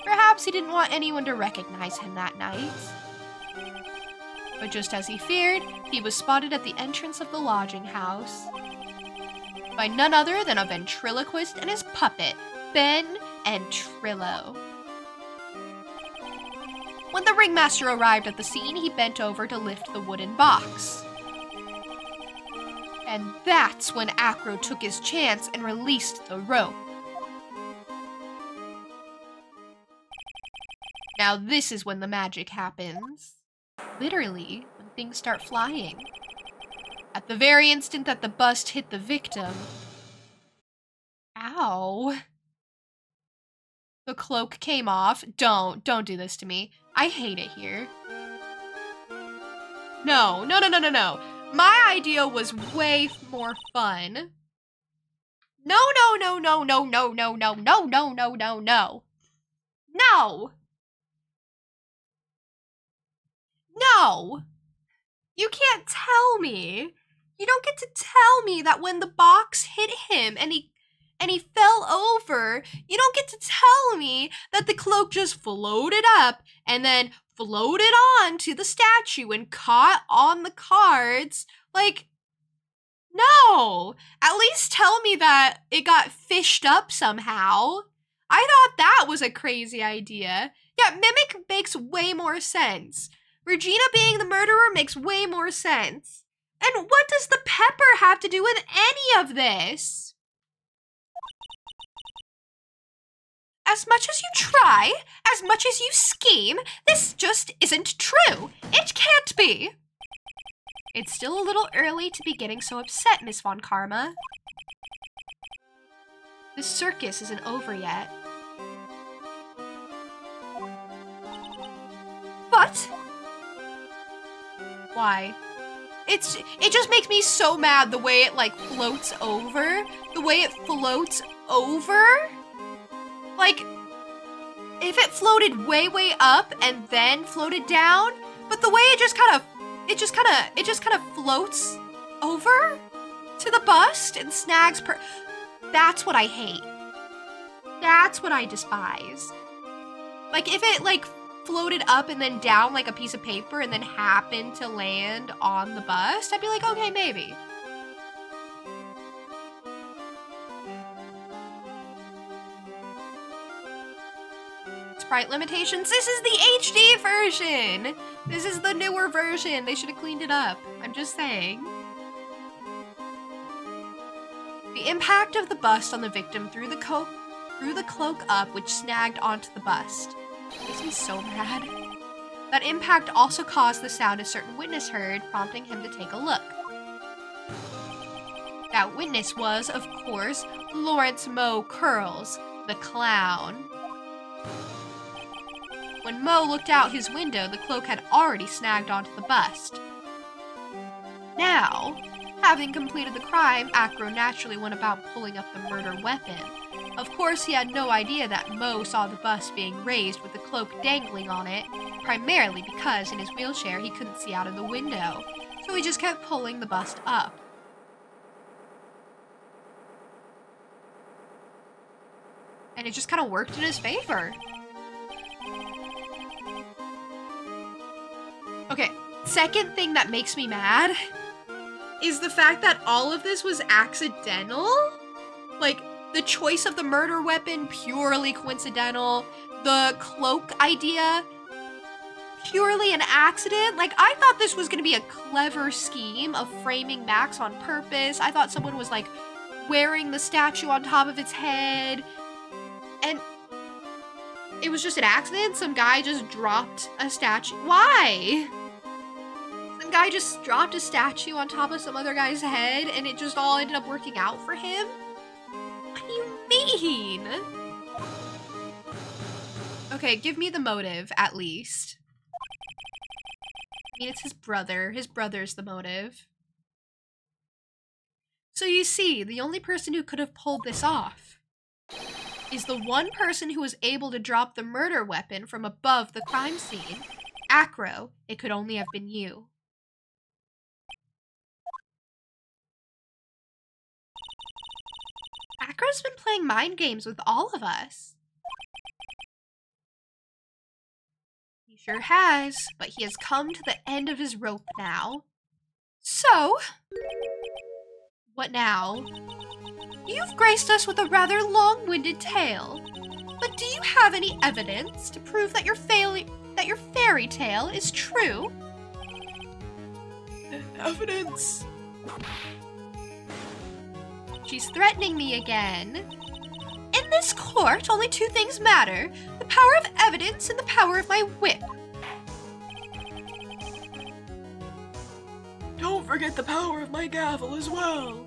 Perhaps he didn't want anyone to recognize him that night. But just as he feared, he was spotted at the entrance of the lodging house by none other than a ventriloquist and his puppet, Ben and Trillo. When the ringmaster arrived at the scene, he bent over to lift the wooden box. And that's when Acro took his chance and released the rope. Now this is when the magic happens. Literally, when things start flying. At the very instant that the bust hit the victim. Ow. The cloak came off. Don't do this to me. I hate it here. No. My idea was way more fun. No. No! You can't tell me. You don't get to tell me that when the box hit him and he fell over, you don't get to tell me that the cloak just floated up and then floated on to the statue and caught on the cards. Like, no! At least tell me that it got fished up somehow. I thought that was a crazy idea. Yeah, Mimic makes way more sense. Regina being the murderer makes way more sense. And what does the pepper have to do with any of this? As much as you try, as much as you scheme, this just isn't true. It can't be. It's still a little early to be getting so upset, Miss Von Karma. This circus isn't over yet. But why? It just makes me so mad the way it like floats over. The way it floats over. Like, if it floated way up and then floated down, but the way it just kind of floats over to the bust and snags that's what I hate. That's what I despise. Like, if it like floated up and then down like a piece of paper and then happened to land on the bust, I'd be like, okay, maybe. Sprite limitations. This is the HD version. This is the newer version. They should have cleaned it up. I'm just saying. The impact of the bust on the victim threw the cloak up, which snagged onto the bust. Makes me so mad. That impact also caused the sound a certain witness heard, prompting him to take a look. That witness was, of course, Lawrence Moe Curls, the clown. When Moe looked out his window, the cloak had already snagged onto the bust. Now, having completed the crime, Acro naturally went about pulling up the murder weapon. Of course, he had no idea that Moe saw the bust being raised with the cloak dangling on it, primarily because in his wheelchair he couldn't see out of the window, so he just kept pulling the bust up. And it just kind of worked in his favor. Okay, second thing that makes me mad is the fact that all of this was accidental. Like, the choice of the murder weapon, purely coincidental. The cloak idea, purely an accident. Like, I thought this was gonna be a clever scheme of framing Max on purpose. I thought someone was, like, wearing the statue on top of its head. And it was just an accident. Some guy just dropped a statue. Why? Some guy just dropped a statue on top of some other guy's head and it just all ended up working out for him? What do you mean? Okay, give me the motive, at least. I mean, it's his brother. His brother's the motive. So you see, the only person who could have pulled this off is the one person who was able to drop the murder weapon from above the crime scene. Acro, it could only have been you. Acro's been playing mind games with all of us. He sure has, but he has come to the end of his rope now. So, what now? You've graced us with a rather long-winded tale, but do you have any evidence to prove that your fairy tale is true? Evidence? She's threatening me again. In this court, only two things matter: the power of evidence and the power of my whip. Don't forget the power of my gavel as well.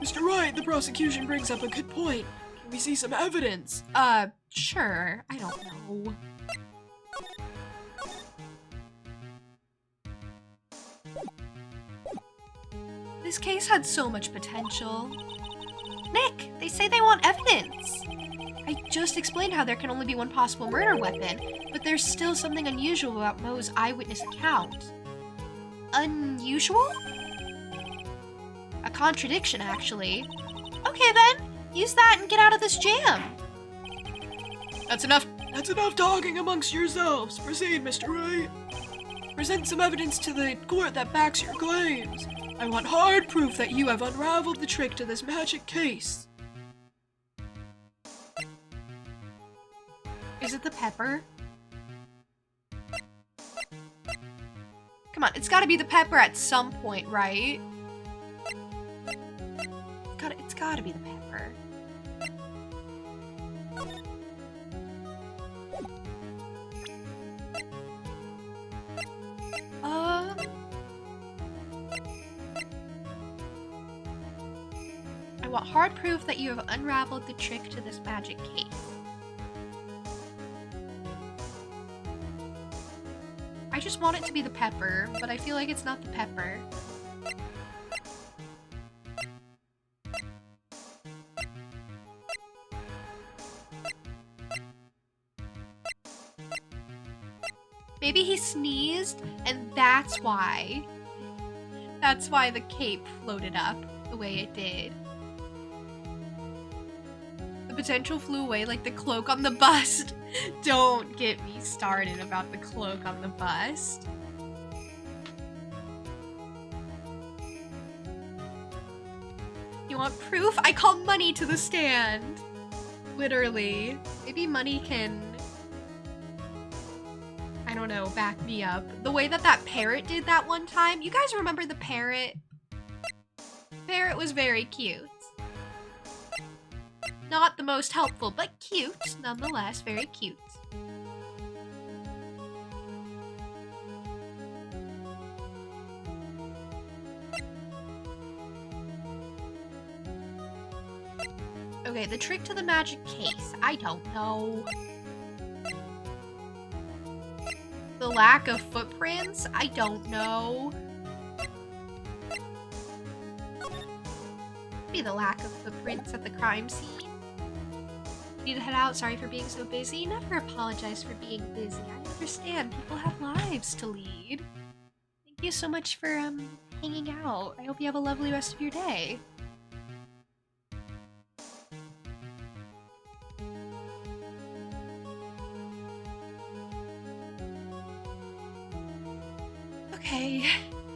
Mr. Wright, the prosecution brings up a good point. Can we see some evidence? Sure. I don't know. This case had so much potential. Nick, they say they want evidence. I just explained how there can only be one possible murder weapon, but there's still something unusual about Mo's eyewitness account. Unusual? A contradiction, actually. Okay then, use that and get out of this jam. That's enough talking amongst yourselves. Proceed, Mr. Wright. Present some evidence to the court that backs your claims. I want hard proof that you have unraveled the trick to this magic case. Is it the pepper? Come on, it's gotta be the pepper at some point, right? It's gotta be the pepper. I want hard proof that you have unraveled the trick to this magic case. I just want it to be the pepper, but I feel like it's not the pepper. Maybe he sneezed, and that's why. That's why the cape floated up the way it did. The potential flew away like the cloak on the bust. Don't get me started about the cloak on the bust. You want proof? I call money to the stand. Literally. Maybe money can, I don't know, back me up. The way that parrot did that one time. You guys remember the parrot? Parrot was very cute. Not the most helpful, but cute, nonetheless, very cute. Okay, the trick to the magic case. I don't know. The lack of footprints? I don't know. Maybe the lack of footprints at the crime scene. Need to head out. Sorry for being so busy. Never apologize for being busy. I understand. People have lives to lead. Thank you so much for hanging out. I hope you have a lovely rest of your day. Okay,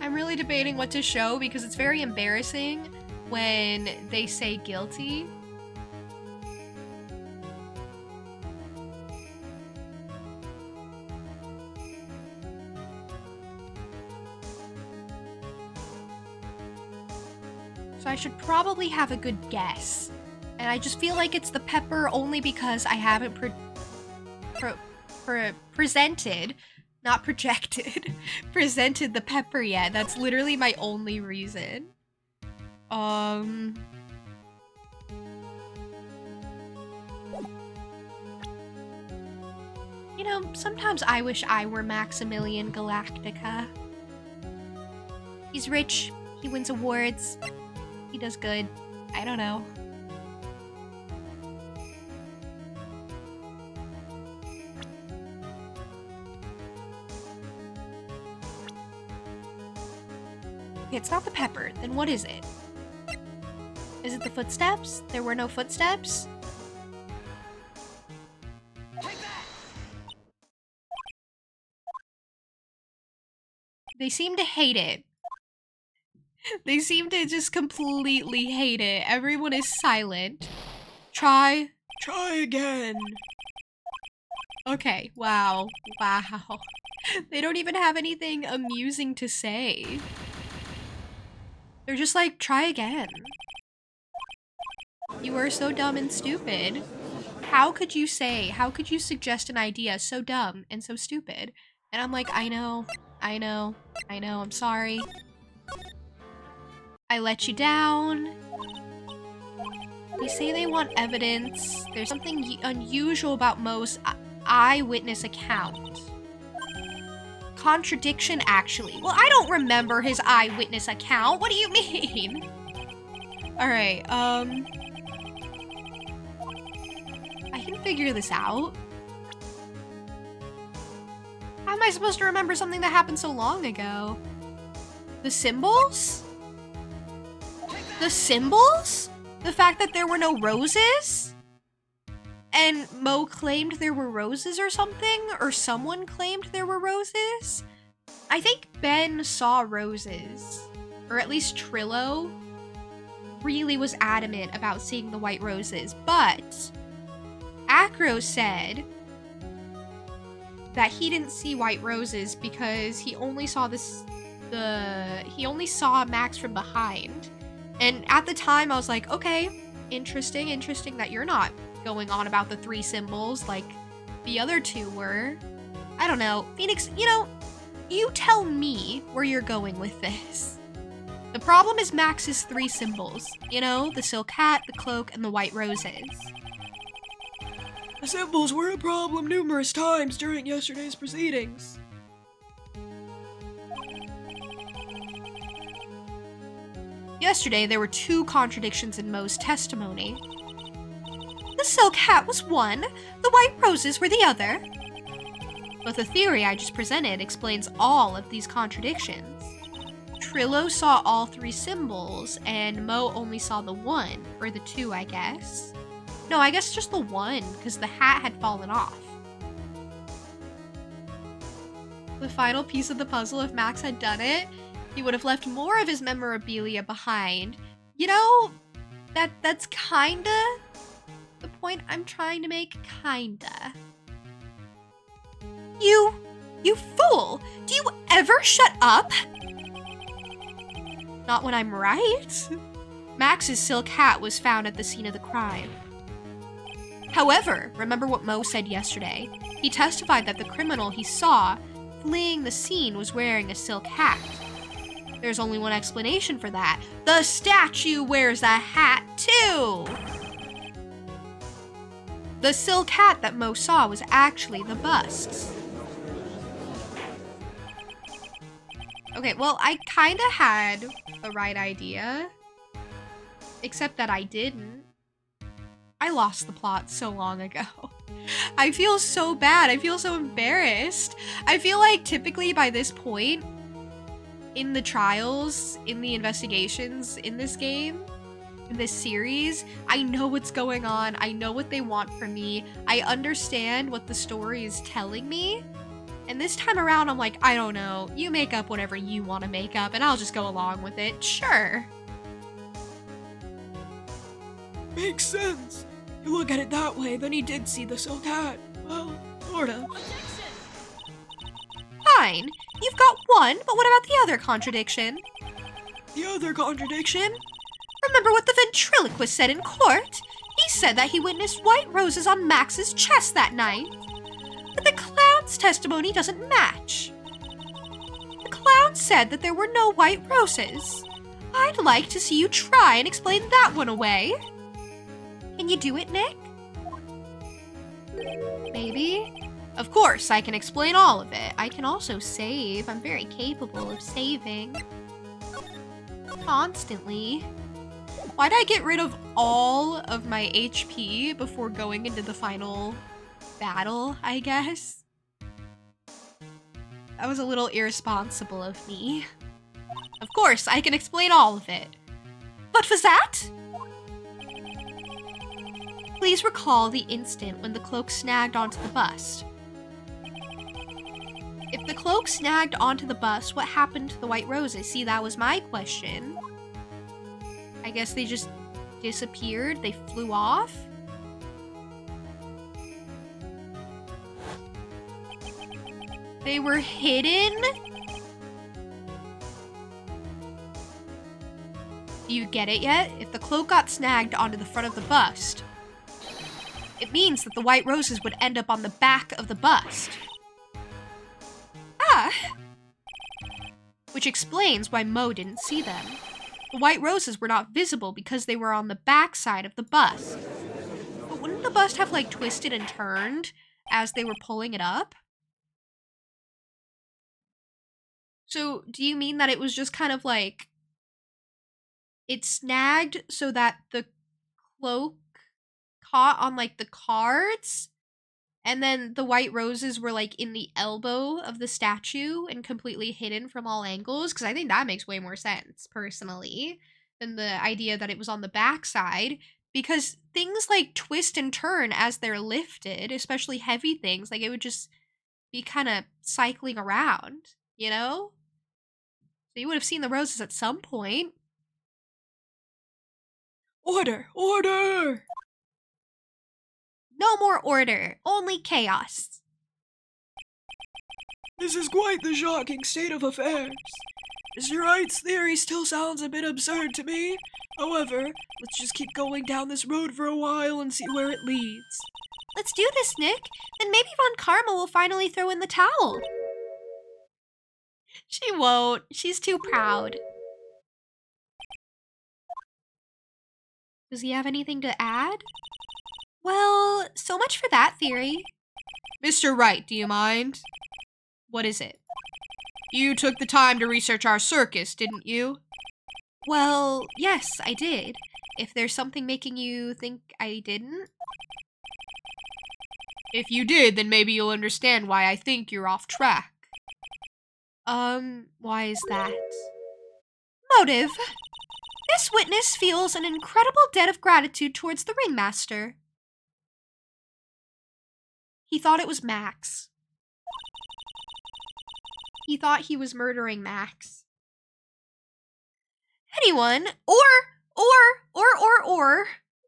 I'm really debating what to show because it's very embarrassing when they say guilty. So I should probably have a good guess. And I just feel like it's the pepper only because I haven't presented, not projected, presented the pepper yet. That's literally my only reason. You know, sometimes I wish I were Maximilian Galactica. He's rich, he wins awards, He does good. I don't know. Okay, it's not the pepper. Then what is it? Is it the footsteps? There were no footsteps? They seem to hate it. They seem to just completely hate it. Everyone is silent. Try. Try again. Okay, wow. Wow. They don't even have anything amusing to say. They're just like, try again. You are so dumb and stupid. How could you suggest an idea so dumb and so stupid? And I'm like, I know, I'm sorry. I let you down. They say they want evidence. There's something unusual about Mo's eyewitness account. Contradiction, actually. Well, I don't remember his eyewitness account. What do you mean? Alright, I can figure this out. How am I supposed to remember something that happened so long ago? The symbols? The symbols? The fact that there were no roses? And Mo claimed there were roses or something? Or someone claimed there were roses? I think Ben saw roses. Or at least Trillo really was adamant about seeing the white roses. But Acro said that he didn't see white roses because he only saw he only saw Max from behind. And at the time I was like, okay, interesting that you're not going on about the 3 symbols like the other 2 were. I don't know. Phoenix, you tell me where you're going with this. The problem is Max's 3 symbols. The silk hat, the cloak, and the white roses. The symbols were a problem numerous times during yesterday's proceedings. Yesterday, there were 2 contradictions in Mo's testimony. The silk hat was one, the white roses were the other. But the theory I just presented explains all of these contradictions. Trillo saw all 3 symbols, and Mo only saw the 1, or the 2, I guess. No, I guess just the 1, because the hat had fallen off. The final piece of the puzzle, if Max had done it, he would have left more of his memorabilia behind. That's kinda the point I'm trying to make, kinda. You fool! Do you ever shut up? Not when I'm right. Max's silk hat was found at the scene of the crime. However, remember what Mo said yesterday. He testified that the criminal he saw fleeing the scene was wearing a silk hat. There's only one explanation for that. The statue wears a hat too! The silk hat that Mo saw was actually the bust's. Okay, well, I kinda had the right idea. Except that I didn't. I lost the plot so long ago. I feel so bad. I feel so embarrassed. I feel like typically by this point, in the trials, in the investigations, in this game, in this series, I know what's going on. I know what they want from me. I understand what the story is telling me. And this time around, I'm like, I don't know. You make up whatever you want to make up, and I'll just go along with it. Sure. Makes sense. You look at it that way, then he did see the silk hat. Well, sorta. Fine. You've got one, but what about the other contradiction? The other contradiction? Remember what the ventriloquist said in court? He said that he witnessed white roses on Max's chest that night. But the clown's testimony doesn't match. The clown said that there were no white roses. I'd like to see you try and explain that one away. Can you do it, Nick? Maybe? Of course, I can explain all of it. I can also save. I'm very capable of saving. Constantly. Why'd I get rid of all of my HP before going into the final battle, I guess? That was a little irresponsible of me. Of course, I can explain all of it. But was that? Please recall the instant when the cloak snagged onto the bust. If the cloak snagged onto the bust, what happened to the white roses? See, that was my question. I guess they just disappeared. They flew off. They were hidden? Do you get it yet? If the cloak got snagged onto the front of the bust, it means that the white roses would end up on the back of the bust. Ah! Which explains why Mo didn't see them. The white roses were not visible because they were on the back side of the bust. But wouldn't the bust have, like, twisted and turned as they were pulling it up? So, do you mean that it was just kind of like, it snagged so that the cloak caught on, like, the cards, and then the white roses were, like, in the elbow of the statue and completely hidden from all angles? Because I think that makes way more sense, personally, than the idea that it was on the backside. Because things, like, twist and turn as they're lifted, especially heavy things. Like, it would just be kind of cycling around, you know? So you would have seen the roses at some point. Order! Order! No more order, only chaos. This is quite the shocking state of affairs. Mr. Wright's theory still sounds a bit absurd to me. However, let's just keep going down this road for a while and see where it leads. Let's do this, Nick. Then maybe Von Karma will finally throw in the towel. She won't. She's too proud. Does he have anything to add? Well, so much for that theory. Mr. Wright, do you mind? What is it? You took the time to research our circus, didn't you? Well, yes, I did. If there's something making you think I didn't? If you did, then maybe you'll understand why I think you're off track. Why is that? Motive. This witness feels an incredible debt of gratitude towards the ringmaster. He thought it was Max. He thought he was murdering Max. Anyone,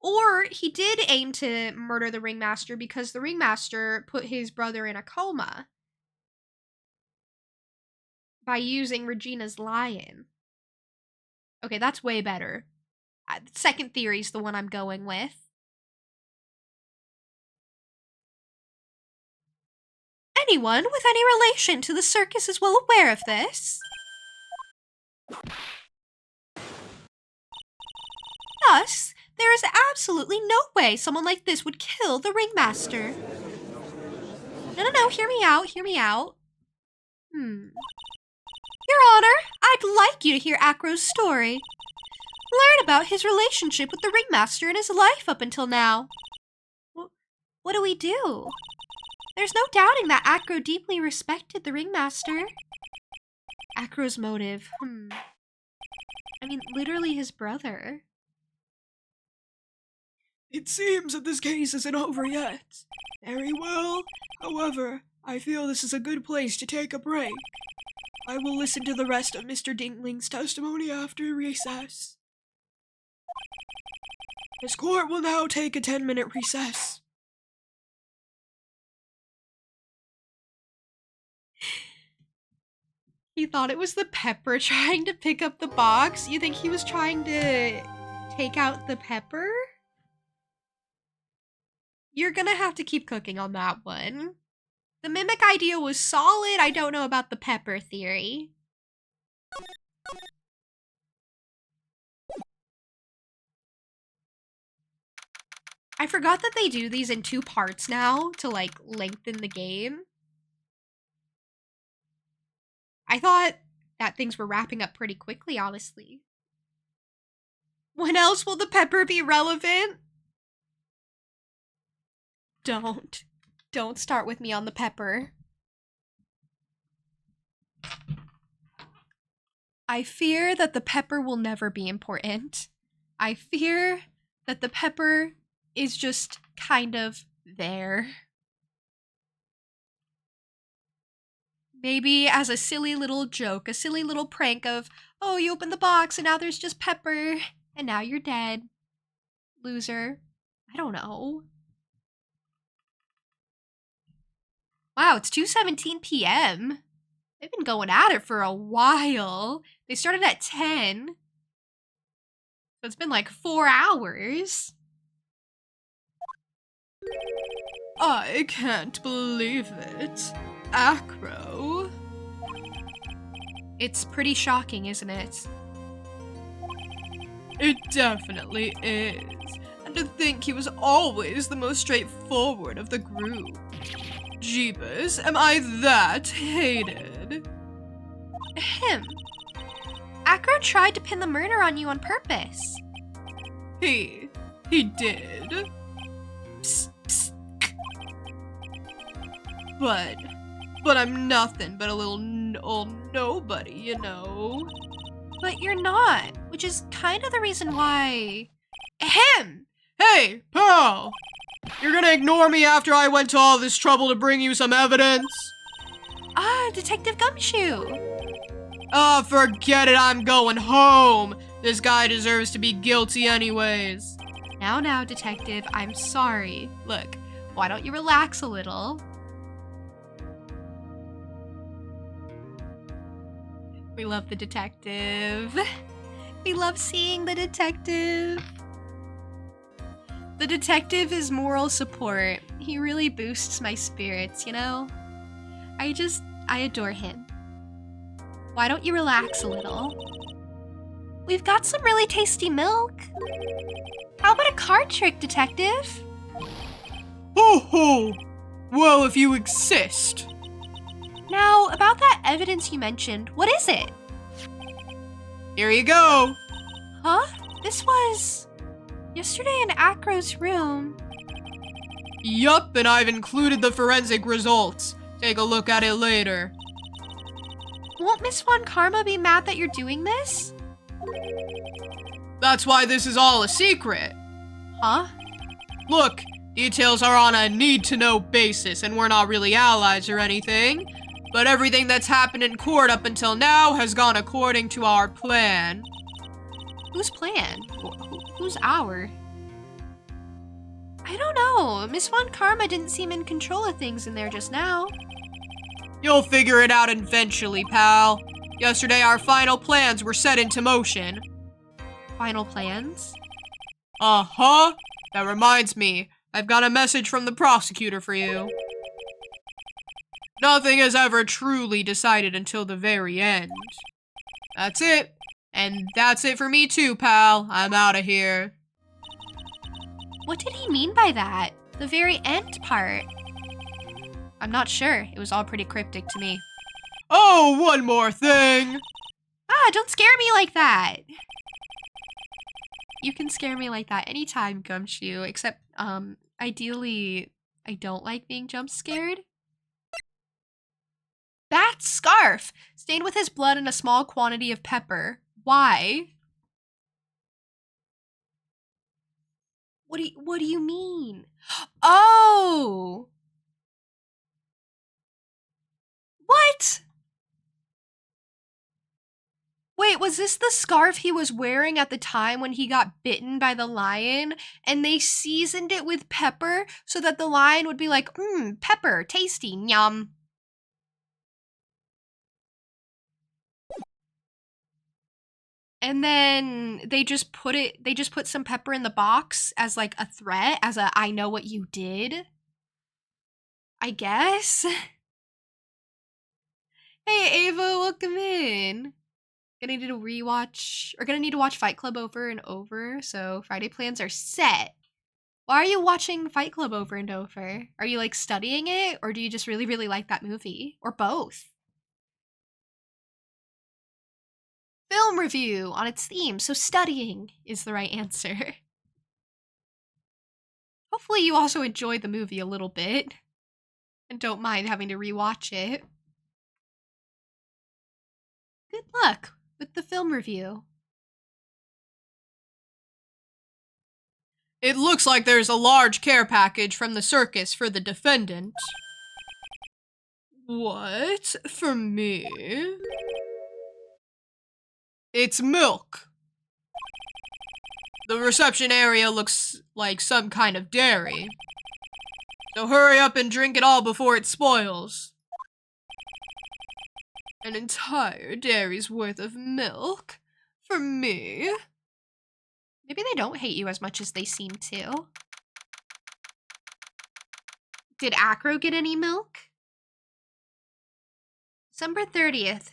or he did aim to murder the ringmaster because the ringmaster put his brother in a coma by using Regina's lion. Okay, that's way better. Second theory's the one I'm going with. Anyone with any relation to the circus is well aware of this. Thus, there is absolutely no way someone like this would kill the ringmaster. No, hear me out. Your Honor, I'd like you to hear Acro's story. Learn about his relationship with the ringmaster and his life up until now. What do we do? There's no doubting that Acro deeply respected the ringmaster. Acro's motive, I mean, literally his brother. It seems that this case isn't over yet. Very well. However, I feel this is a good place to take a break. I will listen to the rest of Mr. Dinkling's testimony after recess. This court will now take a 10-minute recess. He thought it was the pepper trying to pick up the box. You think he was trying to take out the pepper? You're gonna have to keep cooking on that one. The mimic idea was solid. I don't know about the pepper theory. I forgot that they do these in 2 parts now to, like, lengthen the game. I thought that things were wrapping up pretty quickly, honestly. When else will the pepper be relevant? Don't. Don't start with me on the pepper. I fear that the pepper will never be important. I fear that the pepper is just kind of there. Maybe as a silly little joke, a silly little prank of, oh, you opened the box and now there's just pepper, and now you're dead. Loser. I don't know. Wow, it's 2:17 p.m. They've been going at it for a while. They started at 10. So it's been like 4 hours. I can't believe it. Acro. It's pretty shocking, isn't it? It definitely is. And to think he was always the most straightforward of the group. Jeebus, am I that hated? Him. Acro tried to pin the murder on you on purpose. He did. Psst, psst. But I'm nothing but a little old nobody, you know. But you're not, which is kind of the reason why... Him! Hey, pal! You're gonna ignore me after I went to all this trouble to bring you some evidence? Ah, Detective Gumshoe! Ah, forget it, I'm going home! This guy deserves to be guilty anyways. Now, Detective, I'm sorry. Look, why don't you relax a little? We love the detective. We love seeing the detective. The detective is moral support. He really boosts my spirits, you know? I adore him. Why don't you relax a little? We've got some really tasty milk. How about a card trick, detective? Ho ho! Well, if you insist. Now, about that evidence you mentioned, what is it? Here you go. Huh? This was... yesterday in Acro's room. Yup, and I've included the forensic results. Take a look at it later. Won't Miss Von Karma be mad that you're doing this? That's why this is all a secret. Huh? Look, details are on a need-to-know basis, and we're not really allies or anything. But everything that's happened in court up until now has gone according to our plan. Whose plan? Who's our? I don't know. Miss Von Karma didn't seem in control of things in there just now. You'll figure it out eventually, pal. Yesterday, our final plans were set into motion. Final plans? Uh-huh. That reminds me, I've got a message from the prosecutor for you. Nothing is ever truly decided until the very end. That's it. And that's it for me too, pal. I'm out of here. What did he mean by that? The very end part? I'm not sure. It was all pretty cryptic to me. Oh, one more thing. Ah, don't scare me like that. You can scare me like that anytime, Gumshoe, except, ideally, I don't like being jump scared. That scarf! Stained with his blood and a small quantity of pepper. Why? What do you mean? Oh! What? Wait, was this the scarf he was wearing at the time when he got bitten by the lion? And they seasoned it with pepper so that the lion would be like, pepper, tasty, yum. And then they just put some pepper in the box as like a threat, as a I know what you did. I guess. Hey Ava, welcome in. Gonna need to watch Fight Club over and over, so Friday plans are set. Why are you watching Fight Club over and over? Are you like studying it, or do you just really, really like that movie? Or both? film review on its theme, so studying is the right answer. Hopefully you also enjoyed the movie a little bit and don't mind having to rewatch it. Good luck with the film review. It looks like there's a large care package from the circus for the defendant. What? For me? It's milk. The reception area looks like some kind of dairy. So hurry up and drink it all before it spoils. An entire dairy's worth of milk? For me? Maybe they don't hate you as much as they seem to. Did Acro get any milk? December 30th,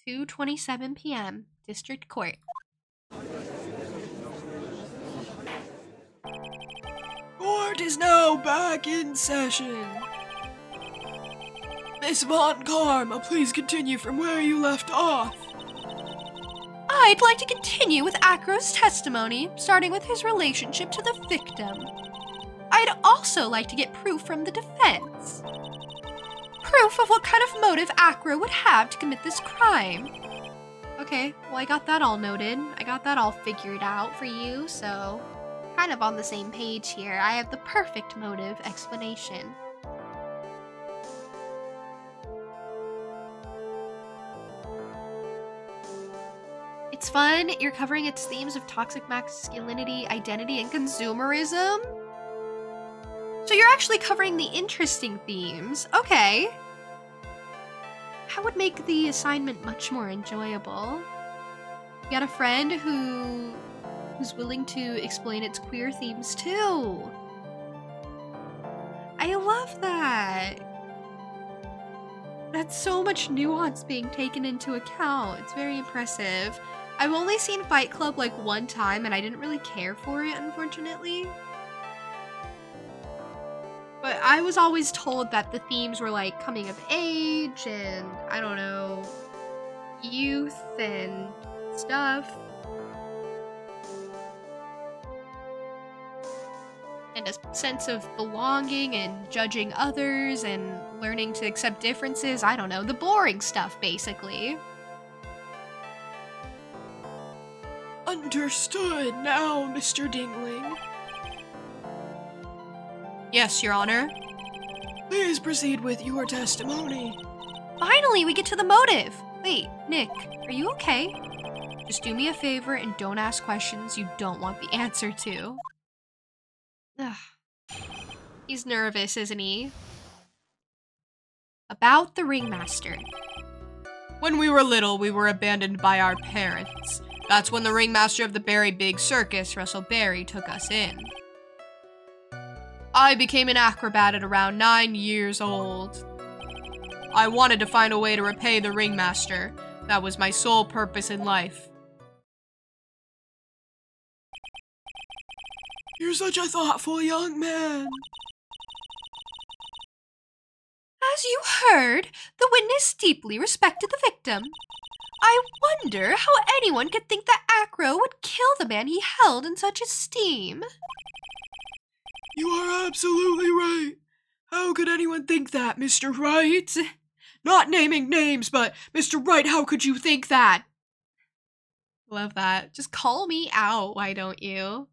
2:27 p.m., District Court. Court is now back in session. Miss Von Karma, please continue from where you left off. I'd like to continue with Acro's testimony, starting with his relationship to the victim. I'd also like to get proof from the defense. Proof of what kind of motive Acro would have to commit this crime. Okay, well I got that all noted. I got that all figured out for you, so kind of on the same page here. I have the perfect motive explanation. It's fun. You're covering its themes of toxic masculinity, identity, and consumerism. So you're actually covering the interesting themes. Okay. That would make the assignment much more enjoyable. You got a friend who's willing to explain its queer themes too. I love that. That's so much nuance being taken into account. It's very impressive. I've only seen Fight Club like one time and I didn't really care for it, unfortunately. But I was always told that the themes were like coming of age and, I don't know, youth and stuff. And a sense of belonging and judging others and learning to accept differences. I don't know, the boring stuff, basically. Understood now, Mr. Dingling. Yes, Your Honor. Please proceed with your testimony. Finally, we get to the motive. Wait, Nick, are you okay? Just do me a favor and don't ask questions you don't want the answer to. Ugh. He's nervous, isn't he? About the ringmaster. When we were little, we were abandoned by our parents. That's when the ringmaster of the Berry Big Circus, Russell Berry, took us in. I became an acrobat at around 9 years old. I wanted to find a way to repay the ringmaster. That was my sole purpose in life. You're such a thoughtful young man. As you heard, the witness deeply respected the victim. I wonder how anyone could think that Acro would kill the man he held in such esteem. You are absolutely right. How could anyone think that, Mr. Wright? Not naming names, but Mr. Wright, how could you think that? Love that. Just call me out, why don't you?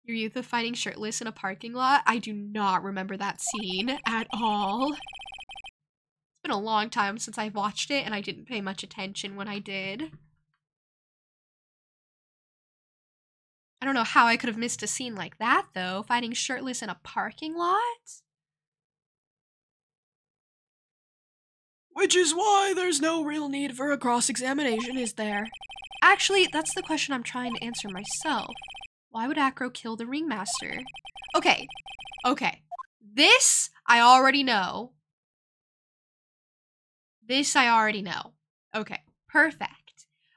Your youth of fighting shirtless in a parking lot? I do not remember that scene at all. It's been a long time since I've watched it, and I didn't pay much attention when I did. I don't know how I could have missed a scene like that, though. Fighting shirtless in a parking lot? Which is why there's no real need for a cross-examination, is there? Actually, that's the question I'm trying to answer myself. Why would Acro kill the ringmaster? Okay. This I already know. Okay, perfect.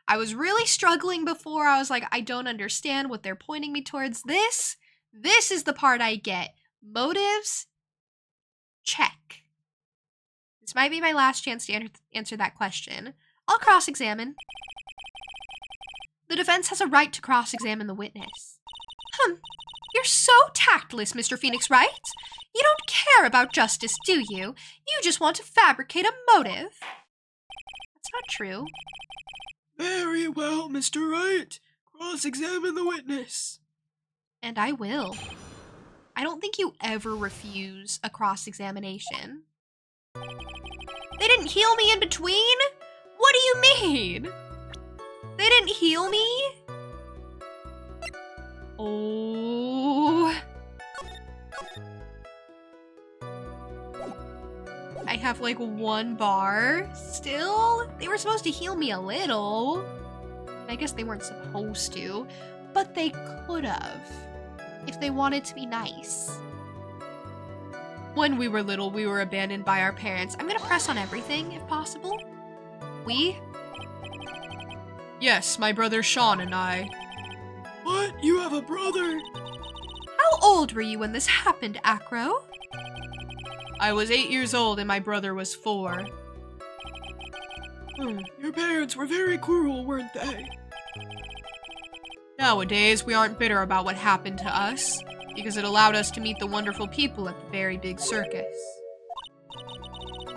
I was really struggling before. I was like, I don't understand what they're pointing me towards. This is the part I get. Motives, check. This might be my last chance to answer that question. I'll cross-examine. The defense has a right to cross-examine the witness. You're so tactless, Mr. Phoenix Wright. You don't care about justice, do you? You just want to fabricate a motive. That's not true. Very well, Mr. Wright. Cross-examine the witness. And I will. I don't think you ever refuse a cross-examination. They didn't heal me in between? What do you mean? They didn't heal me? Oh. I have like 1 bar still? They were supposed to heal me a little. I guess they weren't supposed to, but they could have if they wanted to be nice. When we were little, we were abandoned by our parents. I'm gonna press on everything if possible. We? Yes, my brother Sean and I. What? You have a brother? How old were you when this happened, Acro? I was 8 years old and my brother was 4. Your parents were very cruel, weren't they? Nowadays, we aren't bitter about what happened to us, because it allowed us to meet the wonderful people at the very big circus.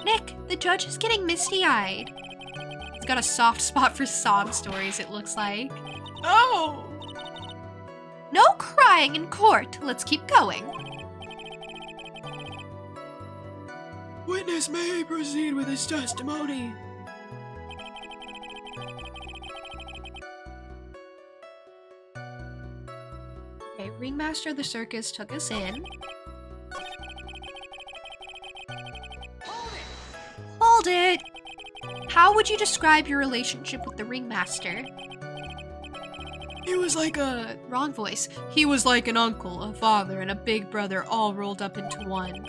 Nick, the judge is getting misty-eyed. He's got a soft spot for sob stories, it looks like. Oh! No crying in court. Let's keep going. Witness may proceed with his testimony. Okay, Ringmaster of the circus took us in. Hold it! How would you describe your relationship with the Ringmaster? He was like a... Wrong voice. He was like an uncle, a father, and a big brother all rolled up into one.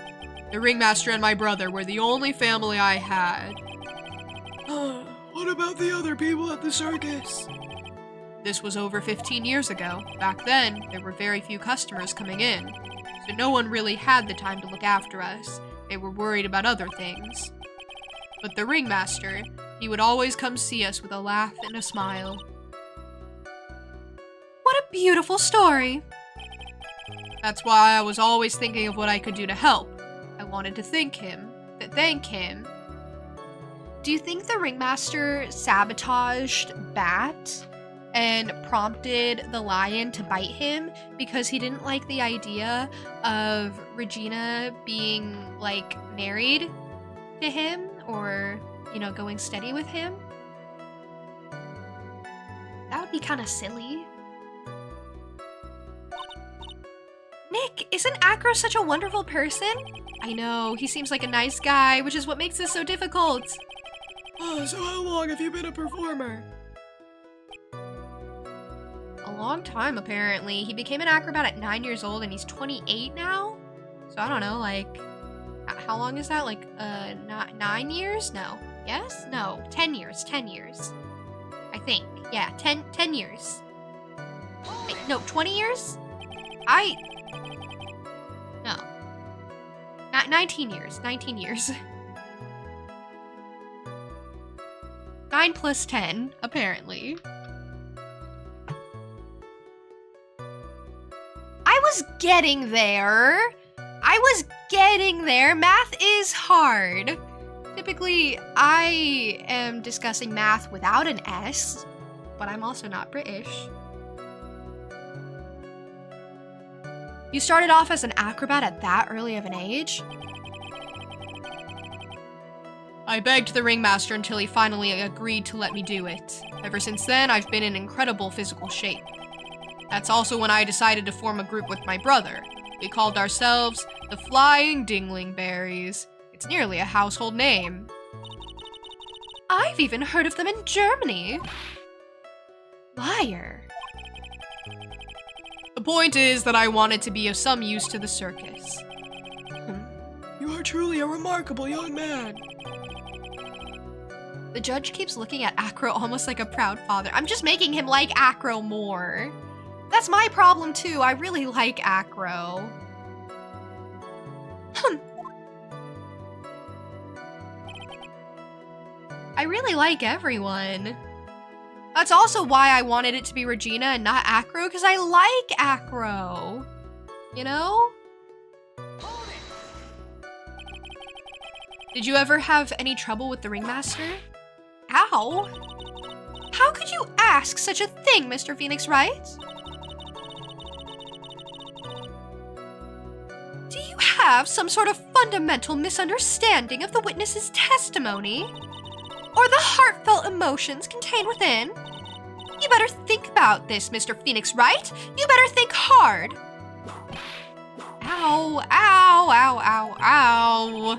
The ringmaster and my brother were the only family I had. What about the other people at the circus? This was over 15 years ago. Back then, there were very few customers coming in, so no one really had the time to look after us. They were worried about other things. But the ringmaster, he would always come see us with a laugh and a smile. What a beautiful story. That's why I was always thinking of what I could do to help. I wanted to thank him. Do you think the Ringmaster sabotaged Bat and prompted the lion to bite him because he didn't like the idea of Regina being, like, married to him or, you know, going steady with him? That would be kind of silly. Nick, isn't Acro such a wonderful person? I know, he seems like a nice guy, which is what makes this so difficult. So how long have you been a performer? A long time, apparently. He became an acrobat at 9 years old, and he's 28 now? So I don't know, like, how long is that? Like, 9 years? No. Yes? No. 10 years. 10 years. I think. Yeah, 10 years. Wait, no, 20 years? No. 19 years. 19 years. 9 plus 10, apparently. I was getting there. Math is hard. Typically, I am discussing math without an S, but I'm also not British. You started off as an acrobat at that early of an age? I begged the ringmaster until he finally agreed to let me do it. Ever since then, I've been in incredible physical shape. That's also when I decided to form a group with my brother. We called ourselves the Flying Dinglingberries. It's nearly a household name. I've even heard of them in Germany. Liar. The point is that I wanted to be of some use to the circus. You are truly a remarkable young man. The judge keeps looking at Acro almost like a proud father. I'm just making him like Acro more. That's my problem too. I really like Acro. I really like everyone. That's also why I wanted it to be Regina and not Acro, because I like Acro. You know? Did you ever have any trouble with the Ringmaster? Ow! How could you ask such a thing, Mr. Phoenix Wright? Do you have some sort of fundamental misunderstanding of the witness's testimony? Or the heartfelt emotions contained within? You better think about this, Mr. Phoenix Wright. You better think hard. Ow, ow, ow, ow, ow.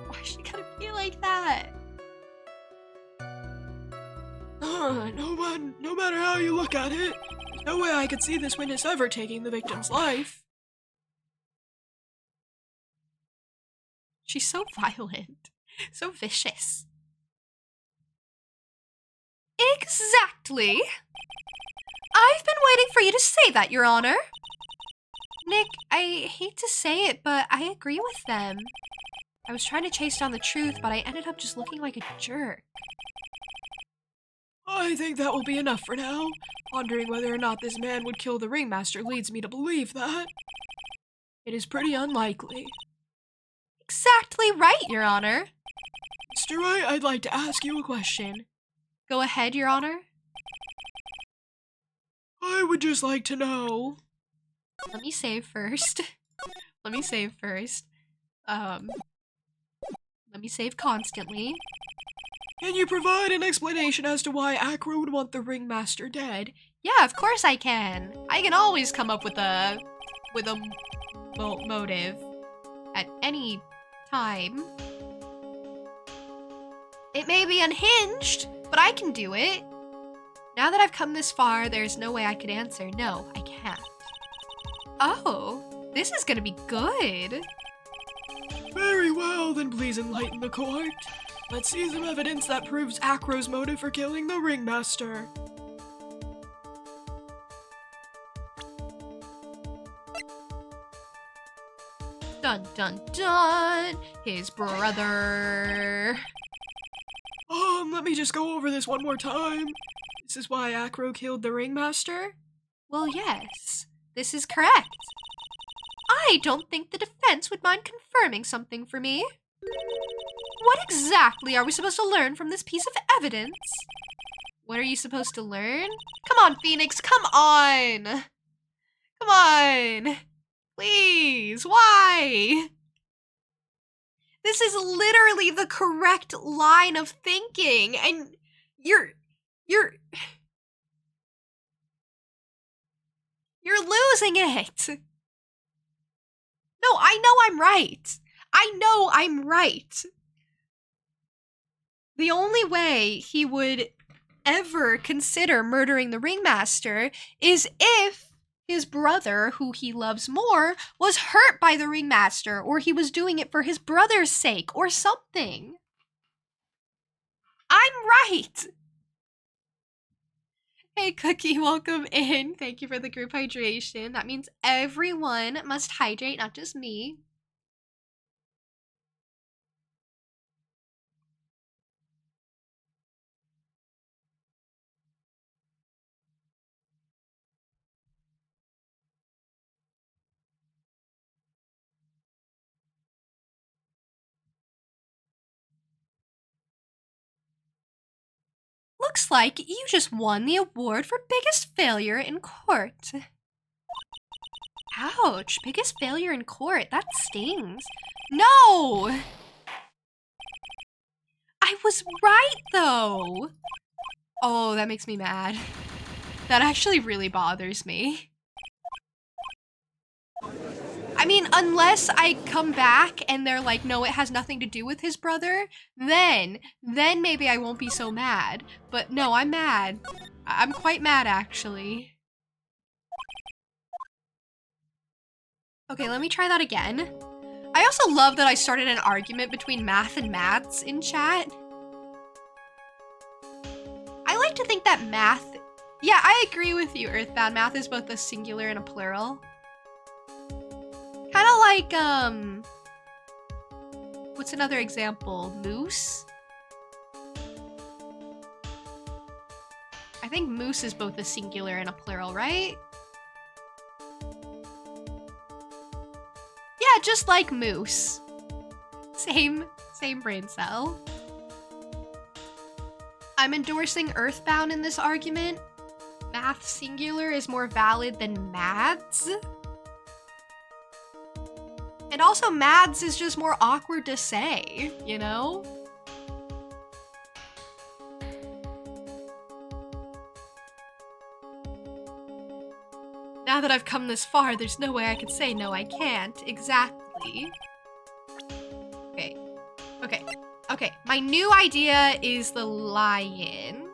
Why is she gonna be like that? No matter how you look at it, there's no way I could see this witness ever taking the victim's life. She's so violent, so vicious. Exactly. I've been waiting for you to say that, Your Honor. Nick, I hate to say it, but I agree with them. I was trying to chase down the truth, but I ended up just looking like a jerk. I think that will be enough for now. Pondering whether or not this man would kill the Ringmaster leads me to believe that it is pretty unlikely. Exactly right, Your Honor. Mr. Wright, I'd like to ask you a question. Go ahead, Your Honor. I would just like to know. Let me save first. Let me save first. Let me save constantly. Can you provide an explanation as to why Acro would want the Ringmaster dead? Yeah, of course I can. I can always come up with a motive at any time. It may be unhinged, but I can do it. Now that I've come this far, there's no way I could answer. No, I can't. Oh, this is gonna be good. Very well, then please enlighten the court. Let's see some evidence that proves Acro's motive for killing the Ringmaster. Dun dun dun! His brother. Let me just go over this one more time. This is why Acro killed the Ringmaster? Well, yes, this is correct. I don't think the defense would mind confirming something for me. What exactly are we supposed to learn from this piece of evidence? What are you supposed to learn? Come on, Phoenix, come on! Come on! Please, why? This is literally the correct line of thinking, and you're losing it. No, I know I'm right. I know I'm right. The only way he would ever consider murdering the Ringmaster is if his brother, who he loves more, was hurt by the Ringmaster, or he was doing it for his brother's sake, or something. I'm right! Hey Cookie, welcome in. Thank you for the group hydration. That means everyone must hydrate, not just me. Looks like you just won the award for biggest failure in court. Ouch, biggest failure in court. That stings. No! I was right, though. Oh, that makes me mad. That actually really bothers me. I mean, unless I come back and they're like, no, it has nothing to do with his brother, then maybe I won't be so mad. But no, I'm mad. I'm quite mad, actually. Okay, let me try that again. I also love that I started an argument between Math and Maths in chat. I like to think that Math... Yeah, I agree with you, Earthbound. Math is both a singular and a plural. Kind of like, what's another example? Moose? think moose is both a singular and a plural, right? Yeah, just like moose. Same brain cell. I'm endorsing Earthbound in this argument. Math singular is more valid than maths. And also maths is just more awkward to say, you know? Now that I've come this far, there's no way I could say no, I can't. Exactly. Okay. My new idea is the lion.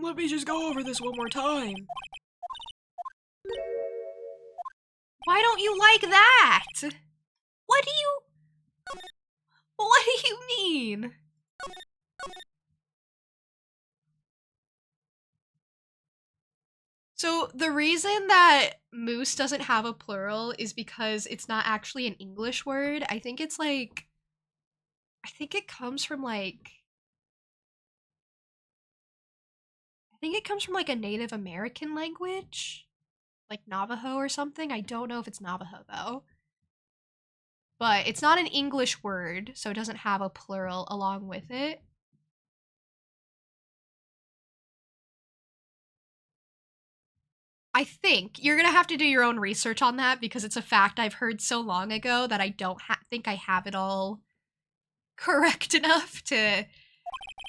Let me just go over this one more time. Why don't you like that? What do you mean? So the reason that moose doesn't have a plural is because it's not actually an English word. I think it comes from like a Native American language, like Navajo or something. I don't know if it's Navajo though. But it's not an English word, so it doesn't have a plural along with it. I think you're gonna have to do your own research on that because it's a fact I've heard so long ago that I don't think I have it all correct enough to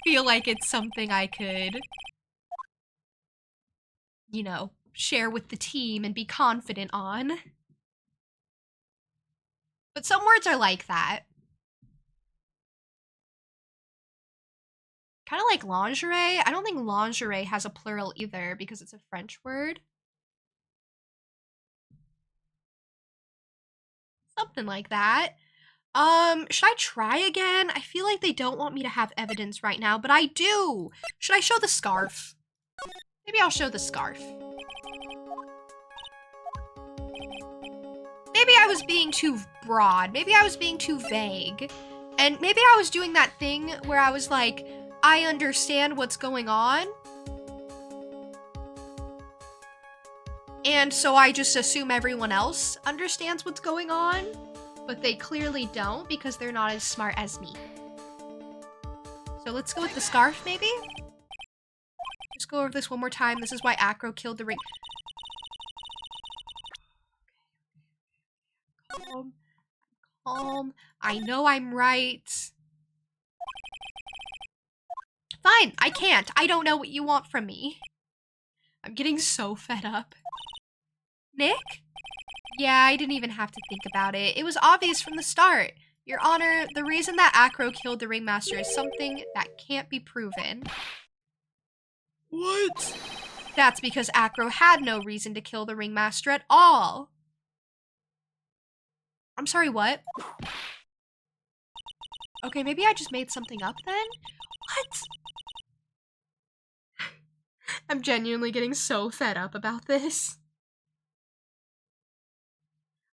feel like it's something I could, you know, share with the team and be confident on. But some words are like that. Kind of like lingerie. I don't think lingerie has a plural either because it's a French word. Something like that. Should I try again? I feel like they don't want me to have evidence right now, but I do. Should I show the scarf? Maybe I'll show the scarf. Maybe I was being too broad. Maybe I was being too vague. And maybe I was doing that thing where I was like, I understand what's going on. And so I just assume everyone else understands what's going on, but they clearly don't because they're not as smart as me. So let's go with the scarf, maybe? Just go over this one more time. This is why Acro killed the ring. Calm. I know I'm right. Fine, I can't. I don't know what you want from me. I'm getting so fed up. Nick? Yeah, I didn't even have to think about it. It was obvious from the start. Your Honor, the reason that Acro killed the Ringmaster is something that can't be proven. What? That's because Acro had no reason to kill the Ringmaster at all. I'm sorry, what? Okay, maybe I just made something up then? What? I'm genuinely getting so fed up about this.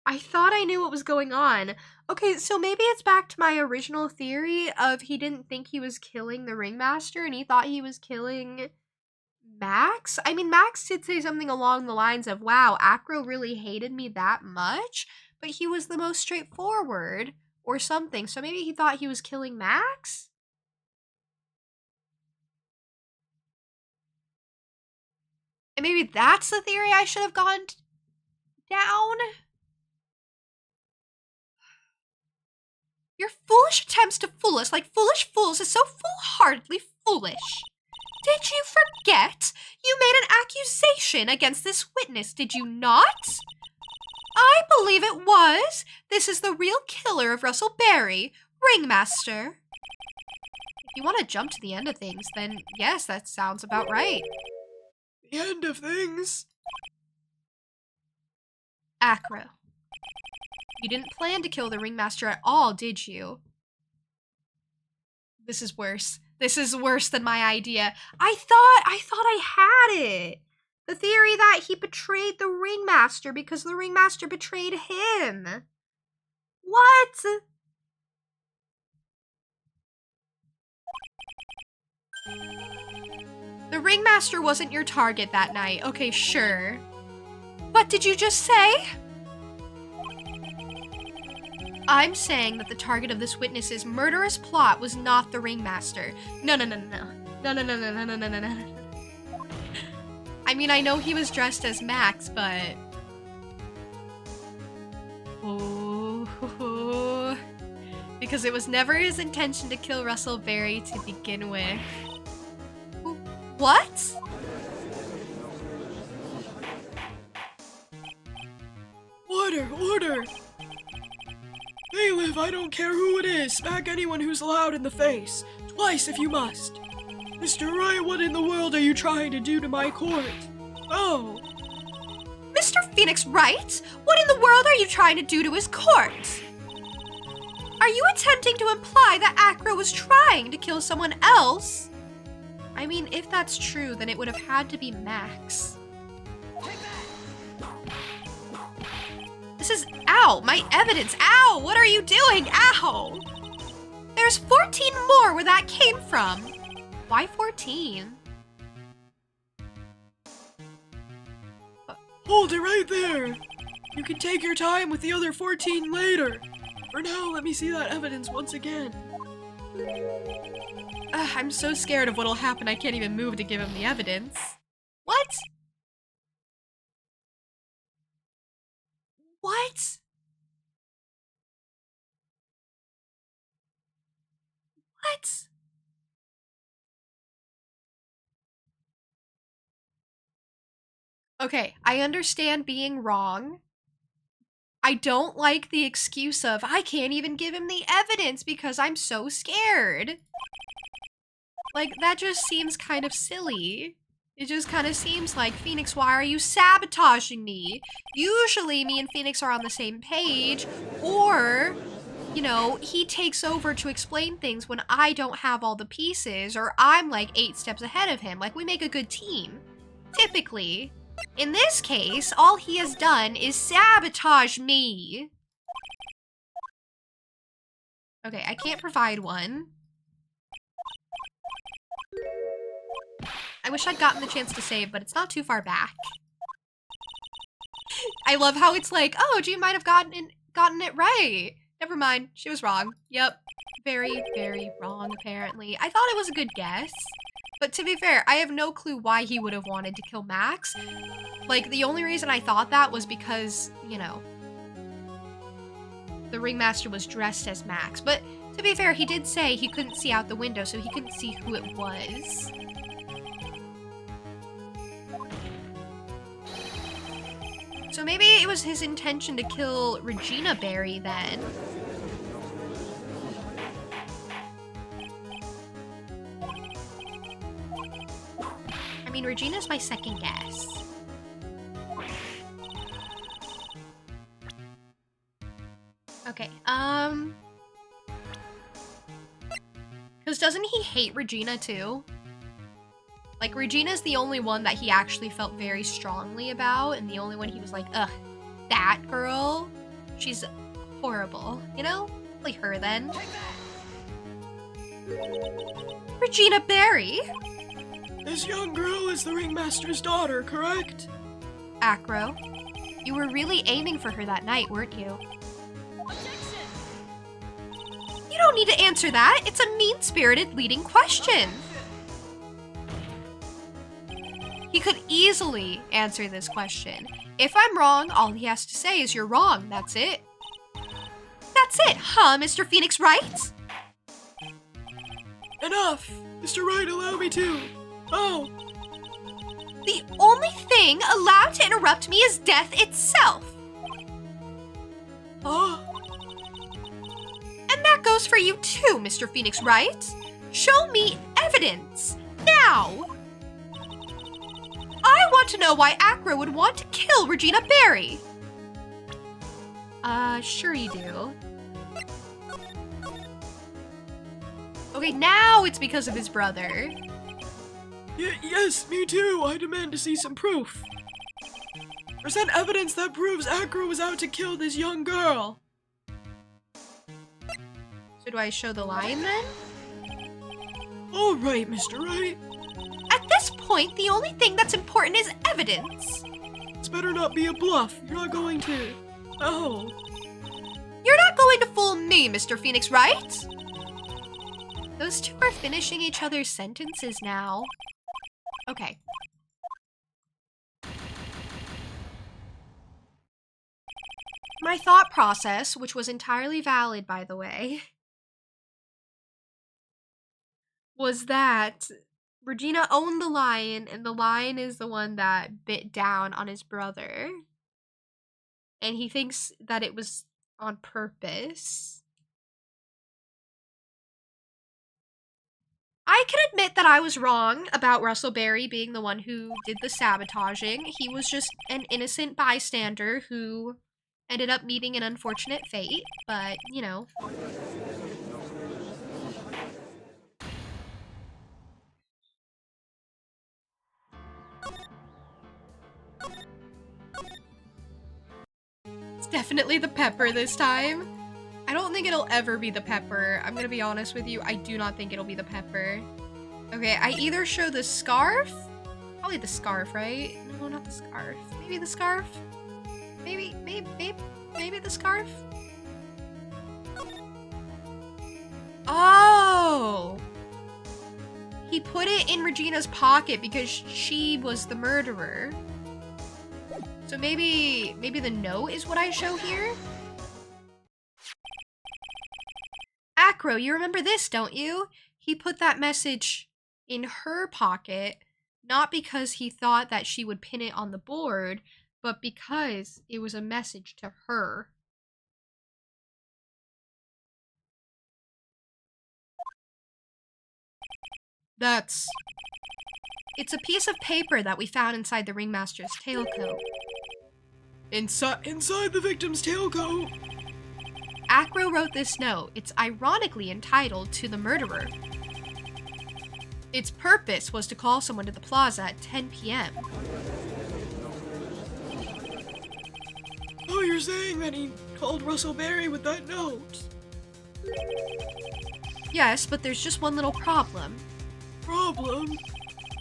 I thought I knew what was going on. Okay, so maybe it's back to my original theory of he didn't think he was killing the Ringmaster and he thought he was killing Max? I mean, Max did say something along the lines of, wow, Acro really hated me that much, but he was the most straightforward or something. So maybe he thought he was killing Max? And maybe that's the theory I should have gone down? Your foolish attempts to fool us like foolish fools is so foolhardily foolish. Did you forget? You made an accusation against this witness, did you not? I believe it was. This is the real killer of Russell Berry, Ringmaster. If you want to jump to the end of things, then yes, that sounds about right. The end of things? Acro. You didn't plan to kill the Ringmaster at all, did you? This is worse. This is worse than my idea. I thought I had it. The theory that he betrayed the Ringmaster because the Ringmaster betrayed him. What? The ringmaster wasn't your target that night. Okay, sure. What did you just say? I'm saying that the target of this witness's murderous plot was not the ringmaster. No. I mean, I know he was dressed as Max, but... Oh, because it was never his intention to kill Russell Berry to begin with. What? Order! Bailiff, I don't care who it is. Smack anyone who's loud in the face. Twice if you must. Mr. Wright, what in the world are you trying to do to my court? Oh. Mr. Phoenix Wright? What in the world are you trying to do to his court? Are you attempting to imply that Acro was trying to kill someone else? I mean, if that's true, then it would have had to be Max. This is, ow, my evidence, ow, what are you doing, ow? There's 14 more where that came from. Why 14? Hold it right there. You can take your time with the other 14 later. For now, let me see that evidence once again. I'm so scared of what'll happen I can't even move to give him the evidence. What? What? What? Okay, I understand being wrong. I don't like the excuse of, I can't even give him the evidence because I'm so scared. Like, that just seems kind of silly. It just kind of seems like, Phoenix, why are you sabotaging me? Usually, me and Phoenix are on the same page, or, you know, he takes over to explain things when I don't have all the pieces, or I'm like 8 steps ahead of him. Like, we make a good team. Typically. In this case, all he has done is sabotage me. Okay, I can't provide one. I wish I'd gotten the chance to save, but it's not too far back. I love how it's like, oh, June might have gotten it right. Never mind, she was wrong. Yep, very, very wrong, apparently. I thought it was a good guess. But to be fair, I have no clue why he would have wanted to kill Max. Like, the only reason I thought that was because, you know, the ringmaster was dressed as Max. But to be fair, he did say he couldn't see out the window, so he couldn't see who it was. So maybe it was his intention to kill Regina Berry then. I mean, Regina's my second guess. Okay, because doesn't he hate Regina too? Like, Regina's the only one that he actually felt very strongly about, and the only one he was like, ugh, that girl, she's horrible, you know? Like her then. Regina Berry? This young girl is the ringmaster's daughter, correct? Acro, you were really aiming for her that night, weren't you? You don't need to answer that. It's a mean-spirited leading question. He could easily answer this question. If I'm wrong, all he has to say is you're wrong. That's it. That's it, huh, Mr. Phoenix Wright? Enough! Mr. Wright, allow me to. Oh! The only thing allowed to interrupt me is death itself. Huh? And that goes for you too, Mr. Phoenix Wright. Show me evidence, now! I want to know why Acro would want to kill Regina Berry. Sure you do. Okay, now it's because of his brother. Yes, me too. I demand to see some proof. Present evidence that proves Acro was out to kill this young girl. So do I show the line then? All right, Mr. Wright. At this point, the only thing that's important is evidence. This better not be a bluff. You're not going to... Oh. You're not going to fool me, Mr. Phoenix, right? Those two are finishing each other's sentences now. Okay. My thought process, which was entirely valid, by the way, was that Regina owned the lion, and the lion is the one that bit down on his brother. And he thinks that it was on purpose. I can admit that I was wrong about Russell Berry being the one who did the sabotaging. He was just an innocent bystander who ended up meeting an unfortunate fate, but, you know. It's definitely the pepper this time. I don't think it'll ever be the pepper. I'm gonna be honest with you. I do not think it'll be the pepper. Okay, I either show the scarf. Probably the scarf, right? No, not the scarf. Maybe the scarf? Maybe the scarf? Oh! He put it in Regina's pocket because she was the murderer. So maybe the note is what I show here? Acro, you remember this, don't you? He put that message in her pocket, not because he thought that she would pin it on the board, but because it was a message to her. It's a piece of paper that we found inside the ringmaster's tailcoat. Inside the victim's tailcoat? Acro wrote this note. It's ironically entitled "To the Murderer." Its purpose was to call someone to the plaza at 10 p.m. Oh, you're saying that he called Russell Berry with that note? Yes, but there's just one little problem. Problem?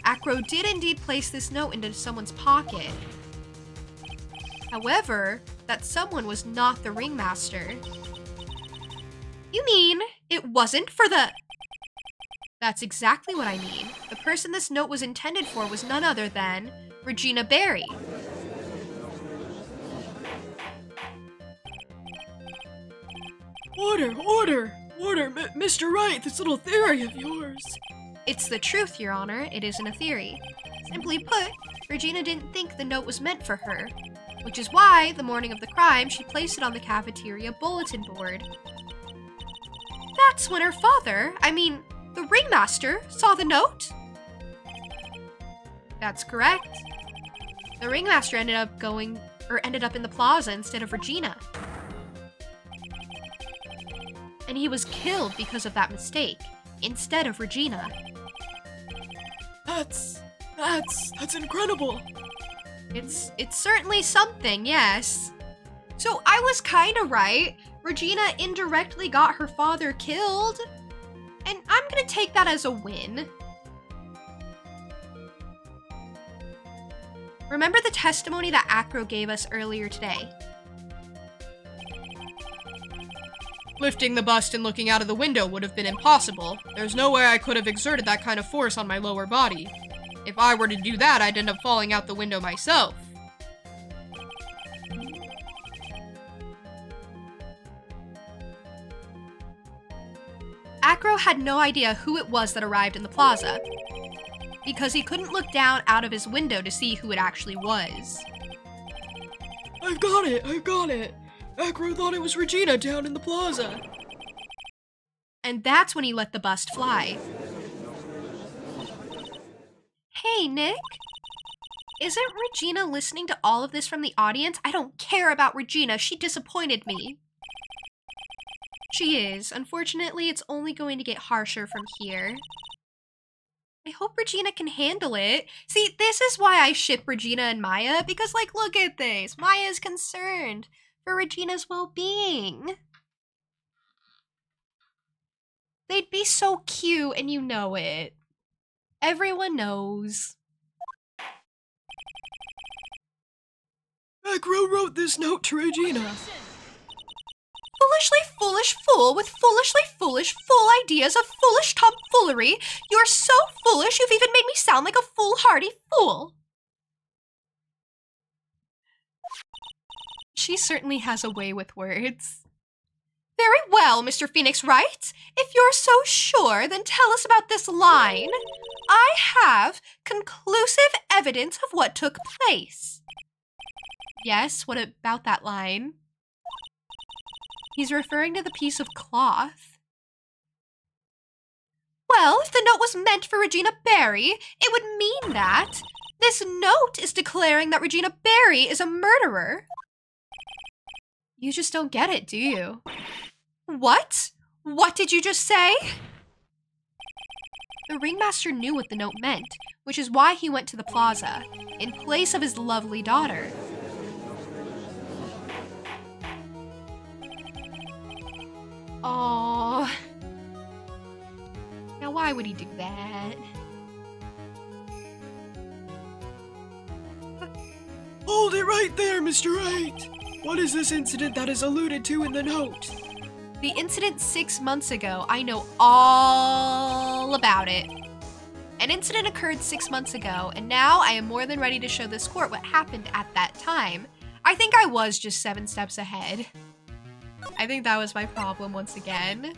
Acro did indeed place this note into someone's pocket. However, that someone was not the ringmaster. You mean it wasn't for the... That's exactly what I mean. The person this note was intended for was none other than Regina Berry. Order, Mr. Wright, this little theory of yours. It's the truth, Your Honor. It isn't a theory. Simply put, Regina didn't think the note was meant for her, which is why, the morning of the crime, she placed it on the cafeteria bulletin board. That's when her father, the ringmaster, saw the note? That's correct. The ringmaster ended up in the plaza instead of Regina. And he was killed because of that mistake, instead of Regina. That's incredible. It's certainly something, yes. So I was kinda right. Regina indirectly got her father killed. And I'm gonna take that as a win. Remember the testimony that Acro gave us earlier today? Lifting the bust and looking out of the window would have been impossible. There's no way I could have exerted that kind of force on my lower body. If I were to do that, I'd end up falling out the window myself. Acro had no idea who it was that arrived in the plaza, because he couldn't look down out of his window to see who it actually was. I've got it! Acro thought it was Regina down in the plaza. And that's when he let the bust fly. Hey, Nick? Isn't Regina listening to all of this from the audience? I don't care about Regina. She disappointed me. She is. Unfortunately, it's only going to get harsher from here. I hope Regina can handle it. See, this is why I ship Regina and Maya, because, look at this. Maya is concerned for Regina's well-being. They'd be so cute, and you know it. Everyone knows. Macro wrote this note to Regina. Foolishly foolish fool with foolishly foolish fool ideas of foolish tomfoolery. You're so foolish you've even made me sound like a foolhardy fool. She certainly has a way with words. Very well, Mr. Phoenix Wright. If you're so sure, then tell us about this line. I have conclusive evidence of what took place. Yes, what about that line? He's referring to the piece of cloth. Well, if the note was meant for Regina Barry, it would mean that this note is declaring that Regina Barry is a murderer. You just don't get it, do you? What? What did you just say? The ringmaster knew what the note meant, which is why he went to the plaza, in place of his lovely daughter. Aww. Now why would he do that? Hold it right there, Mr. Wright. What is this incident that is alluded to in the note? The incident 6 months ago, I know all about it. An incident occurred 6 months ago, and now I am more than ready to show this court what happened at that time. I think I was just 7 steps ahead. I think that was my problem once again.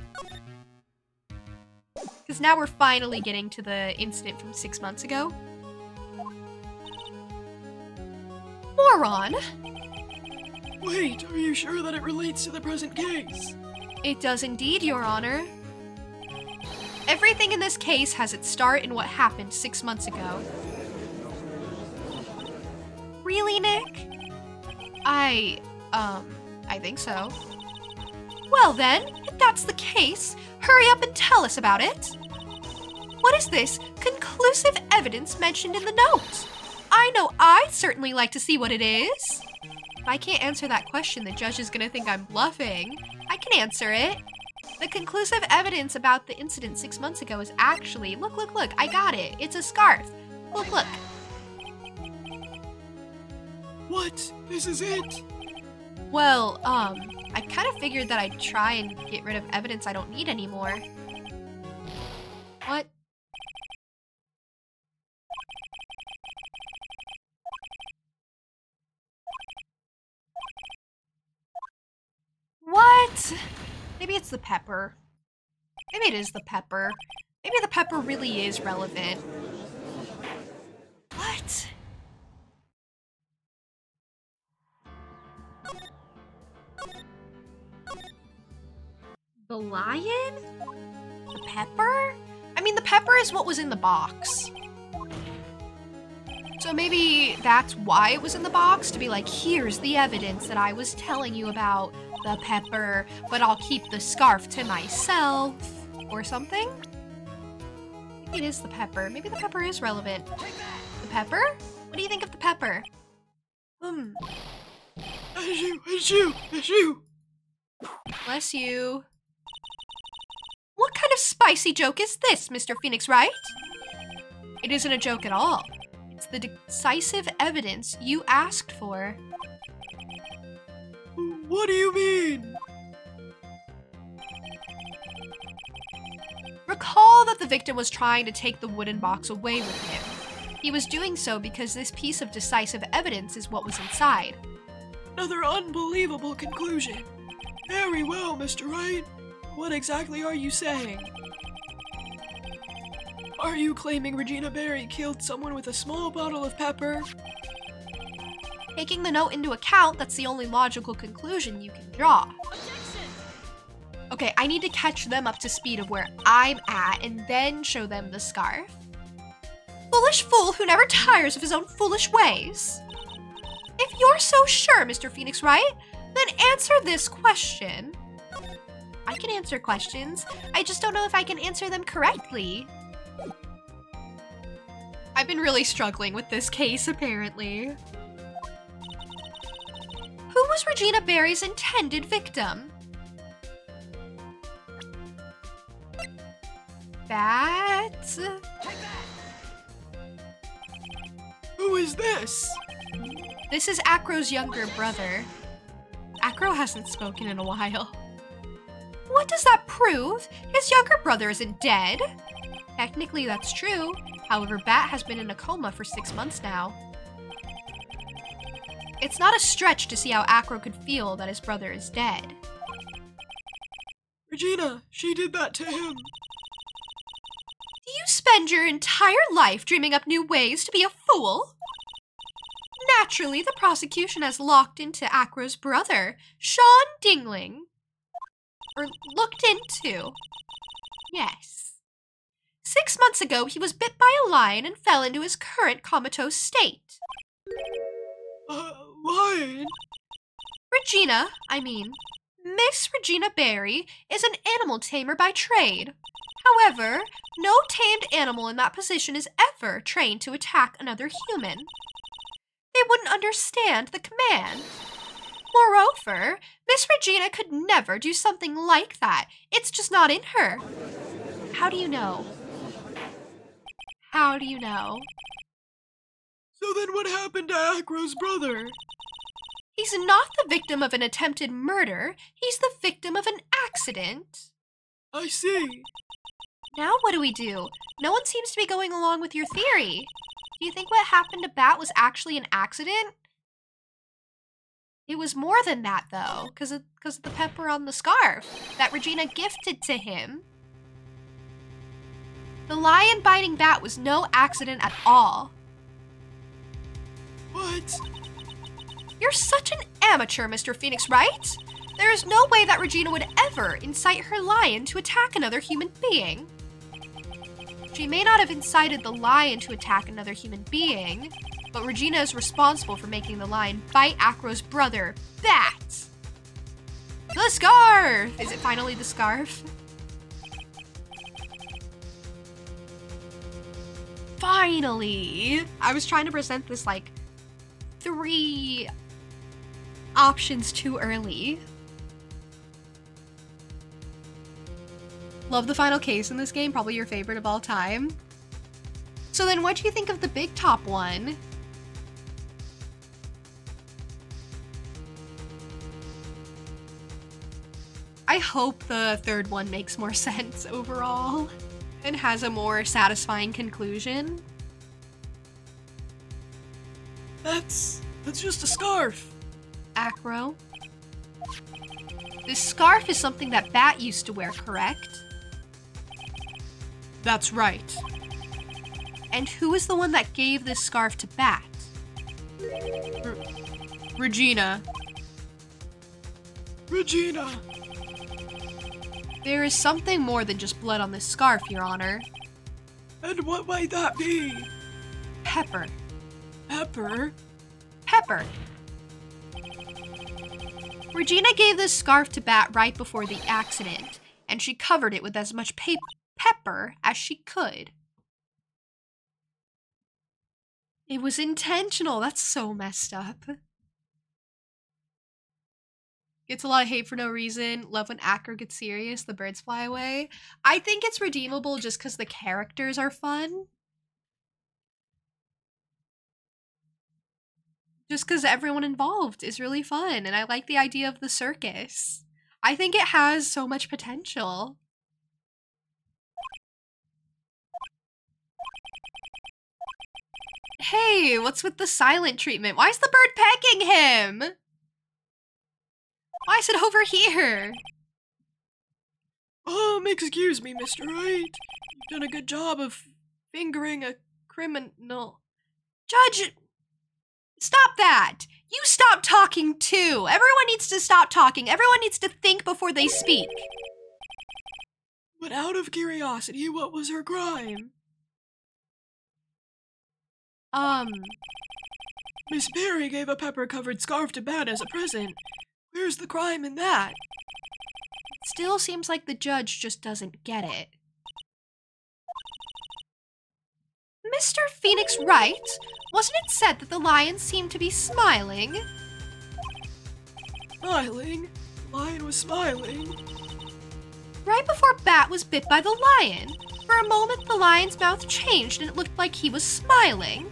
Because now we're finally getting to the incident from 6 months ago. Moron! Wait, are you sure that it relates to the present case? It does indeed, Your Honor. Everything in this case has its start in what happened 6 months ago. Really, Nick? I think so. Well then, if that's the case, hurry up and tell us about it. What is this conclusive evidence mentioned in the note? I know I'd certainly like to see what it is. If I can't answer that question, the judge is gonna think I'm bluffing. I can answer it. The conclusive evidence about the incident 6 months ago is actually, look, I got it. It's a scarf. Look. What? This is it? Well, I kind of figured that I'd try and get rid of evidence I don't need anymore. What? What? Maybe it's the pepper. Maybe it is the pepper. Maybe the pepper really is relevant. What? The lion? The pepper? I mean, the pepper is what was in the box. So maybe that's why it was in the box, to be like, here's the evidence that I was telling you about the pepper, but I'll keep the scarf to myself, or something? Maybe it is the pepper. Maybe the pepper is relevant. The pepper? What do you think of the pepper? Achoo! Bless you. What kind of spicy joke is this, Mr. Phoenix Wright? It isn't a joke at all. It's the decisive evidence you asked for. What do you mean? Recall that the victim was trying to take the wooden box away with him. He was doing so because this piece of decisive evidence is what was inside. Another unbelievable conclusion. Very well, Mr. Wright. What exactly are you saying? Are you claiming Regina Barry killed someone with a small bottle of pepper? Taking the note into account, that's the only logical conclusion you can draw. Okay, I need to catch them up to speed of where I'm at and then show them the scarf. Foolish fool who never tires of his own foolish ways. If you're so sure, Mr. Phoenix Wright, then answer this question. I can answer questions. I just don't know if I can answer them correctly. I've been really struggling with this case, apparently. Who was Regina Barry's intended victim? Who is this? This is Acro's younger brother. Acro hasn't spoken in a while. What does that prove? His younger brother isn't dead. Technically, that's true. However, Bat has been in a coma for 6 months now. It's not a stretch to see how Acro could feel that his brother is dead. Regina, she did that to him. Do you spend your entire life dreaming up new ways to be a fool? Naturally, the prosecution has locked into Acro's brother, Sean Dingling. Or looked into. Yes. 6 months ago, he was bit by a lion and fell into his current comatose state. Lion? Miss Regina Berry is an animal tamer by trade. However, no tamed animal in that position is ever trained to attack another human. They wouldn't understand the command. Moreover, Miss Regina could never do something like that. It's just not in her. How do you know? How do you know? So then what happened to Acro's brother? He's not the victim of an attempted murder. He's the victim of an accident. I see. Now what do we do? No one seems to be going along with your theory. Do you think what happened to Bat was actually an accident? It was more than that, though, because of the pepper on the scarf that Regina gifted to him. The lion biting Bat was no accident at all. What? You're such an amateur, Mr. Phoenix Wright. There is no way that Regina would ever incite her lion to attack another human being. She may not have incited the lion to attack another human being, but Regina is responsible for making the lion bite Acro's brother, Bat. The scarf! Is it finally the scarf? Finally! I was trying to present this like 3 options too early. Love the final case in this game, probably your favorite of all time. So then what do you think of the big top one? I hope the third one makes more sense overall and has a more satisfying conclusion. That's just a scarf. Acro. This scarf is something that Bat used to wear, correct? That's right. And who is the one that gave this scarf to Bat? Regina. Regina. There is something more than just blood on this scarf, Your Honor. And what might that be? Pepper. Pepper? Pepper. Regina gave this scarf to Bat right before the accident, and she covered it with as much pepper as she could. It was intentional. That's so messed up. Gets a lot of hate for no reason. Love when Acro gets serious. The birds fly away. I think it's redeemable just because the characters are fun. Just because everyone involved is really fun. And I like the idea of the circus. I think it has so much potential. Hey, what's with the silent treatment? Why is the bird pecking him? Why is it over here? Excuse me, Mr. Wright. You've done a good job of fingering a criminal. Judge, stop that! You stop talking too! Everyone needs to stop talking. Everyone needs to think before they speak. But out of curiosity, what was her crime? Miss Berry gave a pepper-covered scarf to Bat as a present. Where's the crime in that? Still seems like the judge just doesn't get it. Mr. Phoenix Wright, wasn't it said that the lion seemed to be smiling? Smiling? The lion was smiling. Right before Bat was bit by the lion. For a moment, the lion's mouth changed and it looked like he was smiling.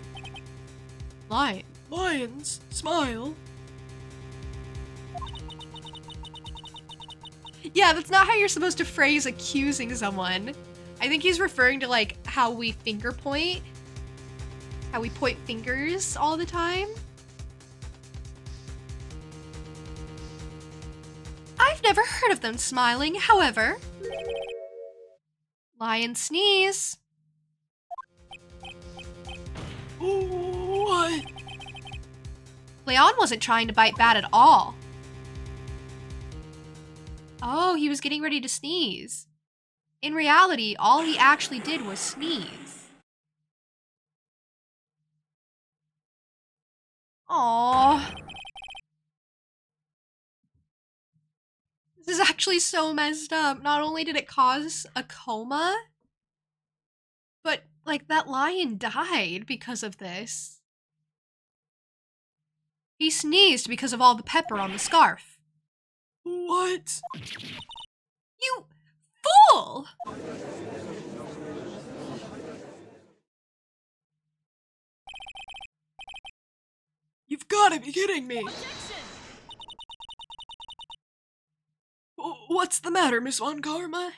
Lion. Lions, smile. Yeah, that's not how you're supposed to phrase accusing someone. I think he's referring to like how we finger point. How we point fingers all the time. I've never heard of them smiling, however. Lion sneeze. What? Leon wasn't trying to bite Bat at all. Oh, he was getting ready to sneeze. In reality, all he actually did was sneeze. Aww. This is actually so messed up. Not only did it cause a coma, but like that lion died because of this. He sneezed because of all the pepper on the scarf. What? You fool! You've gotta be kidding me! What's the matter, Miss Von Karma?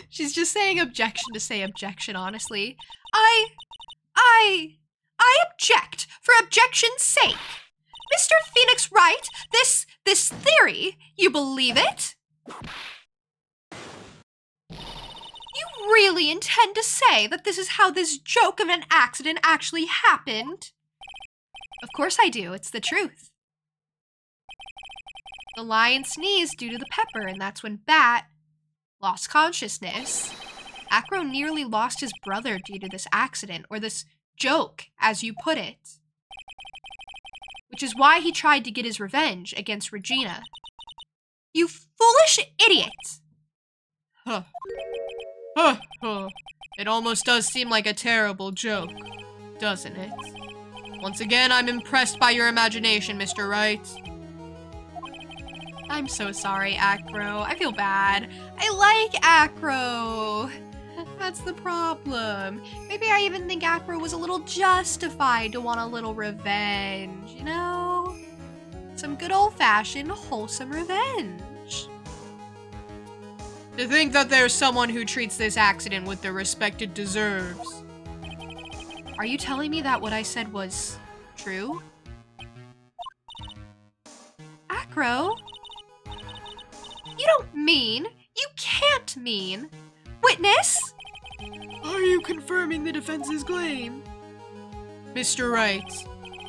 She's just saying objection to say objection, honestly. I object for objection's sake. Mr. Phoenix Wright, this theory, you believe it? You really intend to say that this is how this joke of an accident actually happened? Of course I do, it's the truth. The lion sneezed due to the pepper, and that's when Bat lost consciousness. Acro nearly lost his brother due to this accident, or this joke, as you put it. Which is why he tried to get his revenge against Regina. You foolish idiot! Huh. It almost does seem like a terrible joke, doesn't it? Once again, I'm impressed by your imagination, Mr. Wright. I'm so sorry, Acro. I feel bad. I like Acro. That's the problem. Maybe I even think Acro was a little justified to want a little revenge, you know? Some good old-fashioned, wholesome revenge. To think that there's someone who treats this accident with the respect it deserves. Are you telling me that what I said was true? Acro? You don't mean, you can't mean. Witness? Are you confirming the defense's claim? Mr. Wright,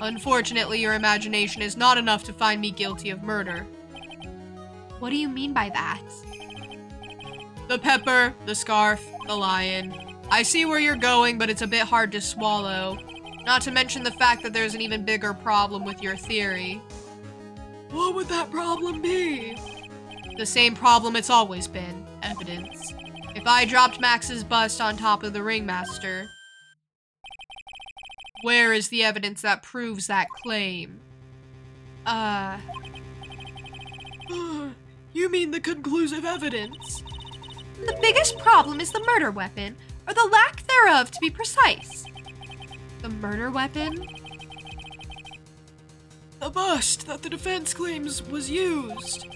unfortunately your imagination is not enough to find me guilty of murder. What do you mean by that? The pepper, the scarf, the lion. I see where you're going, but it's a bit hard to swallow. Not to mention the fact that there's an even bigger problem with your theory. What would that problem be? The same problem it's always been, evidence. If I dropped Max's bust on top of the ringmaster, where is the evidence that proves that claim? You mean the conclusive evidence? The biggest problem is the murder weapon, or the lack thereof to be precise. The murder weapon? The bust that the defense claims was used.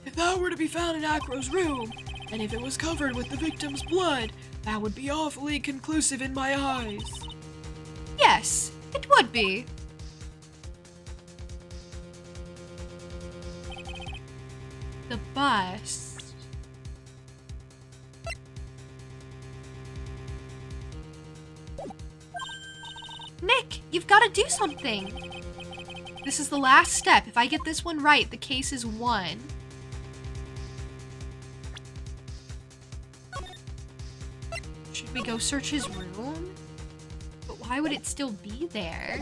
If that were to be found in Acro's room, and if it was covered with the victim's blood, that would be awfully conclusive in my eyes. Yes, it would be. The bust. Nick, you've got to do something. This is the last step. If I get this one right, the case is won. Should we go search his room? But why would it still be there?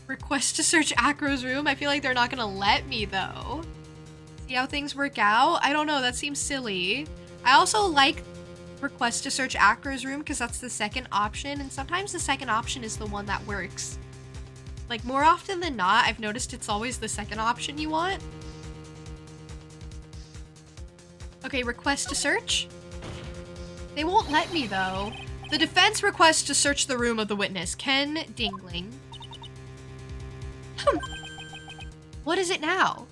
Request to search Acro's room? I feel like they're not gonna let me though. See how things work out? I don't know, that seems silly. I also like request to search Acro's room because that's the second option, and sometimes the second option is the one that works. Like more often than not, I've noticed it's always the second option you want. Okay, request to search. They won't let me, though. The defense requests to search the room of the witness, Ken Dingling. What is it now?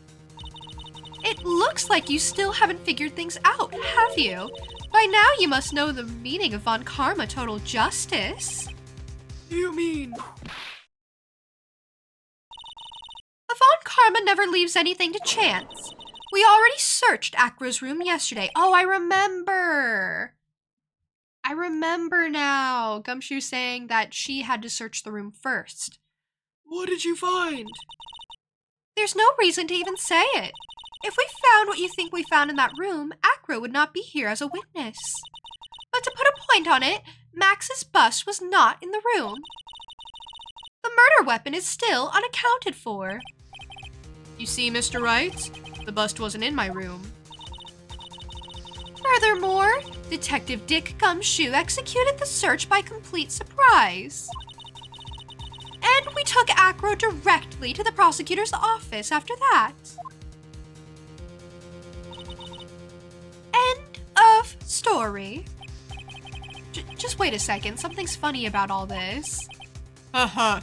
It looks like you still haven't figured things out, have you? By now you must know the meaning of Von Karma total justice. You mean... Von Karma never leaves anything to chance. We already searched Acro's room yesterday. Oh, I remember. I remember now. Gumshoe saying that she had to search the room first. What did you find? There's no reason to even say it. If we found what you think we found in that room, Acro would not be here as a witness. But to put a point on it, Max's bust was not in the room. The murder weapon is still unaccounted for. You see, Mr. Wright? The bust wasn't in my room. Furthermore, Detective Dick Gumshoe executed the search by complete surprise. And we took Acro directly to the prosecutor's office after that. End of story. Just wait a second, something's funny about all this. Haha.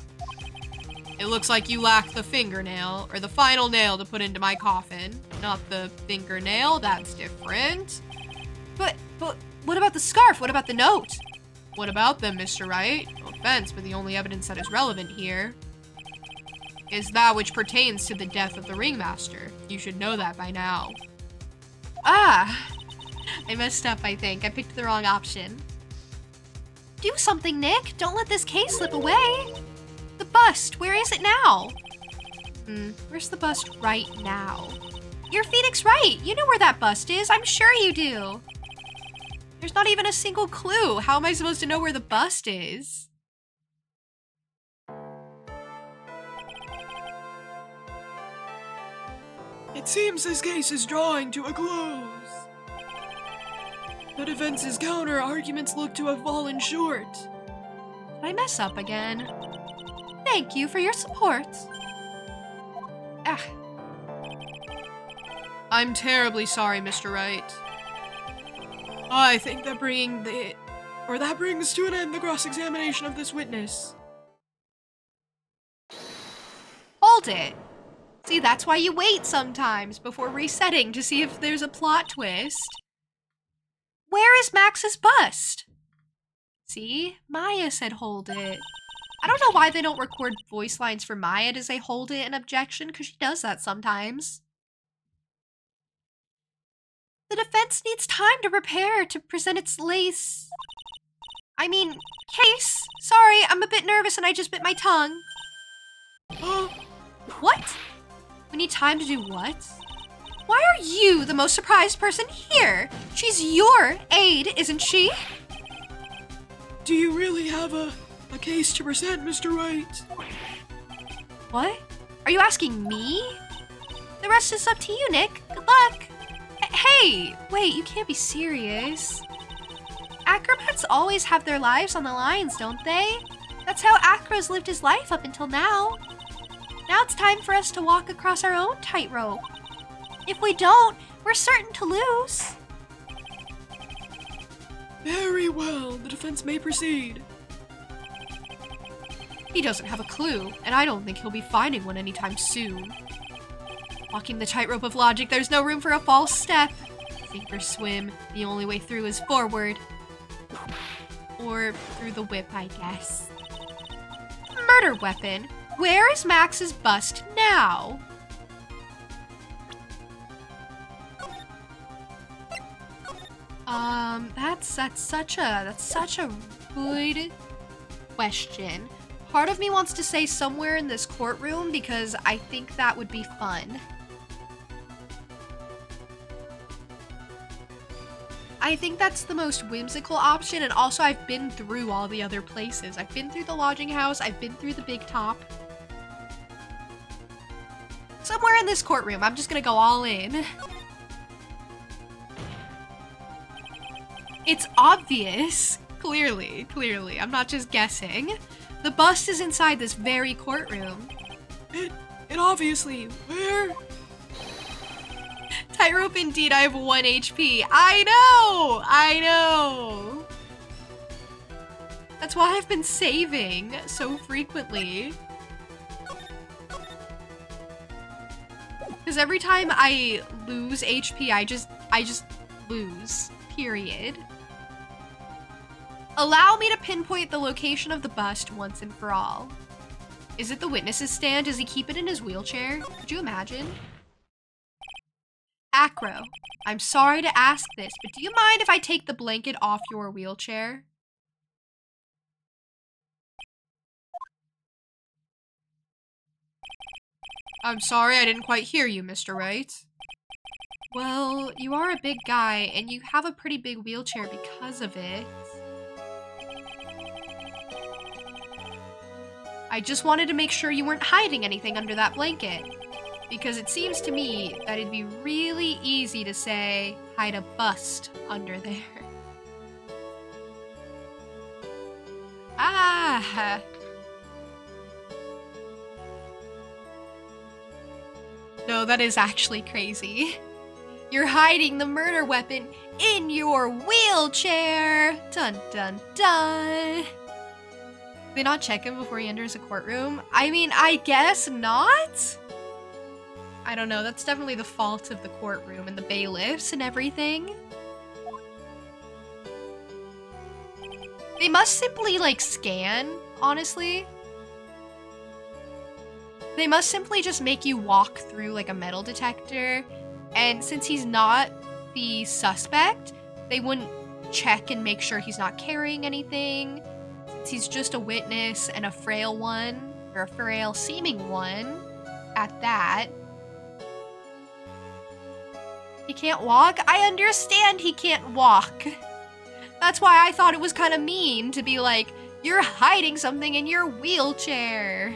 It looks like you lack the fingernail, or the final nail to put into my coffin. Not the fingernail, that's different. But what about the scarf? What about the note? What about them, Mr. Wright? No offense, but the only evidence that is relevant here is that which pertains to the death of the ringmaster. You should know that by now. Ah, I messed up, I think. I picked the wrong option. Do something, Nick. Don't let this case slip away. The bust, where is it now? Where's the bust right now? You're Phoenix Wright. You know where that bust is. I'm sure you do. There's not even a single clue. How am I supposed to know where the bust is? It seems this case is drawing to a close. The defense's counter-arguments look to have fallen short. Did I mess up again? Thank you for your support. Ah. I'm terribly sorry, Mr. Wright. I think that brings to an end the cross-examination of this witness. Hold it. See, that's why you wait sometimes before resetting to see if there's a plot twist. Where is Max's bust? See, Maya said hold it. I don't know why they don't record voice lines for Maya to say hold it in objection, because she does that sometimes. The defense needs time to prepare to present its case. Sorry, I'm a bit nervous and I just bit my tongue. What? We need time to do what? Why are you the most surprised person here? She's your aide, isn't she? Do you really have a case to present, Mr. Wright? What? Are you asking me? The rest is up to you, Nick. Good luck. Hey, wait, you can't be serious. Acrobats always have their lives on the lines, don't they? That's how Acro's lived his life up until now. Now it's time for us to walk across our own tightrope. If we don't, we're certain to lose. Very well, the defense may proceed. He doesn't have a clue, and I don't think he'll be finding one anytime soon. Walking the tightrope of logic, there's no room for a false step. Sink or swim, the only way through is forward. Or through the whip, I guess. Murder weapon. Where is Max's bust now? That's such a good question. Part of me wants to say somewhere in this courtroom because I think that would be fun. I think that's the most whimsical option, and also I've been through all the other places. I've been through the lodging house, I've been through the Big Top. Somewhere in this courtroom, I'm just gonna go all in. It's obvious. Clearly, I'm not just guessing. The bust is inside this very courtroom. It obviously, where? tightrope indeed, I have 1 HP. I know! That's why I've been saving so frequently. Because every time I lose HP, I just lose. Period. Allow me to pinpoint the location of the bust once and for all. Is it the witness's stand? Does he keep it in his wheelchair? Could you imagine? Acro, I'm sorry to ask this, but do you mind if I take the blanket off your wheelchair? I'm sorry, I didn't quite hear you, Mr. Wright. Well, you are a big guy, and you have a pretty big wheelchair because of it. I just wanted to make sure you weren't hiding anything under that blanket. Because it seems to me that it'd be really easy to say, hide a bust under there. Ah! No, that is actually crazy. You're hiding the murder weapon in your wheelchair! Dun dun dun! Did they not check him before he enters a courtroom? I mean, I guess not? I don't know, that's definitely the fault of the courtroom and the bailiffs and everything. They must simply, like, scan, honestly. They must simply just make you walk through, like, a metal detector. And since he's not the suspect, they wouldn't check and make sure he's not carrying anything. Since he's just a witness and a frail one, or a frail seeming one, at that. He can't walk? I understand he can't walk. That's why I thought it was kind of mean to be like, you're hiding something in your wheelchair.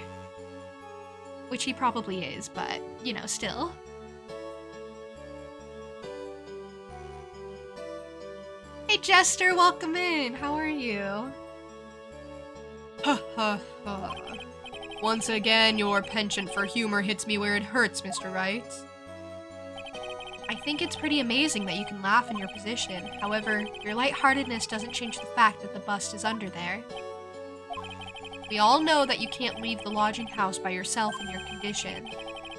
Which he probably is, but, you know, still. Hey Jester, welcome in. How are you? Ha ha ha. Once again, your penchant for humor hits me where it hurts, Mr. Wright. I think it's pretty amazing that you can laugh in your position. However, your lightheartedness doesn't change the fact that the bust is under there. We all know that you can't leave the lodging house by yourself in your condition.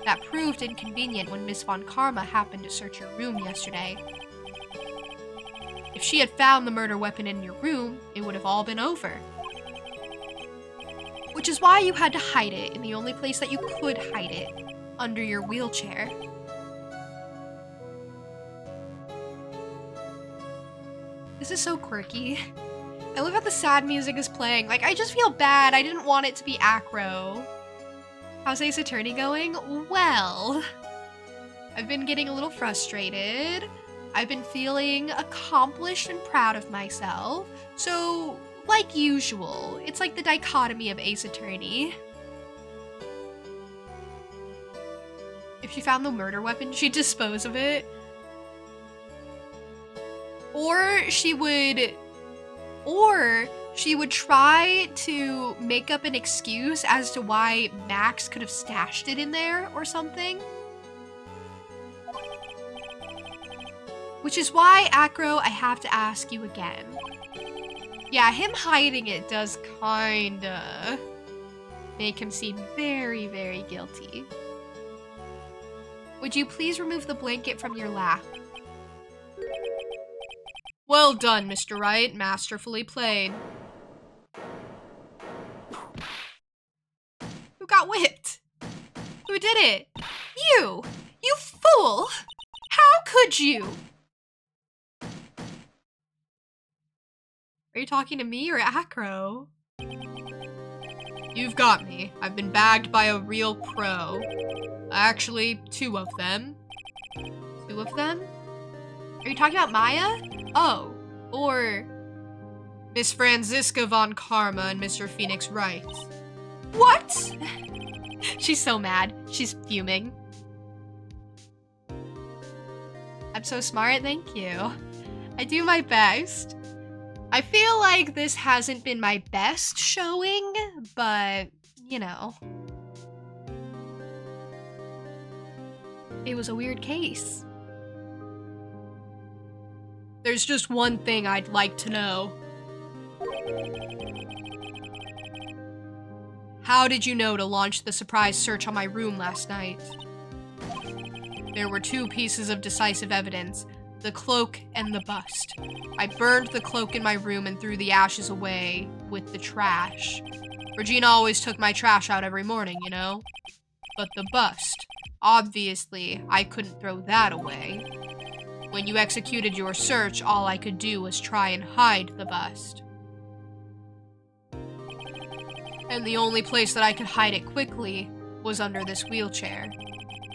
That proved inconvenient when Miss Von Karma happened to search your room yesterday. If she had found the murder weapon in your room, it would have all been over. Which is why you had to hide it in the only place that you could hide it, under your wheelchair. This is so quirky. I love how the sad music is playing. Like, I just feel bad. I didn't want it to be Acro. How's Ace Attorney going? Well, I've been getting a little frustrated. I've been feeling accomplished and proud of myself. So, like usual, it's like the dichotomy of Ace Attorney. If she found the murder weapon, she'd dispose of it. Or she would try to make up an excuse as to why Max could have stashed it in there or something. Which is why, Acro, I have to ask you again. Yeah, him hiding it does kinda make him seem very, very guilty. Would you please remove the blanket from your lap? Well done, Mr. Wright. Masterfully played. Who got whipped? Who did it? You! You fool! How could you? Are you talking to me or Acro? You've got me. I've been bagged by a real pro. Actually, 2 of them. 2 of them? Are you talking about Maya? Oh, or Miss Franziska Von Karma and Mr. Phoenix Wright. What? She's so mad. She's fuming. I'm so smart, thank you. I do my best. I feel like this hasn't been my best showing, but, you know. It was a weird case. There's just one thing I'd like to know. How did you know to launch the surprise search on my room last night? There were 2 pieces of decisive evidence, the cloak and the bust. I burned the cloak in my room and threw the ashes away with the trash. Regina always took my trash out every morning, you know? But the bust, obviously, I couldn't throw that away. When you executed your search, all I could do was try and hide the bust. And the only place that I could hide it quickly was under this wheelchair.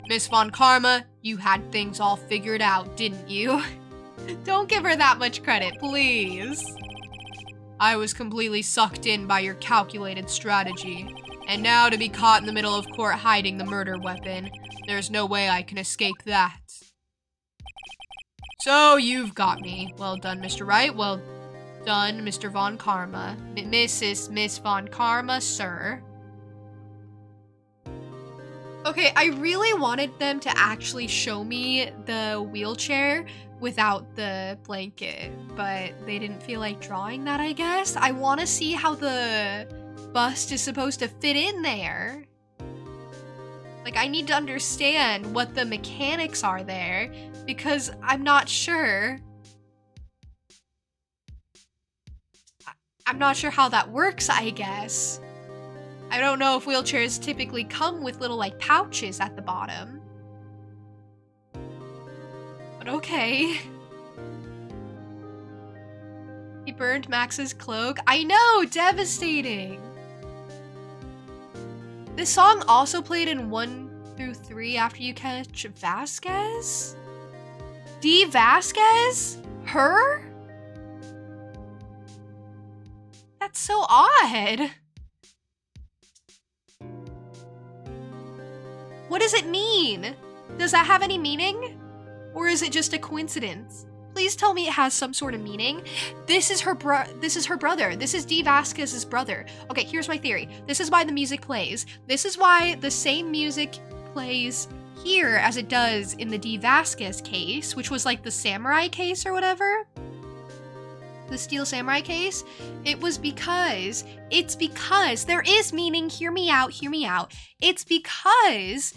Miss Von Karma, you had things all figured out, didn't you? Don't give her that much credit, please. I was completely sucked in by your calculated strategy. And now to be caught in the middle of court hiding the murder weapon, there's no way I can escape that. So you've got me. Well done, Mr. Wright. Well done, Mr. Von Karma. Miss Von Karma, sir. Okay, I really wanted them to actually show me the wheelchair without the blanket, but they didn't feel like drawing that, I guess. I want to see how the bust is supposed to fit in there. Like, I need to understand what the mechanics are there, because I'm not sure. I'm not sure how that works, I guess. I don't know if wheelchairs typically come with little, like, pouches at the bottom. But okay. He burned Max's cloak. I know! Devastating! This song also played in 1 through 3 after you catch Vasquez? D. Vasquez? Her? That's so odd. What does it mean? Does that have any meaning? Or is it just a coincidence? Please tell me it has some sort of meaning. This is her brother. This is D. Vasquez's brother. Okay, here's my theory. This is why the music plays. This is why the same music plays here as it does in the D. Vasquez case, which was like the samurai case or whatever. The Steel Samurai case. It's because there is meaning. Hear me out. It's because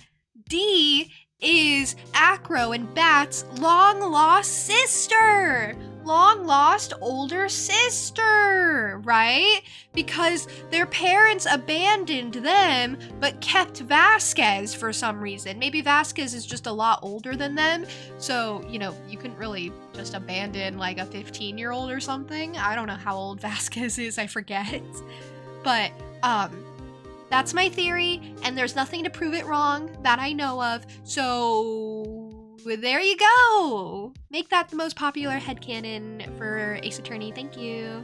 D is Acro and Bat's long-lost sister. Long-lost older sister, right? Because their parents abandoned them, but kept Vasquez for some reason. Maybe Vasquez is just a lot older than them, so, you know, you couldn't really just abandon, like, a 15-year-old or something. I don't know how old Vasquez is, I forget. But, that's my theory, and there's nothing to prove it wrong that I know of, so there you go! Make that the most popular headcanon for Ace Attorney, thank you.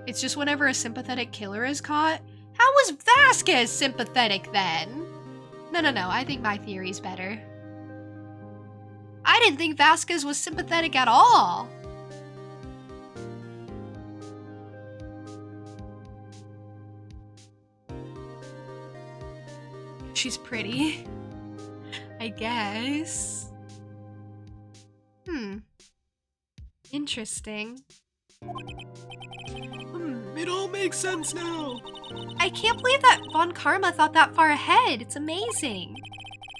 It's just whenever a sympathetic killer is caught. How was Vasquez sympathetic then? No, I think my theory's better. I didn't think Vasquez was sympathetic at all. She's pretty, I guess. Interesting. It all makes sense now. I can't believe that Von Karma thought that far ahead. It's amazing.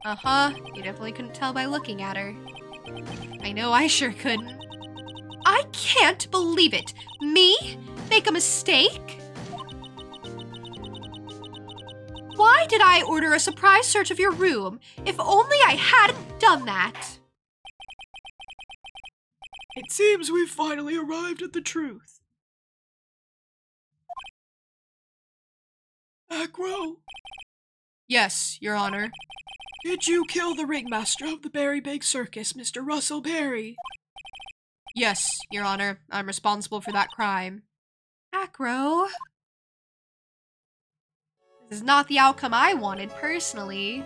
Uh-huh, you definitely couldn't tell by looking at her. I know I sure couldn't. I can't believe it. Me? Make a mistake? Why did I order a surprise search of your room? If only I hadn't done that. It seems we've finally arrived at the truth. Acro? Yes, Your Honor. Did you kill the ringmaster of the Berry Big Circus, Mr. Russell Berry? Yes, Your Honor. I'm responsible for that crime. Acro. This is not the outcome I wanted, personally.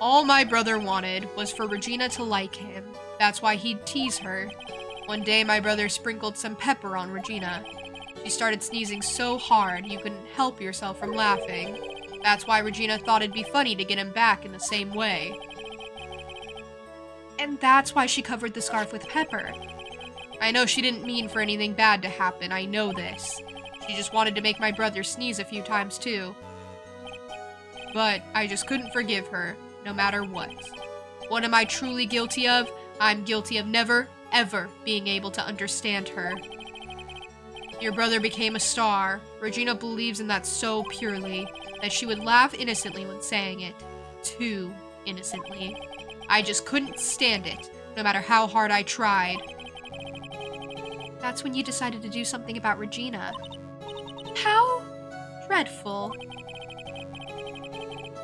All my brother wanted was for Regina to like him. That's why he'd tease her. One day, my brother sprinkled some pepper on Regina. She started sneezing so hard you couldn't help yourself from laughing. That's why Regina thought it'd be funny to get him back in the same way. And that's why she covered the scarf with pepper. I know she didn't mean for anything bad to happen, I know this. She just wanted to make my brother sneeze a few times too. But I just couldn't forgive her, no matter what. What am I truly guilty of? I'm guilty of never, ever being able to understand her. Your brother became a star. Regina believes in that so purely that she would laugh innocently when saying it. Too innocently. I just couldn't stand it, no matter how hard I tried. That's when you decided to do something about Regina. How dreadful.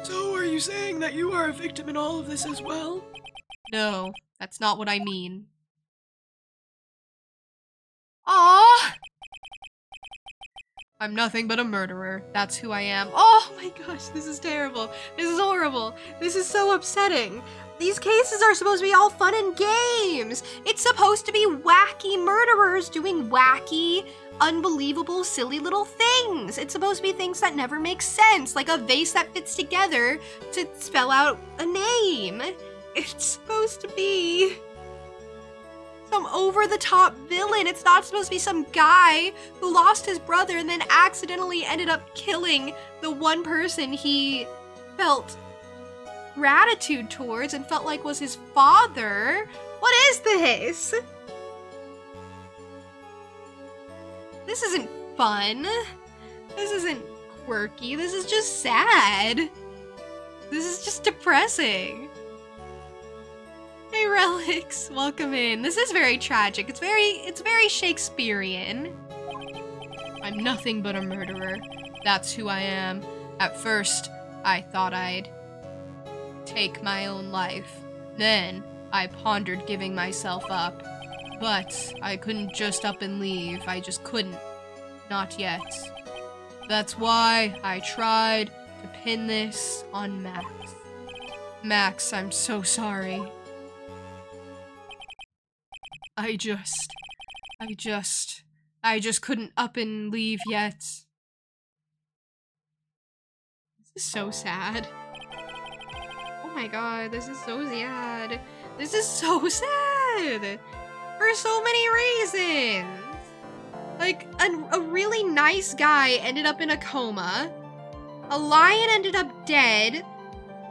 So are you saying that you are a victim in all of this as well? No, that's not what I mean. Aww! I'm nothing but a murderer. That's who I am. Oh my gosh, this is terrible. This is horrible. This is so upsetting. These cases are supposed to be all fun and games. It's supposed to be wacky murderers doing wacky, unbelievable, silly little things. It's supposed to be things that never make sense, like a vase that fits together to spell out a name. It's supposed to be some over-the-top villain. It's not supposed to be some guy who lost his brother and then accidentally ended up killing the one person he felt gratitude towards and felt like was his father. What is this? This isn't fun. This isn't quirky. This is just sad. This is just depressing. Hey Relics, welcome in. This is very tragic. It's very Shakespearean. I'm nothing but a murderer. That's who I am. At first, I thought I'd take my own life. Then, I pondered giving myself up. But I couldn't just up and leave. I just couldn't. Not yet. That's why I tried to pin this on Max. Max, I'm so sorry. I just couldn't up and leave yet. This is so sad. Oh my god, this is so sad. This is so sad! For so many reasons! Like, a really nice guy ended up in a coma. A lion ended up dead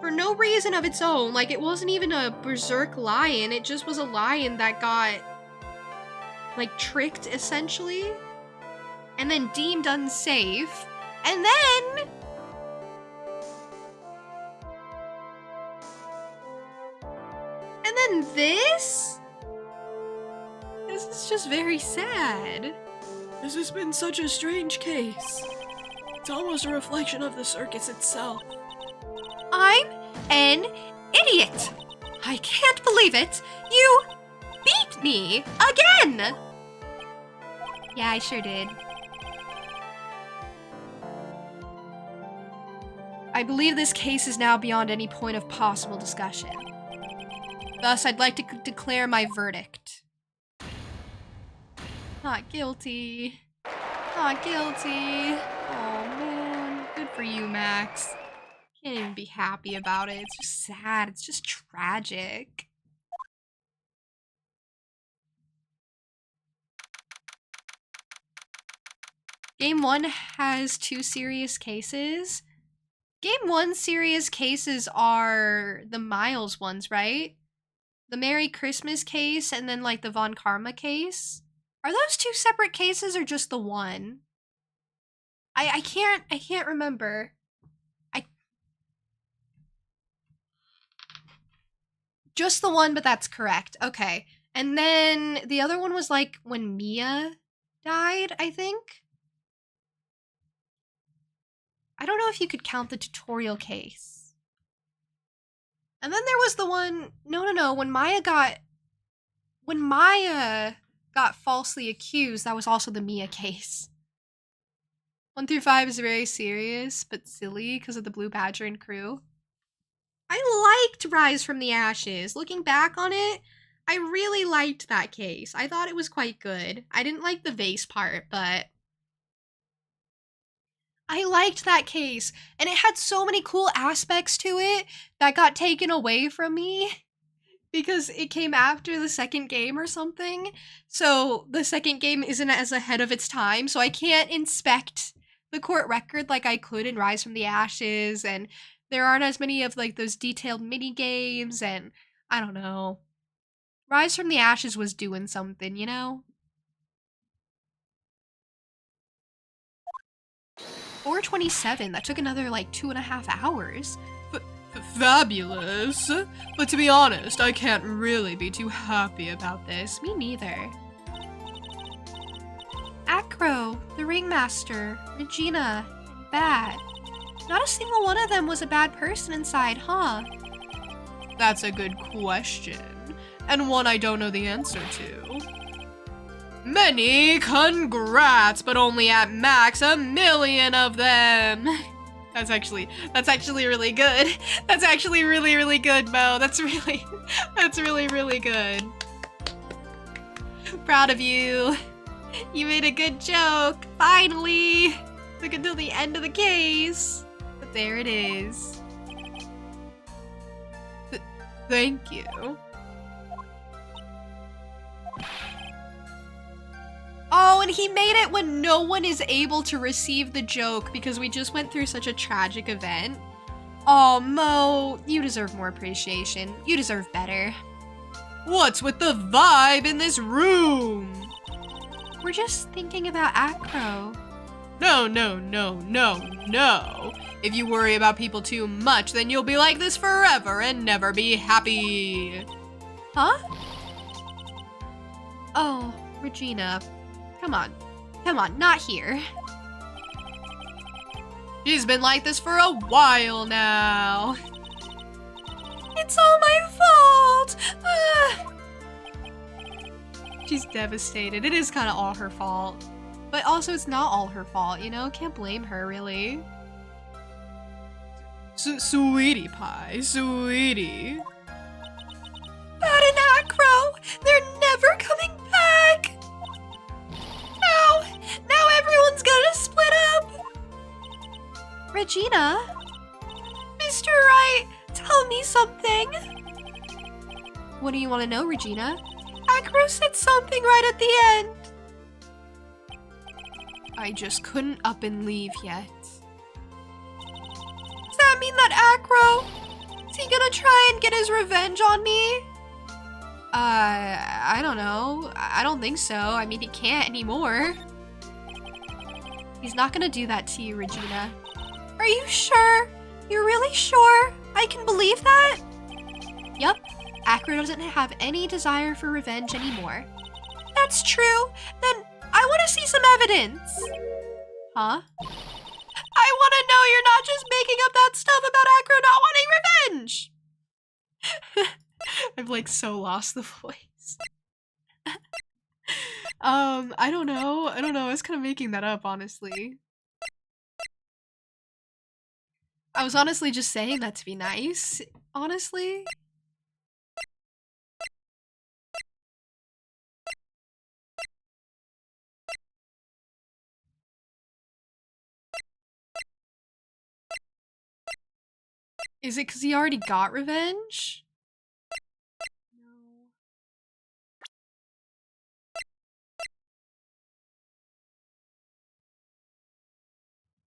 for no reason of its own. Like, it wasn't even a berserk lion, it just was a lion that got, like, tricked, essentially. And then deemed unsafe. And then this? This is just very sad. This has been such a strange case. It's almost a reflection of the circus itself. I'm an idiot. I can't believe it. You beat me again. Yeah, I sure did. I believe this case is now beyond any point of possible discussion. Thus, I'd like to declare my verdict. Not guilty. Not guilty. Oh man, good for you, Max. Can't even be happy about it. It's just sad. It's just tragic. Game 1 has 2 serious cases. Game 1 serious cases are the Miles ones, right? The Merry Christmas case and then like the Von Karma case. Are those 2 separate cases or just the one? I can't remember. Just the one, but that's correct. Okay. And then the other one was like when Mia died, I think. I don't know if you could count the tutorial case. And then there was the one, no, when Maya got falsely accused, that was also the Mia case. 1 through 5 is very serious, but silly because of the Blue Badger and crew. I liked Rise from the Ashes. Looking back on it, I really liked that case. I thought it was quite good. I didn't like the vase part, but I liked that case. And it had so many cool aspects to it that got taken away from me because it came after the second game or something. So the second game isn't as ahead of its time, so I can't inspect the court record like I could in Rise from the Ashes, and there aren't as many of like those detailed mini games, and I don't know. Rise from the Ashes was doing something, you know? 427, that took another like 2.5 hours. Fabulous. But to be honest, I can't really be too happy about this. Me neither. Acro, the Ringmaster, Regina, and Bat. Not a single one of them was a bad person inside, huh? That's a good question, and one I don't know the answer to. Many congrats, but only at max 1,000,000 of them. That's actually really good. That's actually really, really good, Mo. That's really, really good. Proud of you. You made a good joke. Finally. Took until the end of the case. But there it is. Thank you. Oh, and he made it when no one is able to receive the joke because we just went through such a tragic event. Oh, Mo, you deserve more appreciation. You deserve better. What's with the vibe in this room? We're just thinking about Acro. No. If you worry about people too much, then you'll be like this forever and never be happy. Huh? Oh, Regina. Come on, not here. She's been like this for a while now. It's all my fault! She's devastated. It is kind of all her fault. But also, it's not all her fault, you know? Can't blame her, really. Sweetie pie, sweetie. Bat and Acro! They're never coming back! Now everyone's gonna split up! Regina? Mr. Wright, tell me something. What do you want to know, Regina? Acro said something right at the end. I just couldn't up and leave yet. Does that mean that Acro? Is he gonna try and get his revenge on me? I don't know. I don't think so. I mean, he can't anymore. He's not gonna do that to you, Regina. Are you sure? You're really sure? I can believe that? Yup. Acro doesn't have any desire for revenge anymore. That's true. Then I want to see some evidence. Huh? I want to know you're not just making up that stuff about Acro not wanting revenge. I've like so lost the voice. I don't know. I was kind of making that up, honestly. I was honestly just saying that to be nice. Honestly. Is it because he already got revenge? No.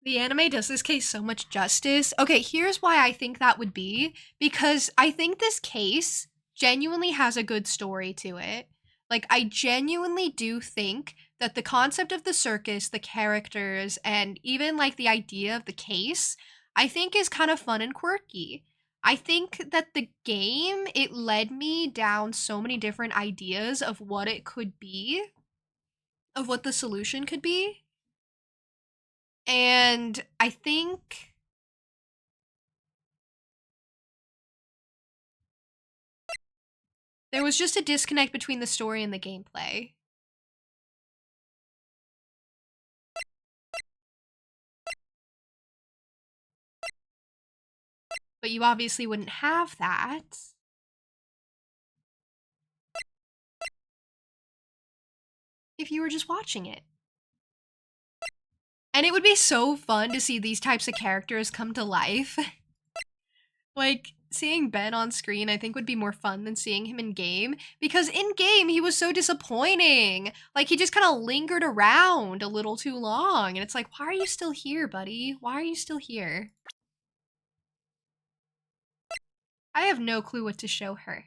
The anime does this case so much justice. Okay, here's why I think that would be. Because I think this case genuinely has a good story to it. Like, I genuinely do think that the concept of the circus, the characters, and even like the idea of the case, I think is kind of fun and quirky. I think that the game, it led me down so many different ideas of what it could be, of what the solution could be. And I think there was just a disconnect between the story and the gameplay. But you obviously wouldn't have that if you were just watching it. And it would be so fun to see these types of characters come to life. Like, seeing Ben on screen I think would be more fun than seeing him in game, because in game he was so disappointing. Like he just kind of lingered around a little too long and it's like, why are you still here, buddy? Why are you still here? I have no clue what to show her.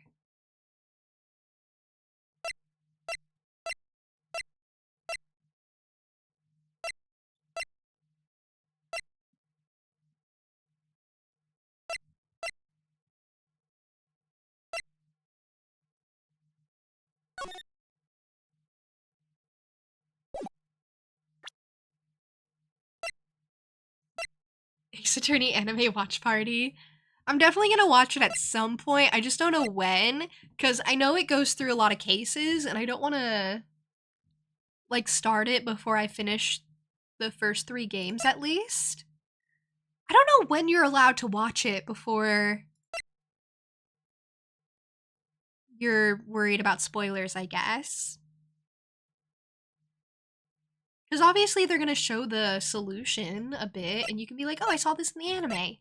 Ace Attorney anime watch party. I'm definitely gonna watch it at some point. I just don't know when, because I know it goes through a lot of cases and I don't want to like start it before I finish the first 3 games at least. I don't know when you're allowed to watch it before you're worried about spoilers, I guess. Because obviously they're gonna show the solution a bit and you can be like, oh, I saw this in the anime.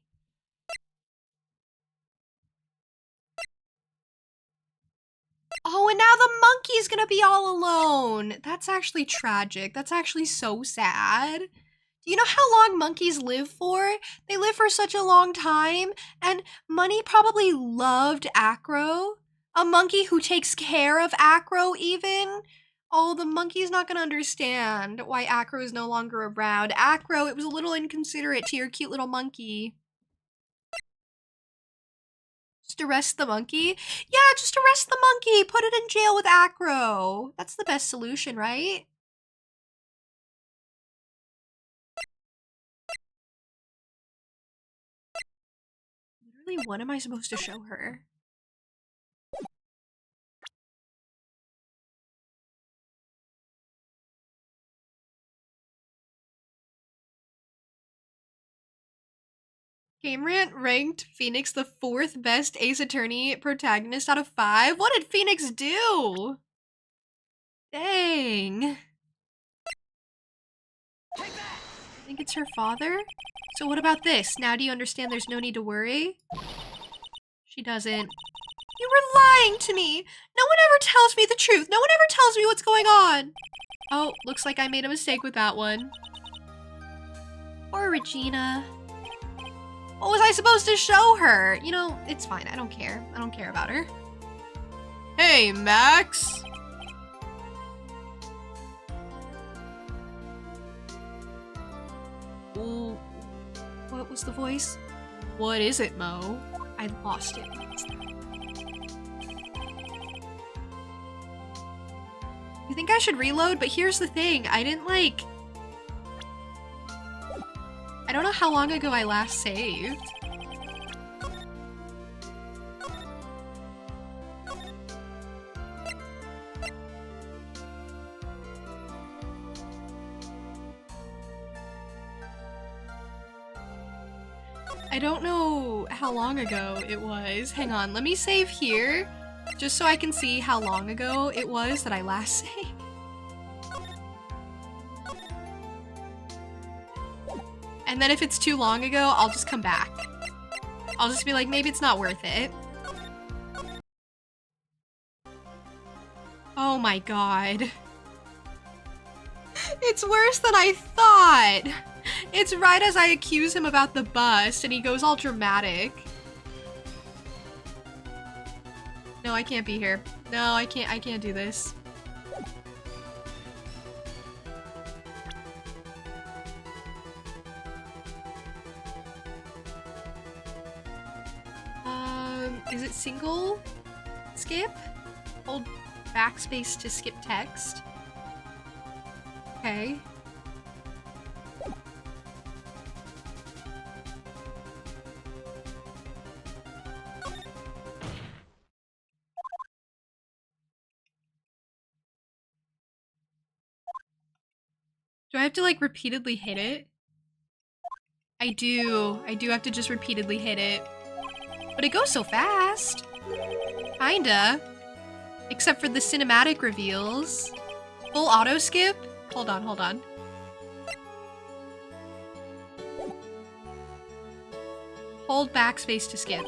Oh, and now the monkey's gonna be all alone. That's actually tragic. That's actually so sad. Do you know how long monkeys live for? They live for such a long time, and Money probably loved Acro. A monkey who takes care of Acro even. Oh, the monkey's not gonna understand why Acro is no longer around. Acro, it was a little inconsiderate to your cute little monkey. Just arrest the monkey? Yeah, just arrest the monkey. Put it in jail with Acro. That's the best solution, right? Literally, what am I supposed to show her? Game Rant ranked Phoenix the 4th best Ace Attorney protagonist out of 5. What did Phoenix do? Dang. I think it's her father. So what about this? Now do you understand there's no need to worry? She doesn't. You were lying to me. No one ever tells me the truth. No one ever tells me what's going on. Oh, looks like I made a mistake with that one. Poor Regina. What was I supposed to show her? You know, it's fine. I don't care. I don't care about her. Hey, Max! Ooh. What was the voice? What is it, Mo? I lost it. You think I should reload? But here's the thing. I don't know how long ago I last saved. I don't know how long ago it was. Hang on, let me save here, just so I can see how long ago it was that I last saved. And then if it's too long ago, I'll just come back. I'll just be like, maybe it's not worth it. Oh my god. It's worse than I thought. It's right as I accuse him about the bust and he goes all dramatic. No, I can't be here. No, I can't do this. Is it single skip? Hold backspace to skip text. Okay. Do I have to like repeatedly hit it? I do have to just repeatedly hit it. But it goes so fast. Kinda. Except for the cinematic reveals. Full auto skip? Hold on, hold on. Hold backspace to skip.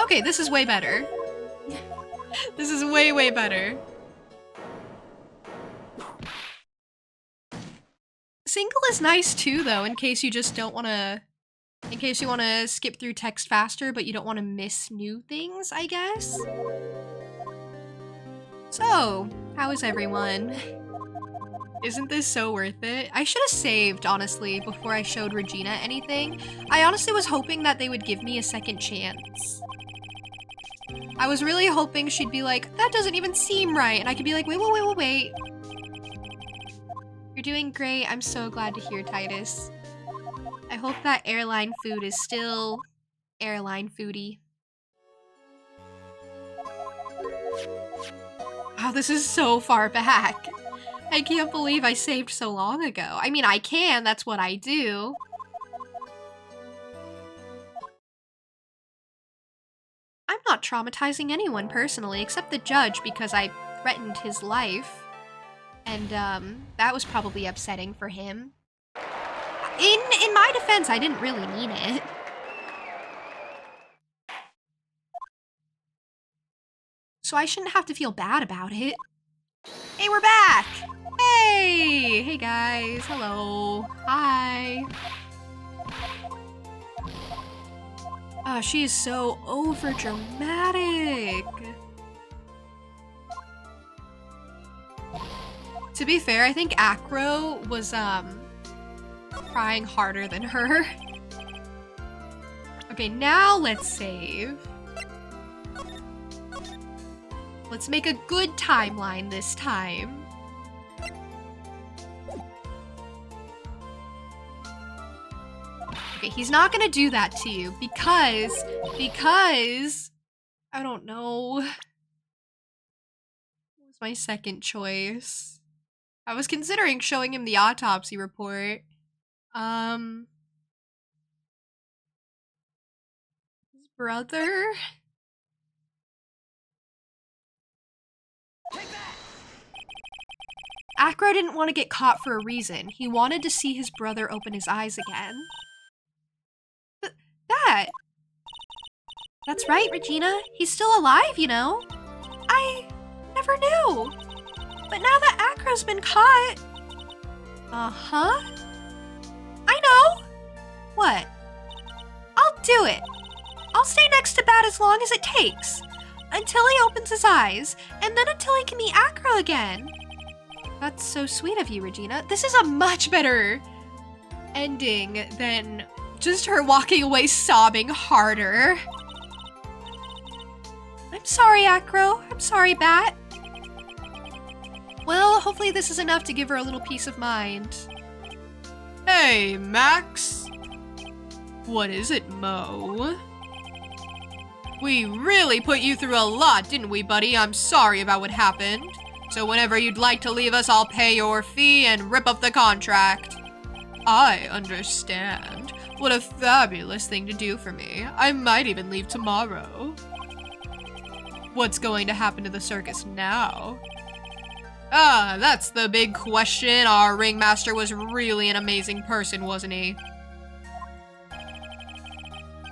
Okay, this is way better. This is way, way better. Single is nice too, though, in case you just don't want to... In case you want to skip through text faster, but you don't want to miss new things, I guess? So, how is everyone? Isn't this so worth it? I should have saved, honestly, before I showed Regina anything. I honestly was hoping that they would give me a second chance. I was really hoping she'd be like, that doesn't even seem right, and I could be like, wait. You're doing great. I'm so glad to hear, Titus. I hope that airline food is still airline foodie. Wow, this is so far back. I can't believe I saved so long ago. I mean, I can. That's what I do. I'm not traumatizing anyone personally, except the judge because I threatened his life. And, that was probably upsetting for him. In my defense, I didn't really mean it. So I shouldn't have to feel bad about it. Hey, we're back! Hey! Hey guys, hello. Hi. Oh, she is so overdramatic. To be fair, I think Acro was, crying harder than her. Okay, now let's save. Let's make a good timeline this time. Okay, he's not gonna do that to you because, I don't know. What was my second choice? I was considering showing him the autopsy report. His brother? Acro didn't want to get caught for a reason. He wanted to see his brother open his eyes again. That's right, Regina. He's still alive, you know? I never knew. But now that Acro's been caught... Uh-huh. I know. What? I'll do it. I'll stay next to Bat as long as it takes. Until he opens his eyes, and then until he can meet Acro again. That's so sweet of you, Regina. This is a much better ending than just her walking away sobbing harder. I'm sorry, Acro. I'm sorry, Bat. Well, hopefully this is enough to give her a little peace of mind. Hey, Max. What is it, Mo? We really put you through a lot, didn't we, buddy? I'm sorry about what happened. So whenever you'd like to leave us, I'll pay your fee and rip up the contract. I understand. What a fabulous thing to do for me. I might even leave tomorrow. What's going to happen to the circus now? Ah, that's the big question. Our ringmaster was really an amazing person, wasn't he?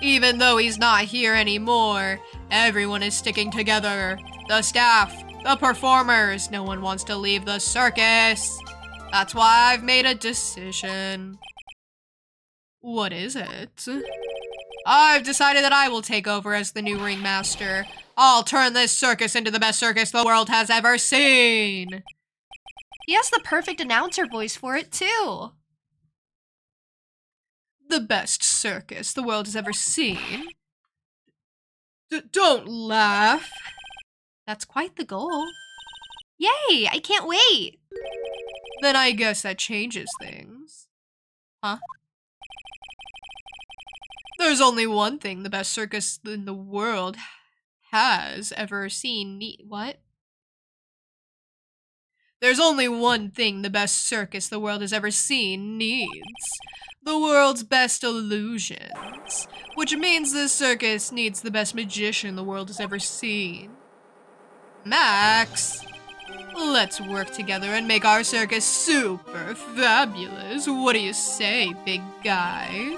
Even though he's not here anymore, everyone is sticking together. The staff, the performers, no one wants to leave the circus. That's why I've made a decision. What is it? I've decided that I will take over as the new ringmaster. I'll turn this circus into the best circus the world has ever seen. He has the perfect announcer voice for it, too. The best circus the world has ever seen. Don't laugh. That's quite the goal. Yay, I can't wait. Then I guess that changes things. Huh? There's only one thing the best circus in the world has ever seen. What? There's only one thing the best circus the world has ever seen needs. The world's best illusions. Which means this circus needs the best magician the world has ever seen. Max, let's work together and make our circus super fabulous. What do you say, big guy?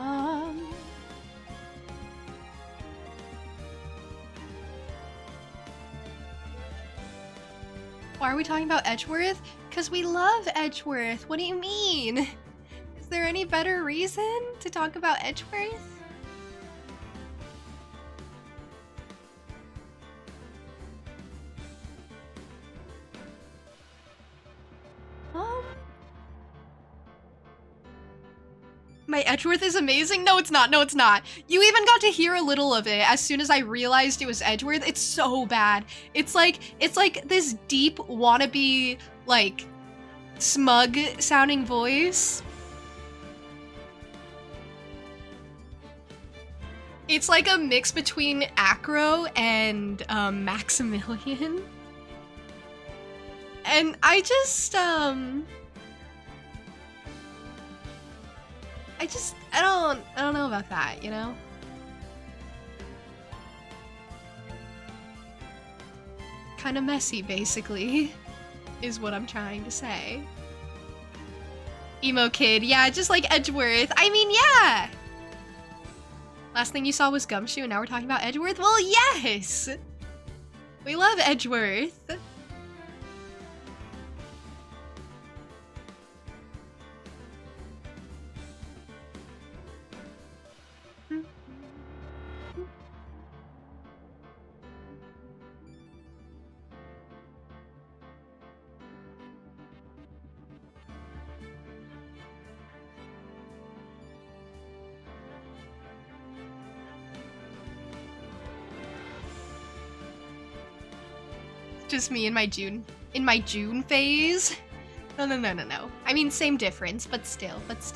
Why are we talking about Edgeworth? Because we love Edgeworth. What do you mean? Is there any better reason to talk about Edgeworth? My Edgeworth is amazing? No, it's not. No, it's not. You even got to hear a little of it as soon as I realized it was Edgeworth. It's so bad. It's like this deep wannabe, like, smug sounding voice. It's like a mix between Acro and Maximilian. And I don't know about that, you know? Kind of messy, basically, is what I'm trying to say. Emo kid, yeah, just like Edgeworth. I mean, yeah! Last thing you saw was Gumshoe, and now we're talking about Edgeworth? Well, yes! We love Edgeworth. Just me in my June phase. No. I mean, same difference, but still. Let's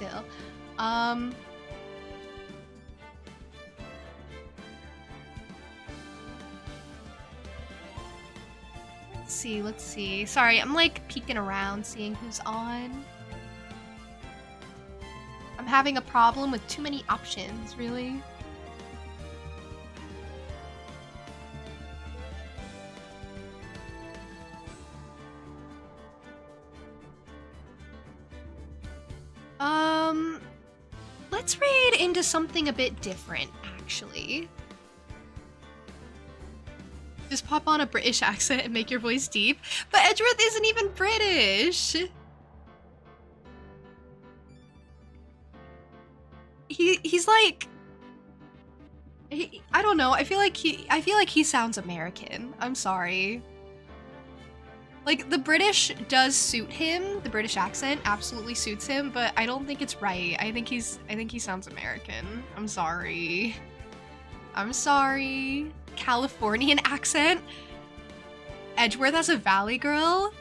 see. Sorry, I'm like peeking around, seeing who's on. I'm having a problem with too many options, really. Let's raid into something a bit different, actually. Just pop on a British accent and make your voice deep. But Edgeworth isn't even British. He's like, I don't know. I feel like he sounds American. I'm sorry. Like, the British does suit him. The British accent absolutely suits him, but I don't think it's right. I think he sounds American. I'm sorry. Californian accent? Edgeworth as a Valley girl?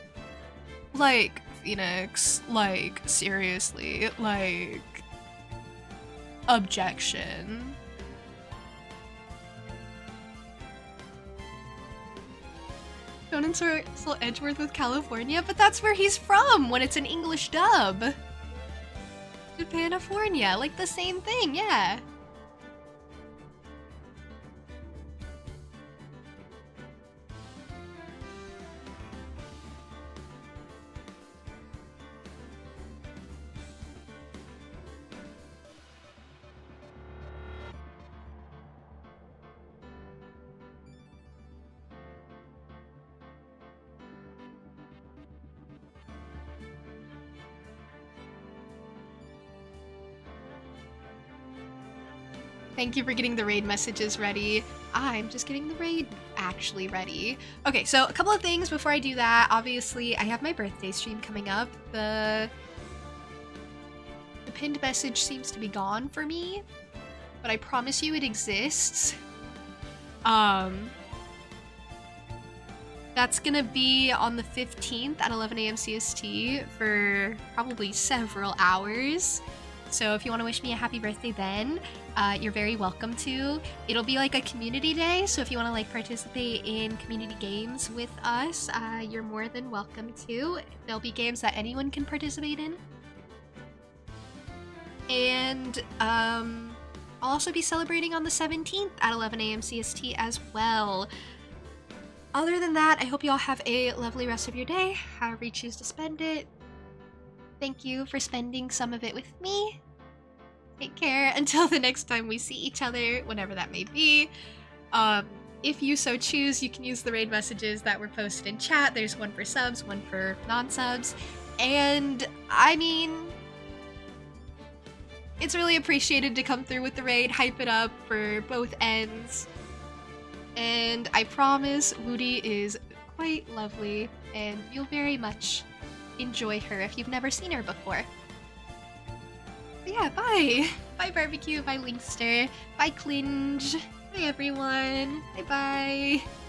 Like, Phoenix, like, seriously, like, objection. Don't insert Edgeworth with California, but that's where he's from when it's an English dub. Japanifornia, like the same thing, yeah. Thank you for getting the raid messages ready. I'm just getting the raid actually ready. Okay, so a couple of things before I do that. Obviously, I have my birthday stream coming up. The pinned message seems to be gone for me, but I promise you it exists. That's gonna be on the 15th at 11 a.m. CST for probably several hours. So if you want to wish me a happy birthday then, you're very welcome to. It'll be like a community day, so if you want to like participate in community games with us, you're more than welcome to. There'll be games that anyone can participate in. And I'll also be celebrating on the 17th at 11 a.m. CST as well. Other than that, I hope you all have a lovely rest of your day, however you choose to spend it. Thank you for spending some of it with me. Take care until the next time we see each other, whenever that may be. if you so choose, you can use the raid messages that were posted in chat. There's one for subs, one for non-subs. And I mean, it's really appreciated to come through with the raid, hype it up for both ends. And I promise Woody is quite lovely, and you'll very much enjoy her if you've never seen her before. But yeah, bye! Bye Barbecue, bye Linkster, bye Clinge, bye everyone, bye bye!